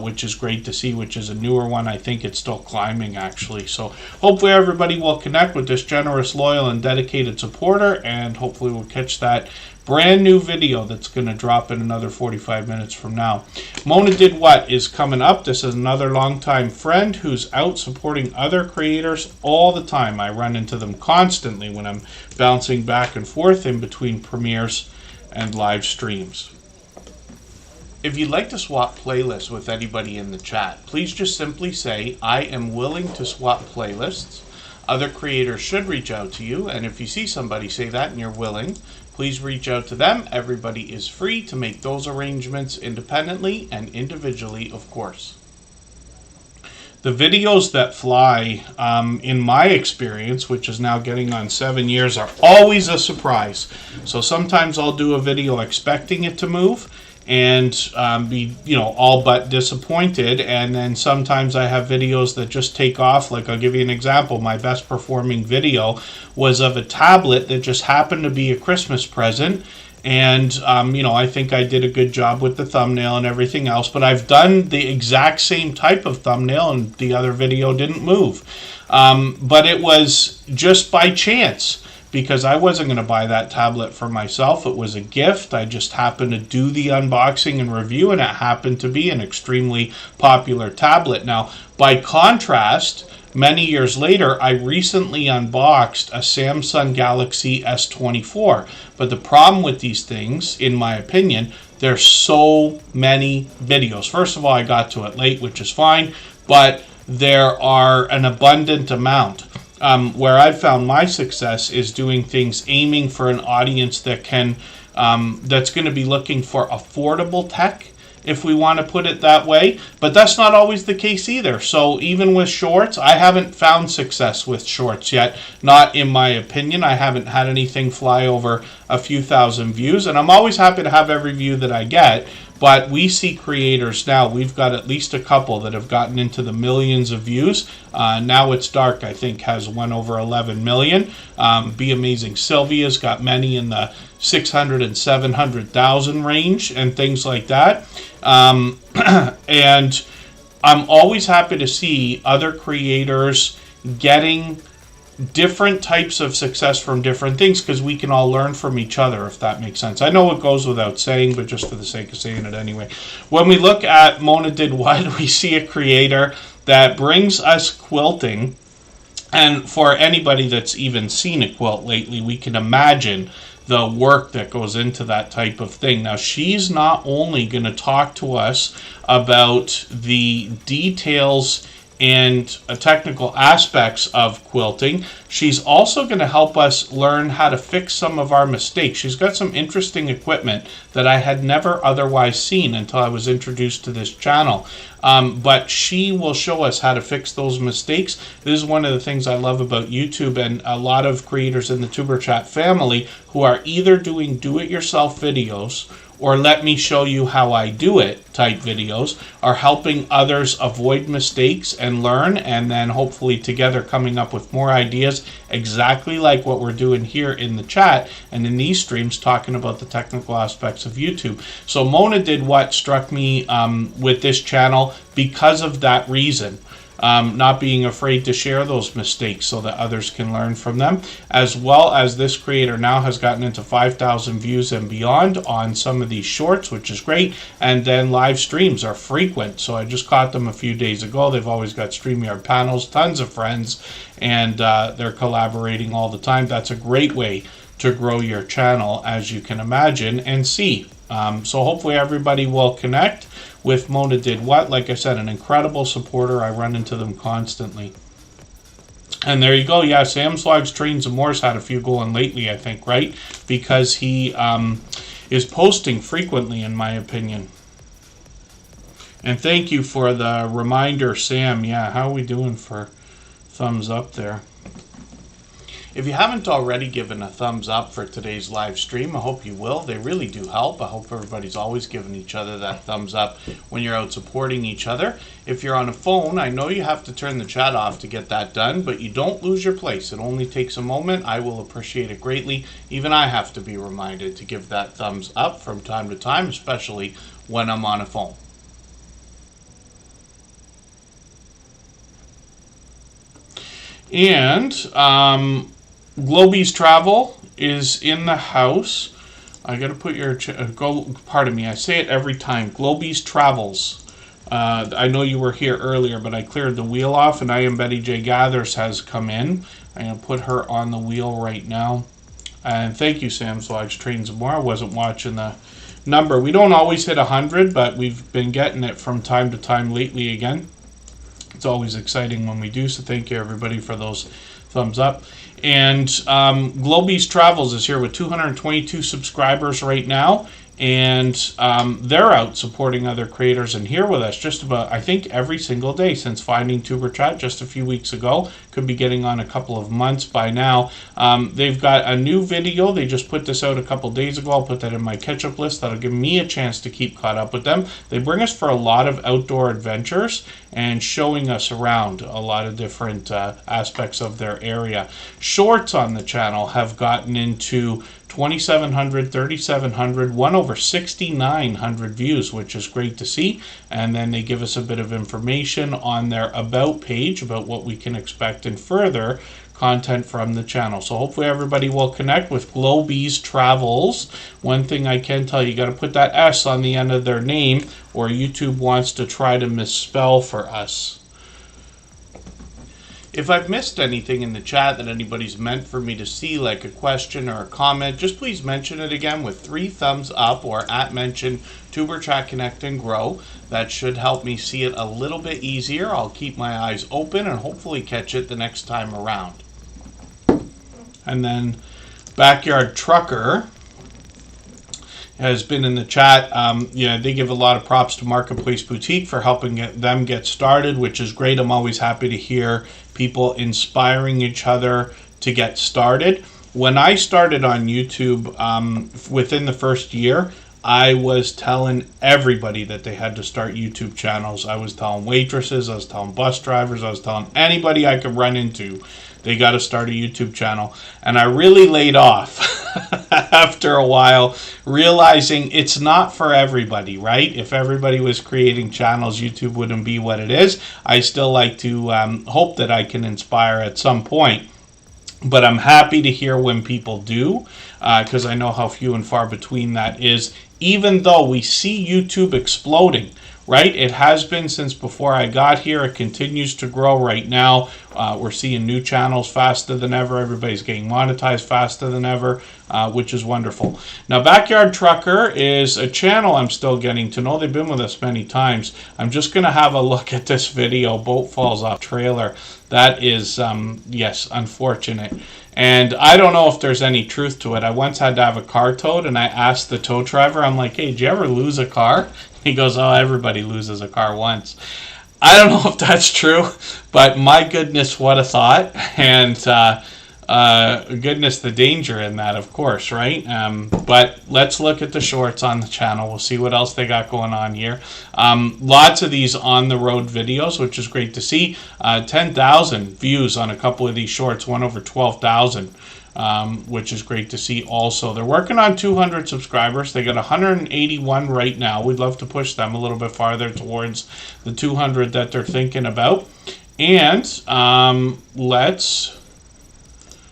Which is great to see, which is a newer one. I think it's still climbing, actually. So hopefully everybody will connect with this generous, loyal, and dedicated supporter, and hopefully we'll catch that brand new video that's going to drop in another 45 minutes from now. Mona Did What is coming up. This is another longtime friend who's out supporting other creators all the time. I run into them constantly when I'm bouncing back and forth in between premieres and live streams. If you'd like to swap playlists with anybody in the chat, please just simply say, I am willing to swap playlists. Other creators should reach out to you, and if you see somebody say that and you're willing, please reach out to them. Everybody is free to make those arrangements independently and individually, of course. The videos that fly, in my experience, which is now getting on 7 years, are always a surprise. So sometimes I'll do a video expecting it to move and be, all but disappointed. And then sometimes I have videos that just take off. Like, I'll give you an example. My best performing video was of a tablet that just happened to be a Christmas present. And, I think I did a good job with the thumbnail and everything else. But I've done the exact same type of thumbnail and the other video didn't move. But it was just by chance, because I wasn't going to buy that tablet for myself. It was a gift. I just happened to do the unboxing and review, and it happened to be an extremely popular tablet. Now, by contrast, many years later, I recently unboxed a Samsung Galaxy S24. But the problem with these things, in my opinion, there's so many videos. First of all, I got to it late, which is fine, but there are an abundant amount. Where I've found my success is doing things aiming for an audience that can, that's going to be looking for affordable tech, if we want to put it that way. But that's not always the case either. So even with shorts, I haven't found success with shorts yet. Not in my opinion. I haven't had anything fly over a few thousand views. And I'm always happy to have every view that I get. But we see creators now, we've got at least a couple that have gotten into the millions of views. Now It's Dark, I think, has one over 11 million. Be Amazing Sylvia's got many in the 600 and 700,000 range and things like that. And I'm always happy to see other creators getting different types of success from different things, because we can all learn from each other, if that makes sense. I know it goes without saying, but just for the sake of saying it anyway. When we look at Mona Did What, we see a creator that brings us quilting. And for anybody that's even seen a quilt lately, we can imagine the work that goes into that type of thing. Now, she's not only going to talk to us about the details and technical aspects of quilting, she's also going to help us learn how to fix some of our mistakes. She's got some interesting equipment that I had never otherwise seen until I was introduced to this channel. But she will show us how to fix those mistakes. This is one of the things I love about YouTube and a lot of creators in the Tuber Chat family who are either doing do-it-yourself videos or let me show you how I do it type videos, are helping others avoid mistakes and learn, and then hopefully together coming up with more ideas exactly like what we're doing here in the chat and in these streams, talking about the technical aspects of YouTube. So Mona Did What struck me with this channel because of that reason. Not being afraid to share those mistakes so that others can learn from them, as well as this creator now has gotten into 5,000 views and beyond on some of these shorts, which is great, and then live streams are frequent. So I just caught them a few days ago. They've always got StreamYard panels, tons of friends, and they're collaborating all the time. That's a great way to grow your channel, as you can imagine and see. So hopefully everybody will connect with Mona Did What. Like I said, an incredible supporter. I run into them constantly. And there you go. Yeah, Sam's Vlogs, Trains, and More's had a few going lately, I think, right? Because he is posting frequently, in my opinion. And thank you for the reminder, Sam. Yeah, how are we doing for thumbs up there? If you haven't already given a thumbs up for today's live stream, I hope you will. They really do help. I hope everybody's always giving each other that thumbs up when you're out supporting each other. If you're on a phone, I know you have to turn the chat off to get that done, but you don't lose your place. It only takes a moment. I will appreciate it greatly. Even I have to be reminded to give that thumbs up from time to time, especially when I'm on a phone. And Globy's Travel is in the house. I gotta put your pardon me, I say it every time. Globy's Travels. I know you were here earlier, but I cleared the wheel off, and I Am Betty J Gathers has come in. I'm gonna put her on the wheel right now. And thank you, Sam's Vlogs, Trains, and More. I wasn't watching the number. We don't always hit 100, but we've been getting it from time to time lately again. It's always exciting when we do, so thank you everybody for those thumbs up. And Globy's Travels is here with 222 subscribers right now, and they're out supporting other creators and here with us just about, I think, every single day since finding Tuber Chat just a few weeks ago. Could be getting on a couple of months by now. They've got a new video. They just put this out a couple days ago. I'll put that in my catch-up list. That'll give me a chance to keep caught up with them. They bring us for a lot of outdoor adventures and showing us around a lot of different aspects of their area. Shorts on the channel have gotten into 2,700, 3,700, one over 6,900 views, which is great to see. And then they give us a bit of information on their About page about what we can expect and further content from the channel. So hopefully everybody will connect with Globy's Travels. One thing I can tell you, got to put that S on the end of their name, or YouTube wants to try to misspell for us. If I've missed anything in the chat that anybody's meant for me to see, like a question or a comment, just please mention it again with 3 thumbs up or @mention Tuber Chat Connect and Grow. That should help me see it a little bit easier. I'll keep my eyes open and hopefully catch it the next time around. And then Backyard Trucker has been in the chat. Yeah, they give a lot of props to Marketplace Boutique for helping them get started, which is great. I'm always happy to hear people inspiring each other to get started. When I started on YouTube, within the first year, I was telling everybody that they had to start YouTube channels. I was telling waitresses, I was telling bus drivers, I was telling anybody I could run into, they got to start a YouTube channel. And I really laid off after a while, realizing it's not for everybody, right? If everybody was creating channels, YouTube wouldn't be what it is. I still like to hope that I can inspire at some point. But I'm happy to hear when people do, because I know how few and far between that is, even though we see YouTube exploding, right? It has been since before I got here. It continues to grow right now. We're seeing new channels faster than ever. Everybody's getting monetized faster than ever, which is wonderful. Now, Backyard Trucker is a channel I'm still getting to know. They've been with us many times. I'm just going to have a look at this video, Boat Falls Off Trailer. That is, yes, unfortunate. And I don't know if there's any truth to it. I once had to have a car towed, and I asked the tow driver, I'm like, hey, did you ever lose a car? He goes, oh, everybody loses a car once. I don't know if that's true, but my goodness, what a thought. And goodness, the danger in that, of course, right? But let's look at the shorts on the channel. We'll see what else they got going on here. Lots of these on-the-road videos, which is great to see. 10,000 views on a couple of these shorts, one over 12,000. Which is great to see also. They're working on 200 subscribers. They got 181 right now. We'd love to push them a little bit farther towards the 200 that they're thinking about. And let's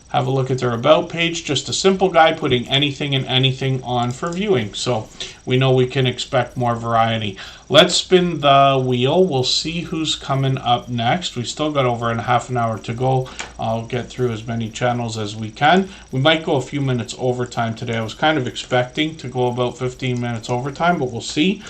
have a look at their About page. Just a simple guy putting anything and anything on for viewing. So we know we can expect more variety. Let's spin the wheel. We'll see who's coming up next. We still got over a half an hour to go. I'll get through as many channels as we can. We might go a few minutes overtime today. I was kind of expecting to go about 15 minutes overtime, but we'll see.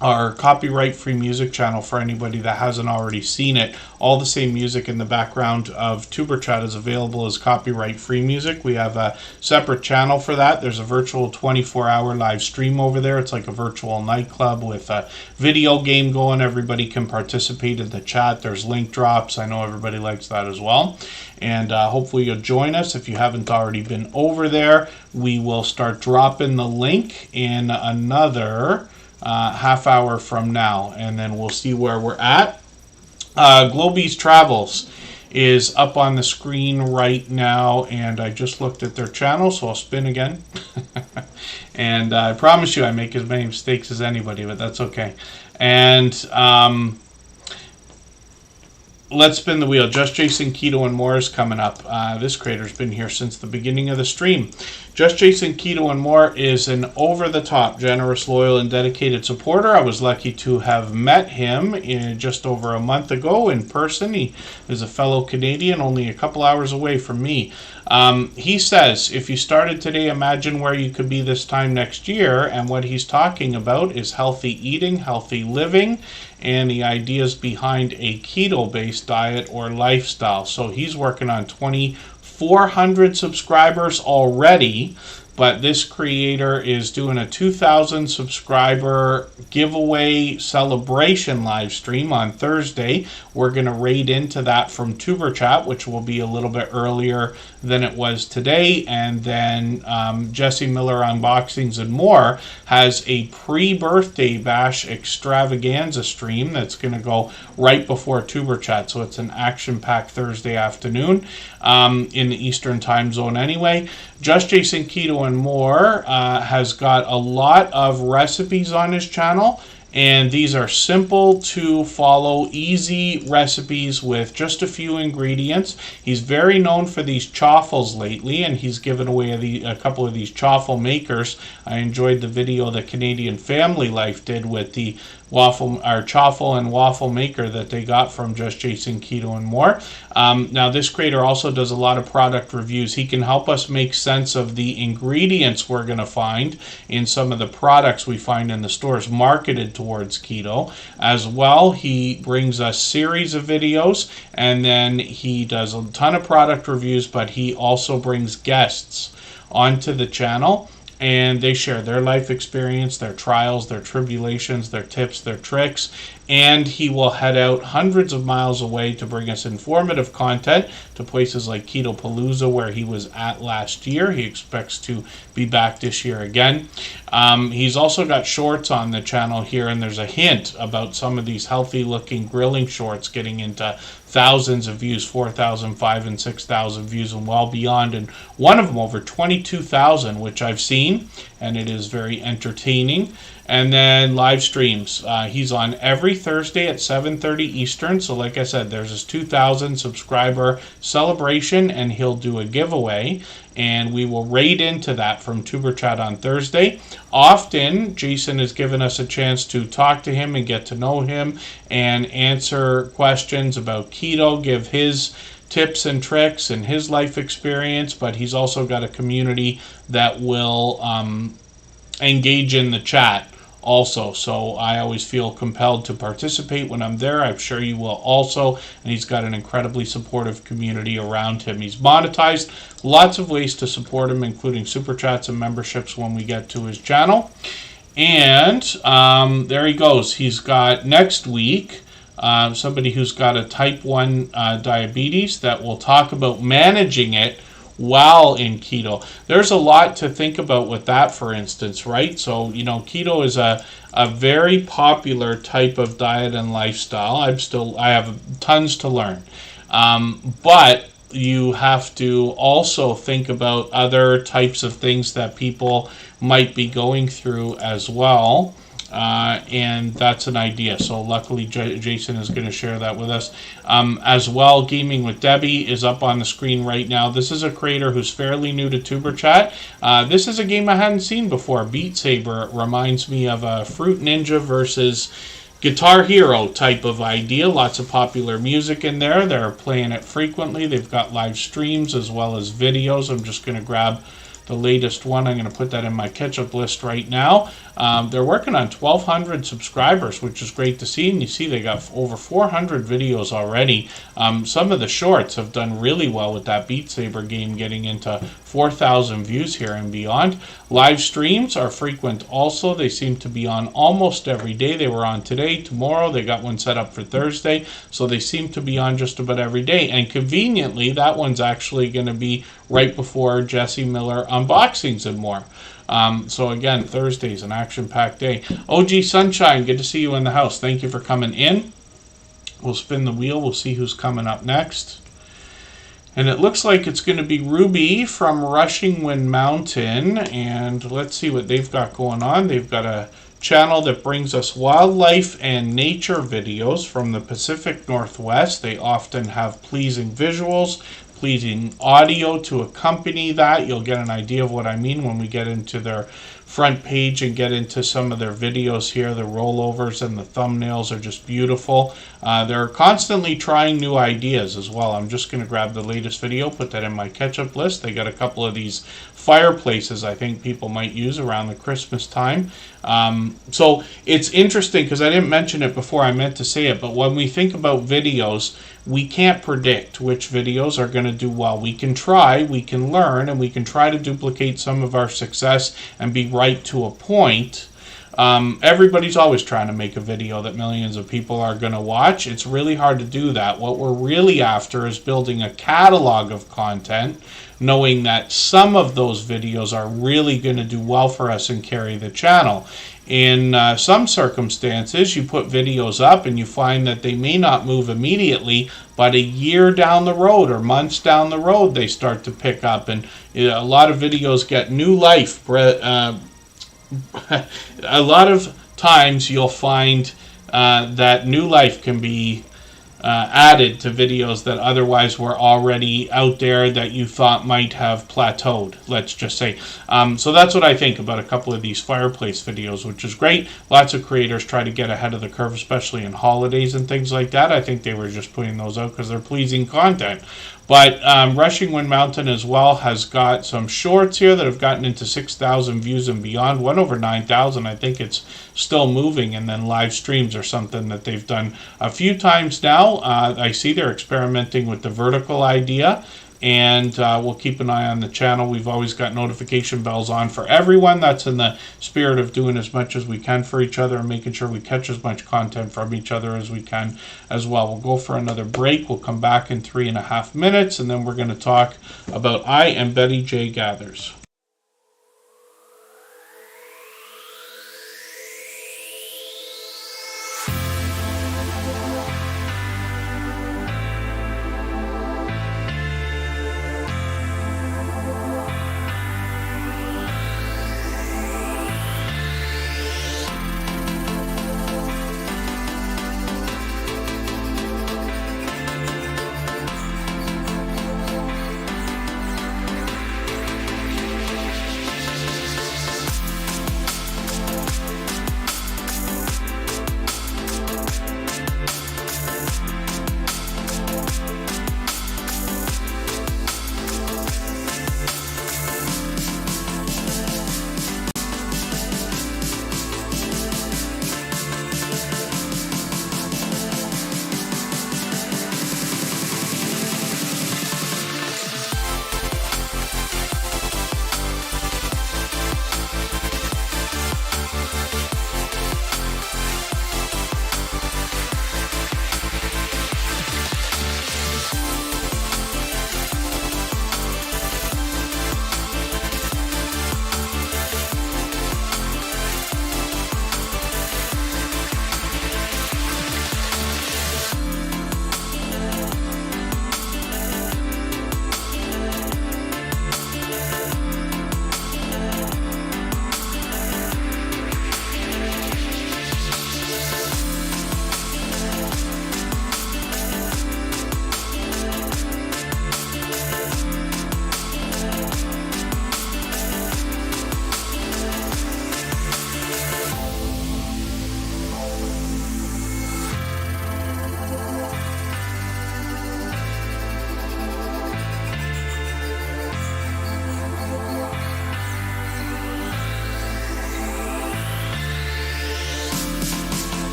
Our copyright-free music channel, for anybody that hasn't already seen it, all the same music in the background of Superchat is available as copyright-free music. We have a separate channel for that. There's a virtual 24-hour live stream over there. It's like a virtual nightclub with a video game going. Everybody can participate in the chat. There's link drops. I know everybody likes that as well. And hopefully you'll join us. If you haven't already been over there, we will start dropping the link in another half hour from now, and then we'll see where we're at. Globies Travels is up on the screen right now, and I just looked at their channel, so I'll spin again. And I promise you I make as many mistakes as anybody, but that's okay. And let's spin the wheel. Just Jason Keto and More is coming up. This creator's been here since the beginning of the stream. Just Jason Keto and More is an over-the-top, generous, loyal, and dedicated supporter. I was lucky to have met him just over a month ago in person. He is a fellow Canadian, only a couple hours away from me. He says, if you started today, imagine where you could be this time next year. And what he's talking about is healthy eating, healthy living, and the ideas behind a keto-based diet or lifestyle. So he's working on 2,400 subscribers already, but this creator is doing a 2,000 subscriber giveaway celebration live stream on Thursday. We're going to raid into that from Tuberchat, which will be a little bit earlier than it was today. And then Jesse Miller Unboxings and More has a pre-birthday bash extravaganza stream that's going to go right before Tuberchat. So it's an action-packed Thursday afternoon in the Eastern time zone anyway. Just Jason Keto and More has got a lot of recipes on his channel, and these are simple to follow, easy recipes with just a few ingredients. He's very known for these chaffles lately, and he's given away a couple of these chaffle makers. I enjoyed the video that Canadian Family Life did with the chaffle and waffle maker that they got from Just Jason Keto and More. Now this creator also does a lot of product reviews. He can help us make sense of the ingredients we're going to find in some of the products we find in the stores marketed towards keto. As well, he brings us series of videos, and then he does a ton of product reviews, but he also brings guests onto the channel, and they share their life experience, their trials, their tribulations, their tips, their tricks, and he will head out hundreds of miles away to bring us informative content to places like Keto Palooza, where he was at last year. He expects to be back this year again. He's also got shorts on the channel here, and there's a hint about some of these healthy looking grilling shorts getting into thousands of views, 4,000, 5,000, and 6,000 views, and well beyond. And one of them over 22,000, which I've seen, and it is very entertaining. And then live streams. He's on every Thursday at 7:30 Eastern. So like I said, there's his 2,000 subscriber celebration, and he'll do a giveaway. And we will raid into that from Tuber Chat on Thursday. Often, Jason has given us a chance to talk to him and get to know him and answer questions about keto, give his tips and tricks and his life experience. But he's also got a community that will engage in the chat also. So I always feel compelled to participate when I'm there. I'm sure you will also. And he's got an incredibly supportive community around him. He's monetized. Lots of ways to support him, including super chats and memberships when we get to his channel. And there he goes. He's got next week somebody who's got a type 1 diabetes that will talk about managing it while in keto. There's a lot to think about with that, for instance, right? So, keto is a very popular type of diet and lifestyle. I have tons to learn. But you have to also think about other types of things that people might be going through as well. And that's an idea. So luckily Jason is going to share that with us. As well, Gaming with Debbie is up on the screen right now. This is a creator who's fairly new to Tuber Chat. This is a game I hadn't seen before. Beat Saber. It reminds me of a Fruit Ninja versus Guitar Hero type of idea. Lots of popular music in there. They're playing it frequently. They've got live streams as well as videos. I'm just going to grab the latest one. I'm going to put that in my catch-up list right now. They're working on 1,200 subscribers, which is great to see. And you see they got over 400 videos already. Some of the shorts have done really well with that Beat Saber game, getting into 4,000 views here and beyond. Live streams are frequent also. They seem to be on almost every day. They were on today, tomorrow. They got one set up for Thursday. So they seem to be on just about every day. And conveniently, that one's actually going to be right before Jesse Miller unboxings and more. So again, Thursday's an action-packed day. OG Sunshine, good to see you in the house. Thank you for coming in. We'll spin the wheel. We'll see who's coming up next. And it looks like it's going to be Ruby from Rushing Wind Mountain. And let's see what they've got going on. They've got a channel that brings us wildlife and nature videos from the Pacific Northwest. They often have pleasing visuals, pleasing audio to accompany that. You'll get an idea of what I mean when we get into their front page and get into some of their videos here. The rollovers and the thumbnails are just beautiful. They're constantly trying new ideas as well. I'm just going to grab the latest video, put that in my catch-up list. They got a couple of these fireplaces I think people might use around the Christmas time. So it's interesting because I didn't mention it before. I meant to say it, but when we think about videos, we can't predict which videos are going to do well. We can try, we can learn, and we can try to duplicate some of our success and be right to a point. Everybody's always trying to make a video that millions of people are going to watch. It's really hard to do that. What we're really after is building a catalog of content, knowing that some of those videos are really going to do well for us and carry the channel. In some circumstances, you put videos up and you find that they may not move immediately, but a year down the road or months down the road, they start to pick up. And a lot of videos get new life. A lot of times you'll find that new life can be added to videos that otherwise were already out there that you thought might have plateaued, let's just say. So that's what I think about a couple of these fireplace videos, which is great. Lots of creators try to get ahead of the curve, especially in holidays and things like that. I think they were just putting those out because they're pleasing content. But Rushing Wind Mountain as well has got some shorts here that have gotten into 6,000 views and beyond. One over 9,000. I think it's still moving. And then live streams are something that they've done a few times now. I see they're experimenting with the vertical idea. And we'll keep an eye on the channel. We've always got notification bells on for everyone. That's in the spirit of doing as much as we can for each other and making sure we catch as much content from each other as we can as well. We'll go for another break. We'll come back in 3.5 minutes, and then we're going to talk about I Am Betty J Gathers.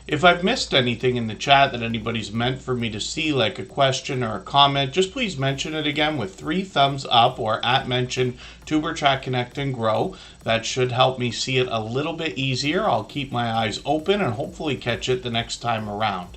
If I've missed anything in the chat that anybody's meant for me to see, like a question or a comment, just please mention it again with 3 thumbs up or at mention Tuber Chat Connect and Grow. That should help me see it a little bit easier. I'll keep my eyes open and hopefully catch it the next time around.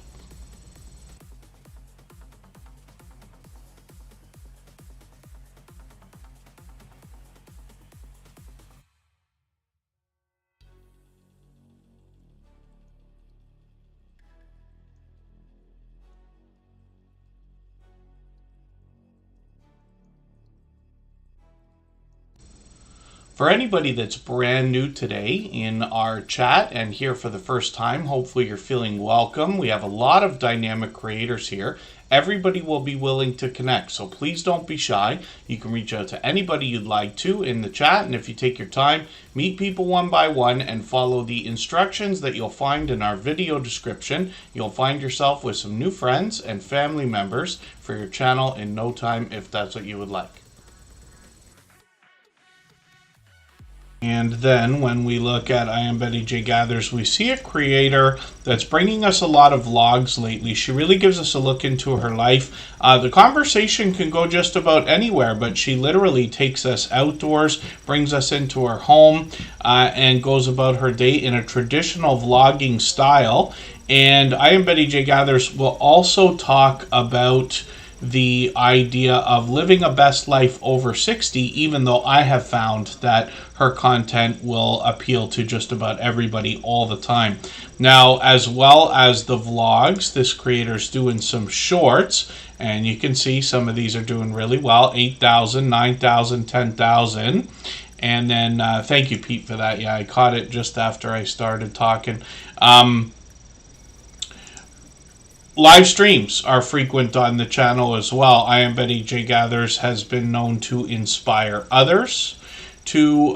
For anybody that's brand new today in our chat and here for the first time, hopefully you're feeling welcome. We have a lot of dynamic creators here. Everybody will be willing to connect, so please don't be shy. You can reach out to anybody you'd like to in the chat, and if you take your time, meet people one by one and follow the instructions that you'll find in our video description. You'll find yourself with some new friends and family members for your channel in no time if that's what you would like. And then when we look at I Am Betty J Gathers, we see a creator that's bringing us a lot of vlogs lately. She really gives us a look into her life. The conversation can go just about anywhere, but she literally takes us outdoors, brings us into her home, and goes about her day in a traditional vlogging style. And I Am Betty J Gathers will also talk about the idea of living a best life over 60, even though I have found that her content will appeal to just about everybody all the time. Now, as well as the vlogs, this creator's doing some shorts, and you can see some of these are doing really well. 8,000, 9,000, 10,000. And then, thank you, Pete, for that. Yeah, I caught it just after I started talking. Live streams are frequent on the channel as well. I Am Betty J Gathers has been known to inspire others to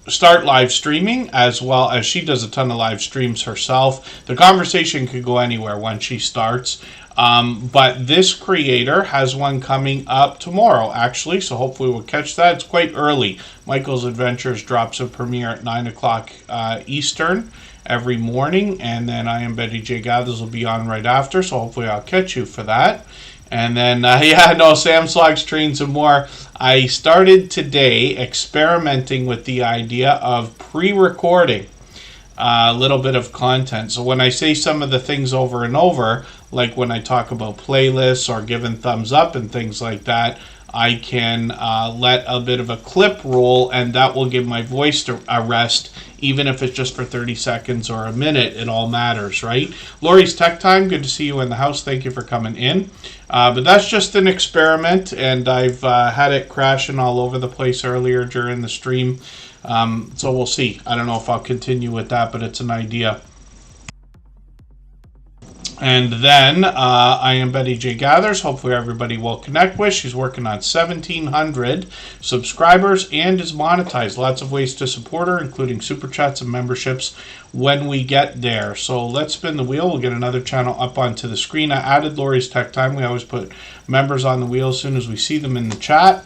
start live streaming, as well as she does a ton of live streams herself. The conversation could go anywhere when she starts. But this creator has one coming up tomorrow, actually, so hopefully we'll catch that. It's quite early. Michael's Adventures drops a premiere at 9 o'clock Eastern every morning, and then I Am Betty J Gathers will be on right after, so hopefully I'll catch you for that. And then, Sam Slogs Trains and More. I started today experimenting with the idea of pre-recording a little bit of content. So when I say some of the things over and over, like when I talk about playlists or giving thumbs up and things like that, I can let a bit of a clip roll, and that will give my voice a rest, even if it's just for 30 seconds or a minute. It all matters, right? Lori's Tech Time, good to see you in the house. Thank you for coming in. But that's just an experiment, and I've had it crashing all over the place earlier during the stream. So we'll see. I don't know if I'll continue with that, but it's an idea. And then I Am Betty J Gathers. Hopefully everybody will connect with. She's working on 1,700 subscribers and is monetized. Lots of ways to support her, including super chats and memberships when we get there. So let's spin the wheel. We'll get another channel up onto the screen. I added Lori's Tech Time. We always put members on the wheel as soon as we see them in the chat.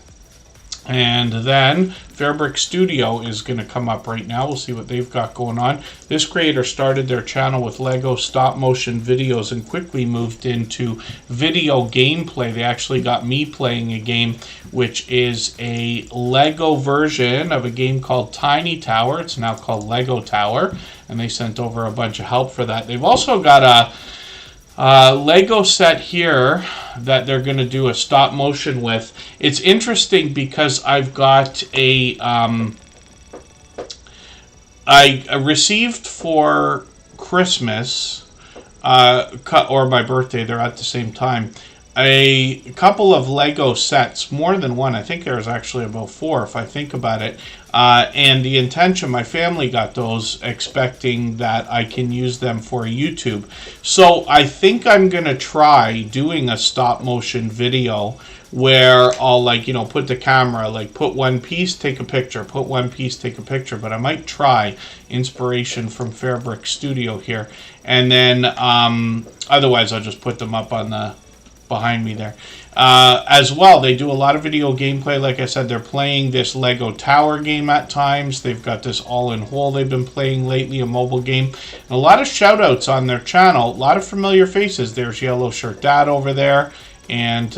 And then Fairbrick Studio is going to come up right now. We'll see what they've got going on. This creator started their channel with Lego stop motion videos and quickly moved into video gameplay. They actually got me playing a game which is a Lego version of a game called Tiny Tower. It's now called Lego Tower, and they sent over a bunch of help for that. They've also got a Lego set here that they're going to do a stop motion with. It's interesting because I've got a I received for Christmas or my birthday, they're at the same time, a couple of Lego sets, more than one. I think there's actually about 4 if I think about it. And the intention, my family got those expecting that I can use them for YouTube. So I think I'm going to try doing a stop motion video where I'll put the camera, put one piece, take a picture, put one piece, take a picture. But I might try inspiration from Fairbrick Studio here. And then otherwise I'll just put them up on behind me there. As well, they do a lot of video gameplay. Like I said, they're playing this Lego Tower game at times. They've got this All in Whole they've been playing lately, a mobile game. And a lot of shout outs on their channel. A lot of familiar faces. There's Yellow Shirt Dad over there. And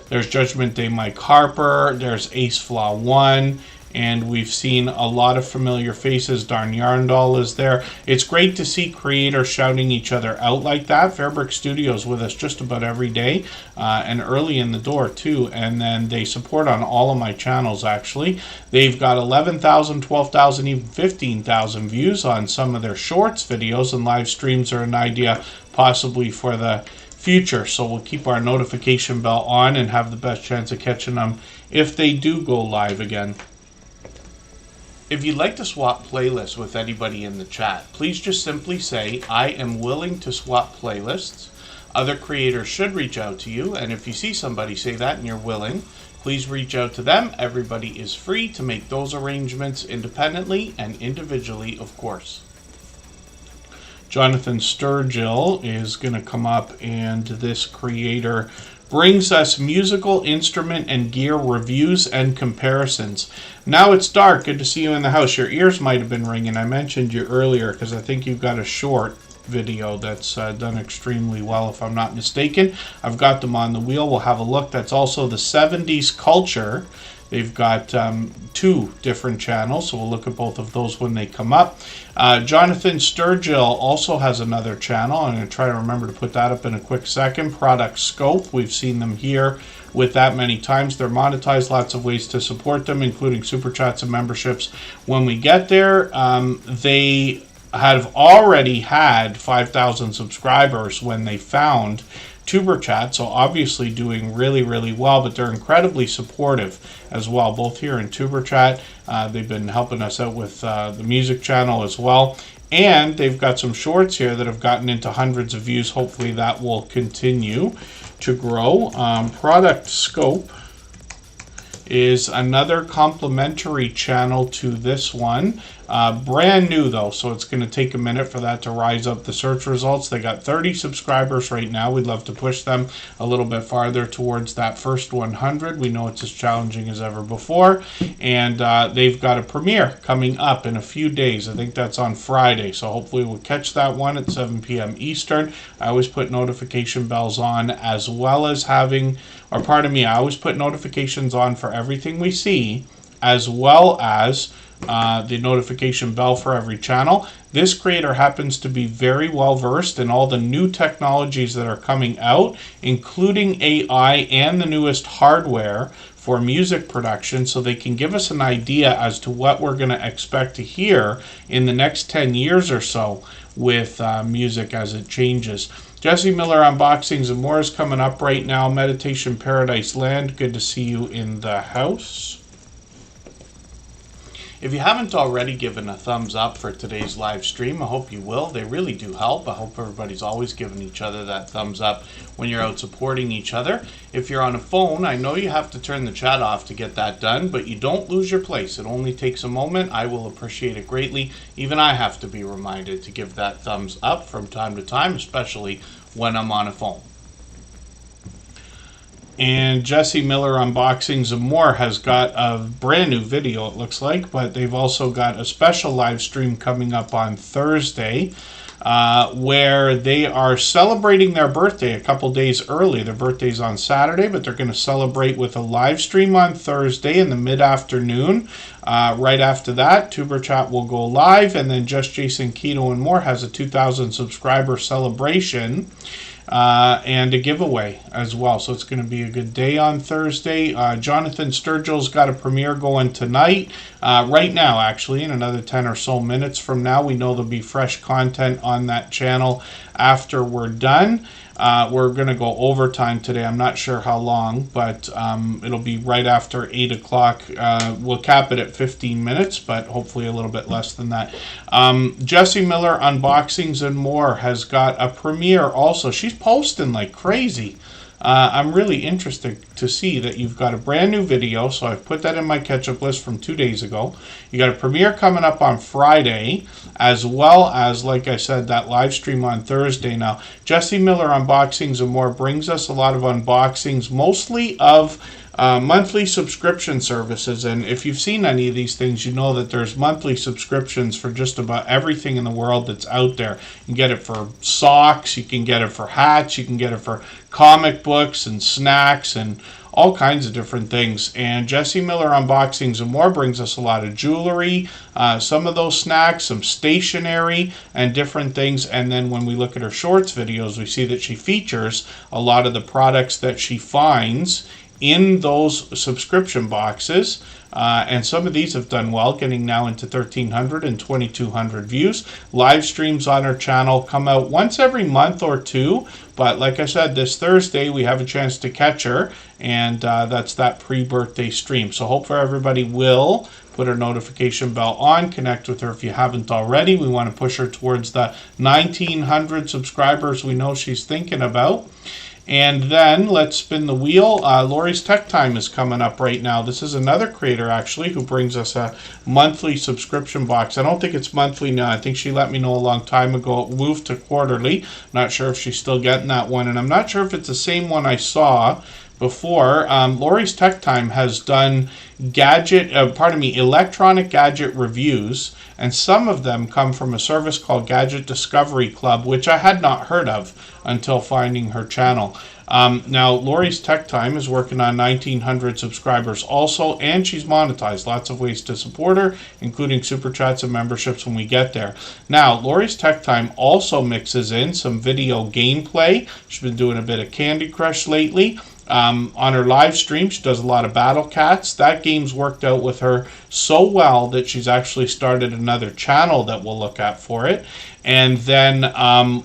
there's Judgment Day Mike Harper. There's Ace Flaw 1. And we've seen a lot of familiar faces. Darn Yarndall is there. It's great to see creators shouting each other out like that. Fairbrick Studios with us just about every day, and early in the door too. And then they support on all of my channels actually. They've got 11,000, 12,000, even 15,000 views on some of their shorts videos, and live streams are an idea possibly for the future. So we'll keep our notification bell on and have the best chance of catching them if they do go live again. If you'd like to swap playlists with anybody in the chat, please just simply say, I am willing to swap playlists. Other creators should reach out to you, and if you see somebody say that and you're willing, please reach out to them. Everybody is free to make those arrangements independently and individually, of course. Jonathan Sturgill is going to come up, and this creator brings us musical instrument and gear reviews and comparisons. Now it's dark. Good to see you in the house. Your ears might have been ringing. I mentioned you earlier because I think you've got a short video that's done extremely well, if I'm not mistaken. I've got them on the wheel. We'll have a look. That's also the 70s culture. They've got 2 different channels, so we'll look at both of those when they come up. Jonathan Sturgill also has another channel. I'm going to try to remember to put that up in a quick second. Product Scope. We've seen them here with that many times. They're monetized. Lots of ways to support them, including super chats and memberships when we get there. They have already had 5,000 subscribers when they found Superchat, so obviously doing really, really well, but they're incredibly supportive as well, both here in Superchat. They've been helping us out with the music channel as well, and they've got some shorts here that have gotten into hundreds of views. Hopefully that will continue to grow. Product Scope is another complementary channel to this one. Brand new though, so it's going to take a minute for that to rise up the search results. They got 30 subscribers right now. We'd love to push them a little bit farther towards that first 100. We know it's as challenging as ever before. And they've got a premiere coming up in a few days. I think that's on Friday, so hopefully we'll catch that one at 7 p.m. Eastern. I always put notification bells on, as well as having, or pardon me, I always put notifications on for everything we see, as well as the notification bell for every channel. This creator happens to be very well versed in all the new technologies that are coming out, including AI and the newest hardware for music production, so they can give us an idea as to what we're going to expect to hear in the next 10 years or so with music as it changes. Jesse Miller Unboxings and More is coming up right now. Meditation Paradise Land, good to see you in the house. If you haven't already given a thumbs up for today's live stream, I hope you will. They really do help. I hope everybody's always giving each other that thumbs up when you're out supporting each other. If you're on a phone, I know you have to turn the chat off to get that done, but you don't lose your place. It only takes a moment. I will appreciate it greatly. Even I have to be reminded to give that thumbs up from time to time, especially when I'm on a phone. And Jesse Miller Unboxings and More has got a brand new video, it looks like, but they've also got a special live stream coming up on Thursday where they are celebrating their birthday a couple days early. Their birthday's on Saturday, but they're going to celebrate with a live stream on Thursday in the mid-afternoon. Right after that, Tuber Chat will go live, and then Just Jason Keto and More has a 2,000 subscriber celebration and a giveaway as well. So it's going to be a good day on Thursday. Jonathan Sturgill's got a premiere going tonight, right now actually, in another 10 or so minutes from now. We know there'll be fresh content on that channel after we're done. We're going to go overtime today. I'm not sure how long, but it'll be right after 8 o'clock. We'll cap it at 15 minutes, but hopefully a little bit less than that. Jesse Miller Unboxings and More has got a premiere also. She's posting like crazy. I'm really interested to see that you've got a brand new video, so I've put that in my catch-up list from 2 days ago. You got a premiere coming up on Friday, as well as, like I said, that live stream on Thursday. Now, Jesse Miller Unboxings and More brings us a lot of unboxings, mostly of monthly subscription services. And if you've seen any of these things, you know that there's monthly subscriptions for just about everything in the world that's out there. You can get it for socks, you can get it for hats, you can get it for comic books and snacks and all kinds of different things. And Jesse Miller Unboxings and More brings us a lot of jewelry, some of those snacks, some stationery, and different things. And then when we look at her shorts videos, we see that she features a lot of the products that she finds in those subscription boxes. And some of these have done well, getting now into 1,300 and 2,200 views. Live streams on her channel come out once every month or two. But like I said, this Thursday we have a chance to catch her, and that's that pre-birthday stream. So hope for everybody will put her notification bell on, connect with her if you haven't already. We want to push her towards the 1,900 subscribers we know she's thinking about. And then let's spin the wheel. Lori's Tech Time is coming up right now. This is another creator, actually, who brings us a monthly subscription box. I don't think it's monthly now. I think she let me know a long time ago it moved to quarterly. Not sure if she's still getting that one. And I'm not sure if it's the same one I saw before. Lori's Tech Time has done electronic gadget reviews, and some of them come from a service called Gadget Discovery Club, which I had not heard of until finding her channel. Now, Lori's Tech Time is working on 1,900 subscribers also, and she's monetized. Lots of ways to support her, including super chats and memberships when we get there. Now, Lori's Tech Time also mixes in some video gameplay. She's been doing a bit of Candy Crush lately. On her live stream, she does a lot of Battle Cats. That game's worked out with her so well that she's actually started another channel that we'll look at for it. And then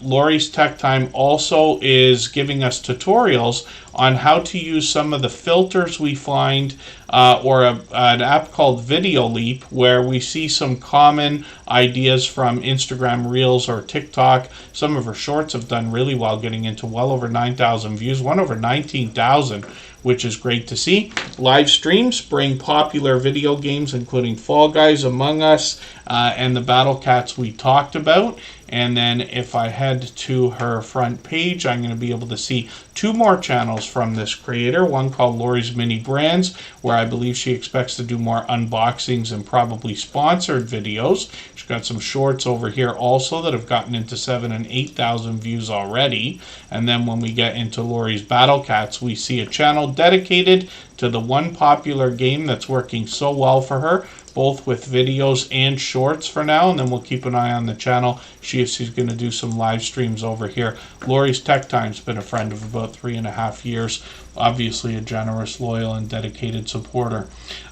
Lori's Tech Time also is giving us tutorials on how to use some of the filters we find, or an app called Video Leap, where we see some common ideas from Instagram Reels or TikTok. Some of her shorts have done really well, getting into well over 9,000 views, one over 19,000, which is great to see. Live streams bring popular video games, including Fall Guys, Among Us, and the Battle Cats we talked about. And then if I head to her front page, I'm going to be able to see two more channels from this creator. One called Lori's Mini Brands, where I believe she expects to do more unboxings and probably sponsored videos. She's got some shorts over here also that have gotten into 7,000 and 8,000 views already. And then when we get into Lori's Battle Cats, we see a channel dedicated to the one popular game that's working so well for her, both with videos and shorts for now, and then we'll keep an eye on the channel, see if she's going to do some live streams over here. Lori's Tech Time's been a friend of about 3.5 years, obviously a generous, loyal, and dedicated supporter.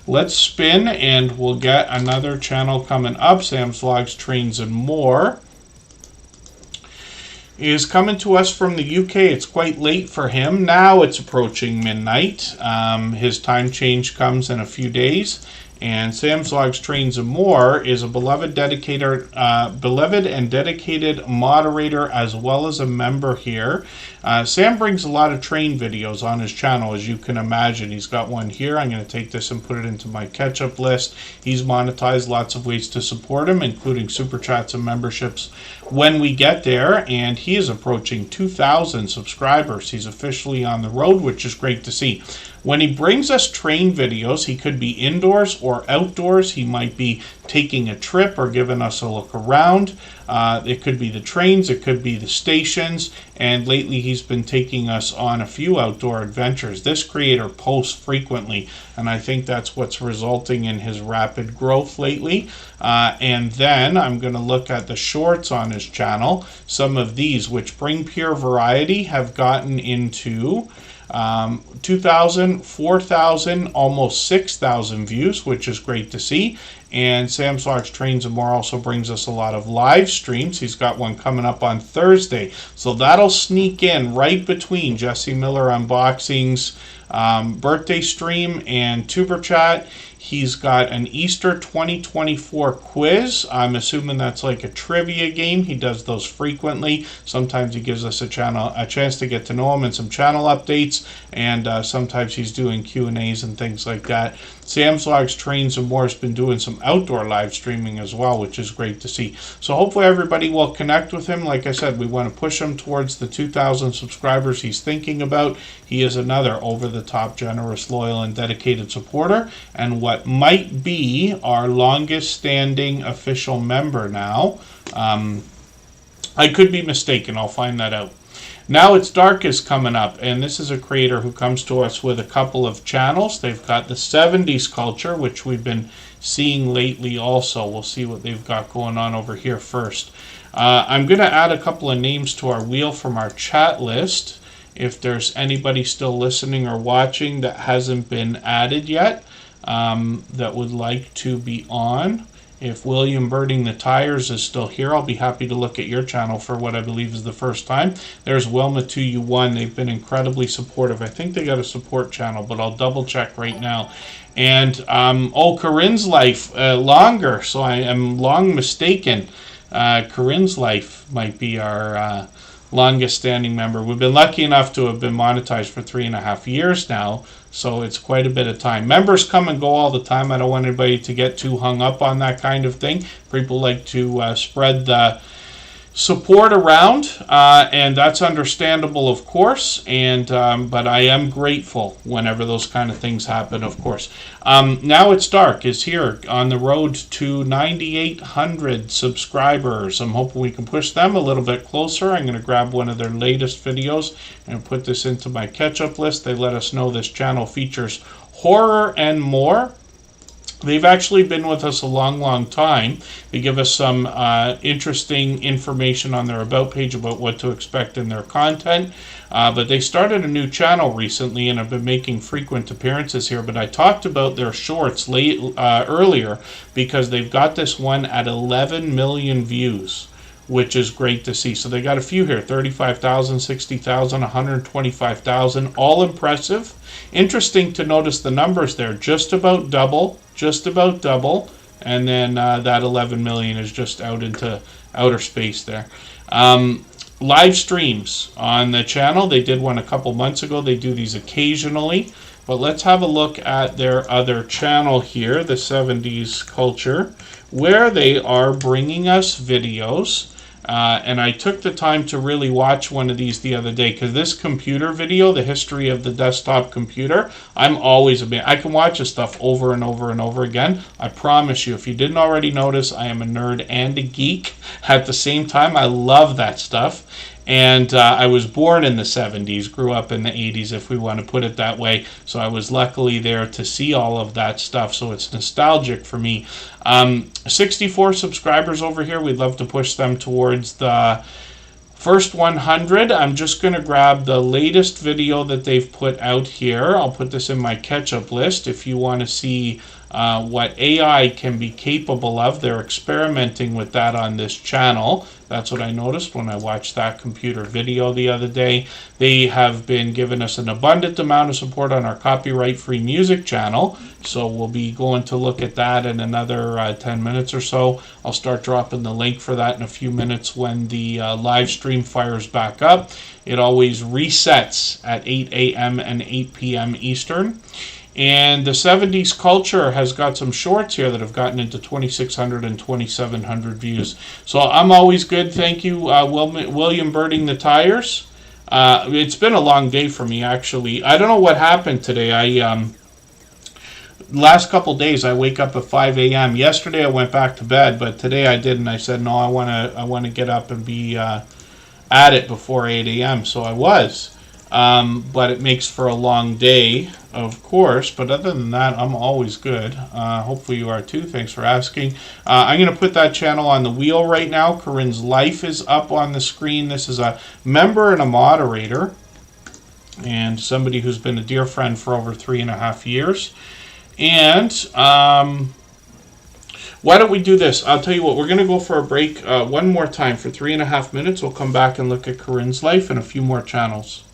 Let's spin, and we'll get another channel coming up. Sam's Vlogs, Trains, and More is coming to us from the UK. It's quite late for him. Now it's approaching midnight. His time change comes in a few days. And Sam's Vlogs, Trains, and More is a beloved and dedicated moderator as well as a member here. Sam brings a lot of train videos on his channel, as you can imagine. He's got one here. I'm going to take this and put it into my catch-up list. He's monetized, lots of ways to support him, including super chats and memberships when we get there. And he is approaching 2,000 subscribers. He's officially on the road, which is great to see. When he brings us train videos, he could be indoors or outdoors. He might be taking a trip or giving us a look around. It could be the trains, it could be the stations, and lately he's been taking us on a few outdoor adventures. This creator posts frequently, and I think that's what's resulting in his rapid growth lately. And then I'm going to look at the shorts on his channel. Some of these, which bring pure variety, have gotten into 2,000, 4,000, almost 6,000 views, which is great to see. And Sam's Large Trains and More also brings us a lot of live streams. He's got one coming up on Thursday. So that'll sneak in right between Jesse Miller Unboxings, birthday stream and Tuber Chat. He's got an Easter 2024 quiz. I'm assuming that's like a trivia game. He does those frequently. Sometimes he gives us a chance to get to know him and some channel updates. And sometimes he's doing Q&As and things like that. Sam's Logs, Trains, and More has been doing some outdoor live streaming as well, which is great to see. So hopefully everybody will connect with him. Like I said, we want to push him towards the 2,000 subscribers he's thinking about. He is another over-the-top, generous, loyal, and dedicated supporter, and what might be our longest-standing official member now. I could be mistaken. I'll find that out. Now It's Dark is coming up, and this is a creator who comes to us with a couple of channels. They've got the 70s culture, which we've been seeing lately also. We'll see what they've got going on over here first. I'm going to add a couple of names to our wheel from our chat list. If there's anybody still listening or watching that hasn't been added yet, that would like to be on. If William Birding the Tires is still here, I'll be happy to look at your channel for what I believe is the first time. There's Wilma2U1. They've been incredibly supportive. I think they got a support channel, but I'll double check right now. And, Corinne's Life, longer, so I am long mistaken. Corinne's Life might be our longest standing member. We've been lucky enough to have been monetized for 3.5 years now, so it's quite a bit of time. Members come and go all the time. I don't want anybody to get too hung up on that kind of thing. People like to spread the support around, and that's understandable, of course, and but I am grateful whenever those kind of things happen, of course. Now It's Dark is here on the road to 9,800 subscribers. I'm hoping we can push them a little bit closer. I'm going to grab one of their latest videos and put this into my catch-up list. They let us know this channel features horror and more. They've actually been with us a long, long time. They give us some interesting information on their About page about what to expect in their content. But they started a new channel recently and have been making frequent appearances here. But I talked about their shorts earlier because they've got this one at 11 million views, which is great to see. So they got a few here, 35,000, 60,000, 125,000, all impressive. Interesting to notice the numbers there, just about double, and then that 11 million is just out into outer space there. Live streams on the channel, they did one a couple months ago. They do these occasionally, but let's have a look at their other channel here, the 70s Culture, where they are bringing us videos. And I took the time to really watch one of these the other day, because this computer video, the history of the desktop computer, I'm always I can watch this stuff over and over and over again. I promise you, if you didn't already notice, I am a nerd and a geek at the same time. I love that stuff. And I was born in the 70s, grew up in the 80s, if we want to put it that way. So I was luckily there to see all of that stuff. So it's nostalgic for me. 64 subscribers over here. We'd love to push them towards the first 100. I'm just going to grab the latest video that they've put out here. I'll put this in my catch-up list. If you want to see what AI can be capable of, they're experimenting with that on this channel. That's what I noticed when I watched that computer video the other day. They have been giving us an abundant amount of support on our copyright-free music channel, so we'll be going to look at that in another 10 minutes or so. I'll start dropping the link for that in a few minutes when the live stream fires back up. It always resets at 8 a.m. and 8 p.m. Eastern. And the 70s Culture has got some shorts here that have gotten into 2,600 and 2,700 views. So I'm always good. Thank you, William Birding the Tires. It's been a long day for me, actually. I don't know what happened today. Last couple days I wake up at 5 a.m. Yesterday I went back to bed, but today I didn't. I said, no, I want to get up and be at it before 8 a.m. So I was. But it makes for a long day, of course. But other than that, I'm always good. Hopefully you are too. Thanks for asking. I'm going to put that channel on the wheel right now. Corinne's Life is up on the screen. This is a member and a moderator, and somebody who's been a dear friend for over 3.5 years. And Why don't we do this? I'll tell you what, we're going to go for a break one more time for 3.5 minutes. We'll come back and look at Corinne's life and a few more channels.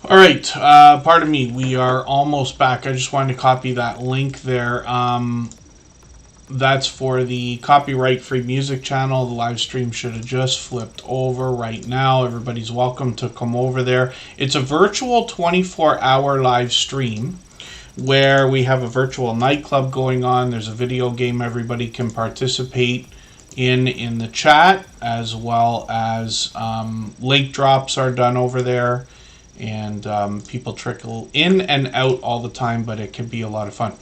All right, pardon me, we are almost back. I just wanted to copy that link there. That's for the copyright-free music channel. The live stream should have just flipped over right now. Everybody's welcome to come over there. It's a virtual 24-hour live stream where we have a virtual nightclub going on. There's a video game everybody can participate in the chat, as well as link drops are done over there. And people trickle in and out all the time, but it can be a lot of fun.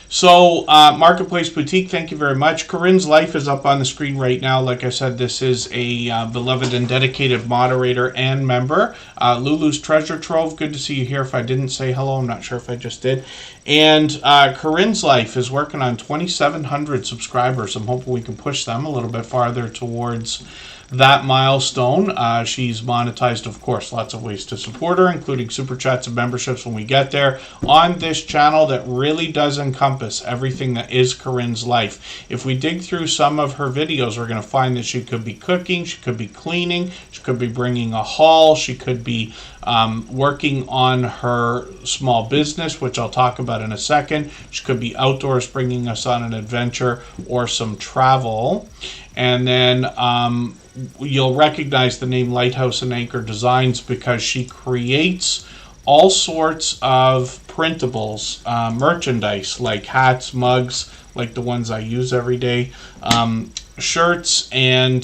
So, Marketplace Boutique, thank you very much. Corinne's life is up on the screen right now. Like I said, this is a beloved and dedicated moderator and member. Lulu's Treasure Trove, good to see you here. If I didn't say hello, I'm not sure if I just did. And Corinne's life is working on 2,700 subscribers. I'm hoping we can push them a little bit farther towards that milestone. She's monetized, of course, lots of ways to support her, including super chats and memberships when we get there on this channel that really does encompass everything that is Corinne's life. If we dig through some of her videos, we're going to find that she could be cooking, she could be cleaning, she could be bringing a haul, she could be working on her small business, which I'll talk about in a second. She could be outdoors bringing us on an adventure or some travel. And then you'll recognize the name Lighthouse and Anchor Designs because she creates all sorts of printables, merchandise like hats, mugs, like the ones I use every day, shirts, and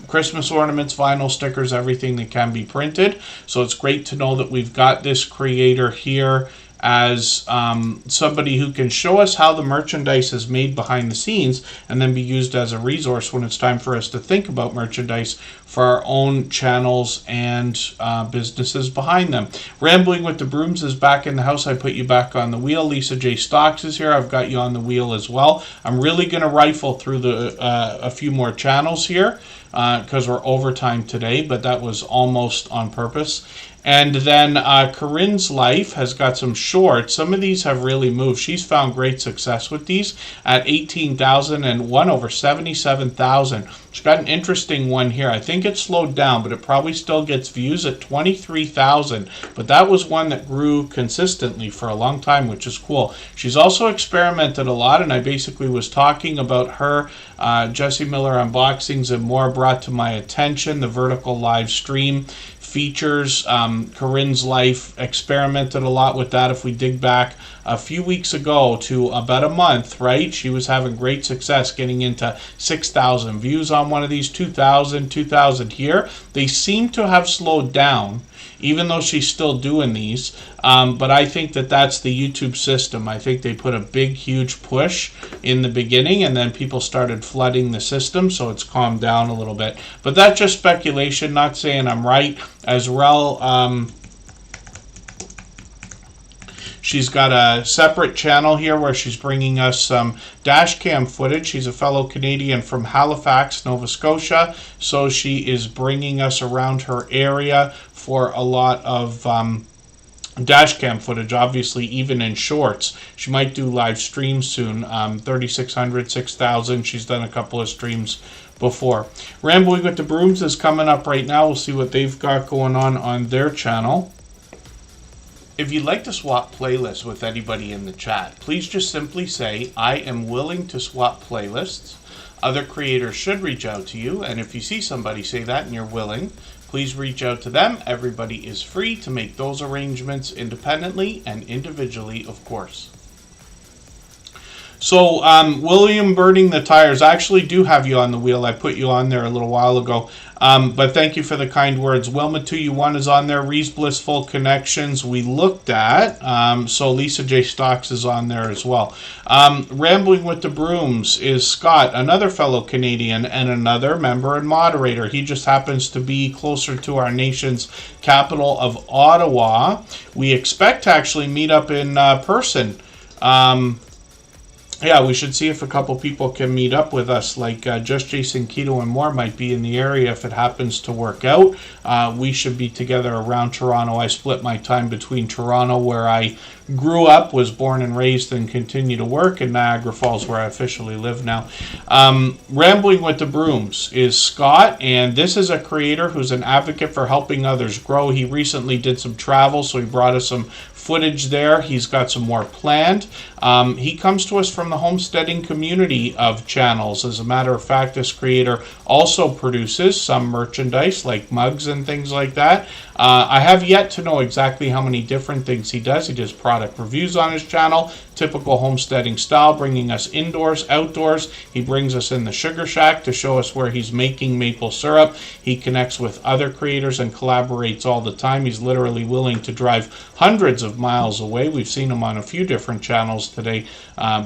Christmas ornaments, vinyl stickers, everything that can be printed. So it's great to know that we've got this creator here as somebody who can show us how the merchandise is made behind the scenes and then be used as a resource when it's time for us to think about merchandise for our own channels and businesses behind them. Rambling with the Brooms is back in the house. I put you back on the wheel. Lisa J. Stocks is here. I've got you on the wheel as well. I'm really going to rifle through a few more channels here because we're overtime today, but that was almost on purpose. And then Corinne's Life has got some shorts. Some of these have really moved. She's found great success with these at 18,000 and one over 77,000. She's got an interesting one here. I think it slowed down, but it probably still gets views at 23,000. But that was one that grew consistently for a long time, which is cool. She's also experimented a lot, and I basically was talking about her Jesse Miller unboxings and more brought to my attention. The vertical live stream features. Corinne's Life experimented a lot with that. If we dig back a few weeks ago to about a month, right, she was having great success getting into 6,000 views on one of these, 2,000 here. They seem to have slowed down, even though she's still doing these. But I think that that's the YouTube system. I think they put a big, huge push in the beginning, and then people started flooding the system, so it's calmed down a little bit. But that's just speculation, not saying I'm right. As well, she's got a separate channel here where she's bringing us some dash cam footage. She's a fellow Canadian from Halifax, Nova Scotia, so she is bringing us around her area for a lot of dash cam footage, obviously, even in shorts. She might do live streams soon. 3,600, 6,000. She's done a couple of streams before. Rambling with the Brooms is coming up right now. We'll see what they've got going on their channel. If you'd like to swap playlists with anybody in the chat, please just simply say, I am willing to swap playlists. Other creators should reach out to you, and if you see somebody say that and you're willing, please reach out to them. Everybody is free to make those arrangements independently and individually, of course. So, William Burning the Tires, I actually do have you on the wheel. I put you on there a little while ago. But thank you for the kind words. Wilma 2U1 is on there. Reese Blissful Connections we looked at. So Lisa J. Stocks is on there as well. Rambling with the Brooms is Scott, another fellow Canadian and another member and moderator. He just happens to be closer to our nation's capital of Ottawa. We expect to actually meet up in person. Yeah, we should see if a couple people can meet up with us, like Just Jason Keto and more might be in the area if it happens to work out. We should be together around Toronto. I split my time between Toronto, where I grew up, was born and raised, and continue to work, and Niagara Falls, where I officially live now. Rambling with the Brooms is Scott, and this is a creator who's an advocate for helping others grow. He recently did some travel, so he brought us some footage there. He's got some more planned. He comes to us from the homesteading community of channels. As a matter of fact, this creator also produces some merchandise like mugs and things like that. I have yet to know exactly how many different things he does. He does product reviews on his channel, typical homesteading style, bringing us indoors, outdoors. He brings us in the sugar shack to show us where he's making maple syrup. He connects with other creators and collaborates all the time. He's literally willing to drive hundreds of of miles away. We've seen him on a few different channels today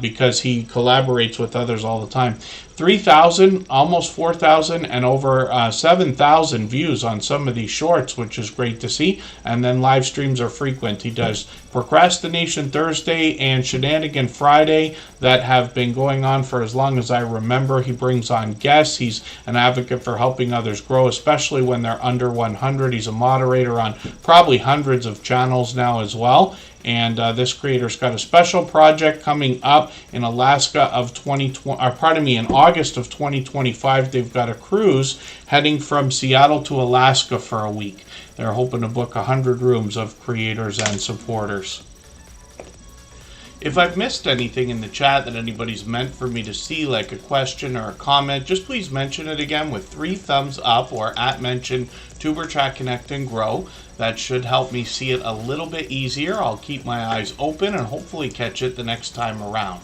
because he collaborates with others all the time. 3,000, almost 4,000, and over 7,000 views on some of these shorts, which is great to see. And then live streams are frequent. He does Procrastination Thursday and Shenanigan Friday that have been going on for as long as I remember. He brings on guests. He's an advocate for helping others grow, especially when they're under 100. He's a moderator on probably hundreds of channels now as well. And this creator's got a special project coming up in Alaska of 2020, or pardon me, in August of 2025. They've got a cruise heading from Seattle to Alaska for a week. They're hoping to book 100 rooms of creators and supporters. If I've missed anything in the chat that anybody's meant for me to see, like a question or a comment, just please mention it again with 3 thumbs up or @mention Superchat Connect and Grow. That should help me see it a little bit easier. I'll keep my eyes open and hopefully catch it the next time around.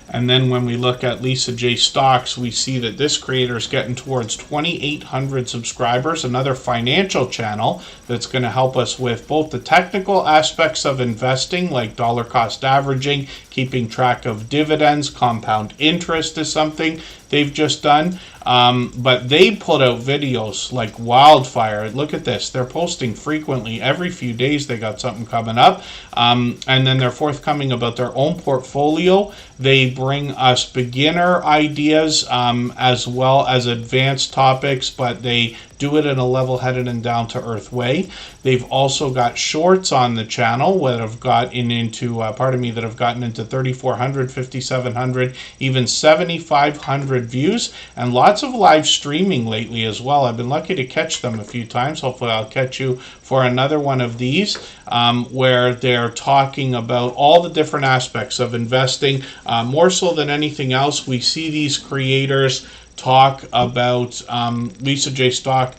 And then when we look at Lisa J. Stocks, we see that this creator is getting towards 2,800 subscribers, another financial channel that's going to help us with both the technical aspects of investing, like dollar cost averaging, keeping track of dividends, compound interest is something they've just done. But they put out videos like wildfire. Look at this. They're posting frequently. Every few days they got something coming up. And then they're forthcoming about their own portfolio. They bring us beginner ideas as well as advanced topics, but they do it in a level-headed and down-to-earth way. They've also got shorts on the channel that have gotten into, that have gotten into 3,400, 5,700, even 7,500 views, and lots of live streaming lately as well. I've been lucky to catch them a few times. Hopefully I'll catch you for another one of these where they're talking about all the different aspects of investing. More so than anything else, we see these creators talk about Lisa J. Stocks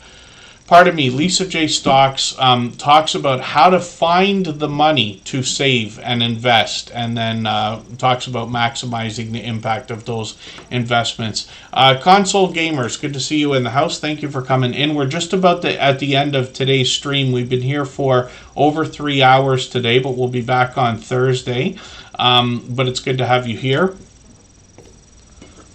talks about how to find the money to save and invest, and then talks about maximizing the impact of those investments. Console Gamers, good to see you in the house. Thank you for coming in. We're just about at the end of today's stream. We've been here for over 3 hours today, but we'll be back on Thursday. But it's good to have you here.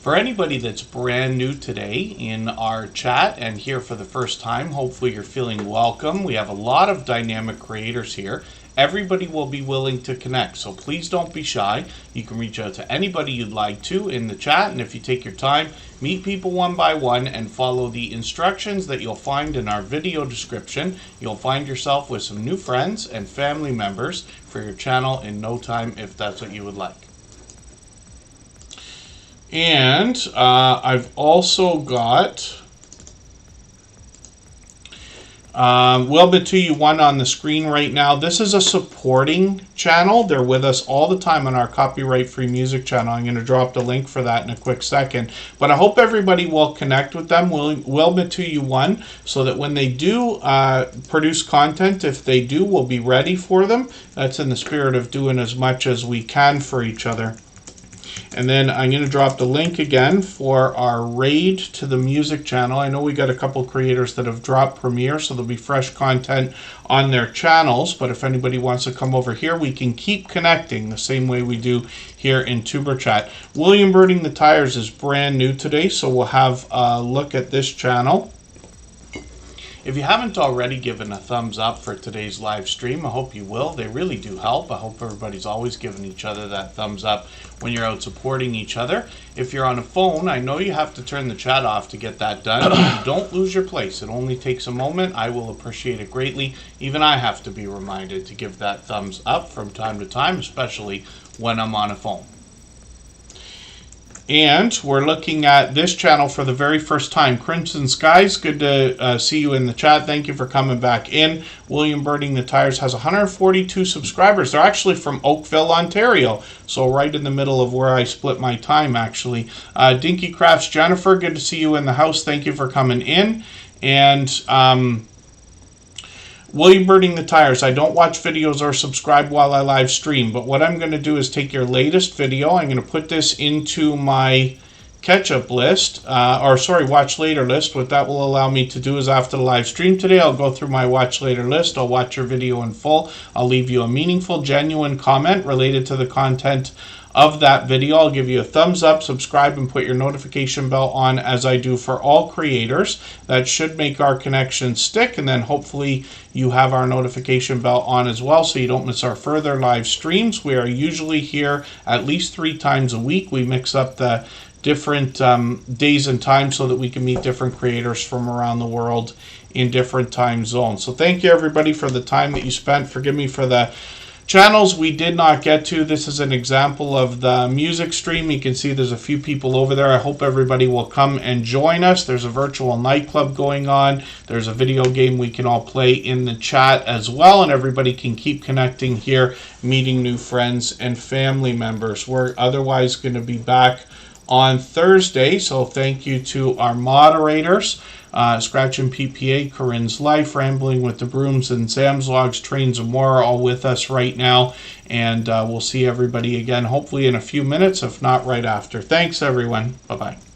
For anybody that's brand new today in our chat and here for the first time, hopefully you're feeling welcome. We have a lot of dynamic creators here. Everybody will be willing to connect, so please don't be shy. You can reach out to anybody you'd like to in the chat, and if you take your time, meet people one by one and follow the instructions that you'll find in our video description. You'll find yourself with some new friends and family members for your channel in no time if that's what you would like. And I've also got Wilbituyu1 on the screen right now. This is a supporting channel. They're with us all the time on our copyright-free music channel. I'm going to drop the link for that in a quick second. But I hope everybody will connect with them, Wilbituyu1, so that when they do produce content, if they do, we'll be ready for them. That's in the spirit of doing as much as we can for each other. And then I'm going to drop the link again for our raid to the music channel. I know we got a couple creators that have dropped Premiere, so there'll be fresh content on their channels. But if anybody wants to come over here, we can keep connecting the same way we do here in TuberChat. William Birding the Tires is brand new today, so we'll have a look at this channel. If you haven't already given a thumbs up for today's live stream, I hope you will. They really do help. I hope everybody's always giving each other that thumbs up when you're out supporting each other. If you're on a phone, I know you have to turn the chat off to get that done. Don't lose your place. It only takes a moment. I will appreciate it greatly. Even I have to be reminded to give that thumbs up from time to time, especially when I'm on a phone. And we're looking at this channel for the very first time. Crimson Skies, good to see you in the chat. Thank you for coming back in. William Birding the Tires has 142 subscribers. They're actually from Oakville, Ontario. So right in the middle of where I split my time, actually. Dinky Crafts Jennifer, good to see you in the house. Thank you for coming in. And William Birding the Tires, I don't watch videos or subscribe while I live stream, but what I'm going to do is take your latest video. I'm going to put this into my catch-up list, watch later list. What that will allow me to do is after the live stream today, I'll go through my watch later list. I'll watch your video in full. I'll leave you a meaningful, genuine comment related to the content of that video. I'll give you a thumbs up, subscribe, and put your notification bell on, as I do for all creators. That should make our connection stick, and then hopefully you have our notification bell on as well so you don't miss our further live streams. We are usually here at least 3 times a week. We mix up the different days and times so that we can meet different creators from around the world in different time zones. So thank you everybody for the time that you spent. Forgive me for the channels we did not get to. This is an example of the music stream. You can see there's a few people over there. I hope everybody will come and join us. There's a virtual nightclub going on. There's a video game we can all play in the chat as well, and everybody can keep connecting here, meeting new friends and family members. We're otherwise going to be back on Thursday, so thank you to our moderators, Scratch and PPA, Corinne's Life, Rambling with the Brooms, and Sam's Logs, Trains, and more are all with us right now, and we'll see everybody again hopefully in a few minutes, if not right after. Thanks everyone. Bye-bye.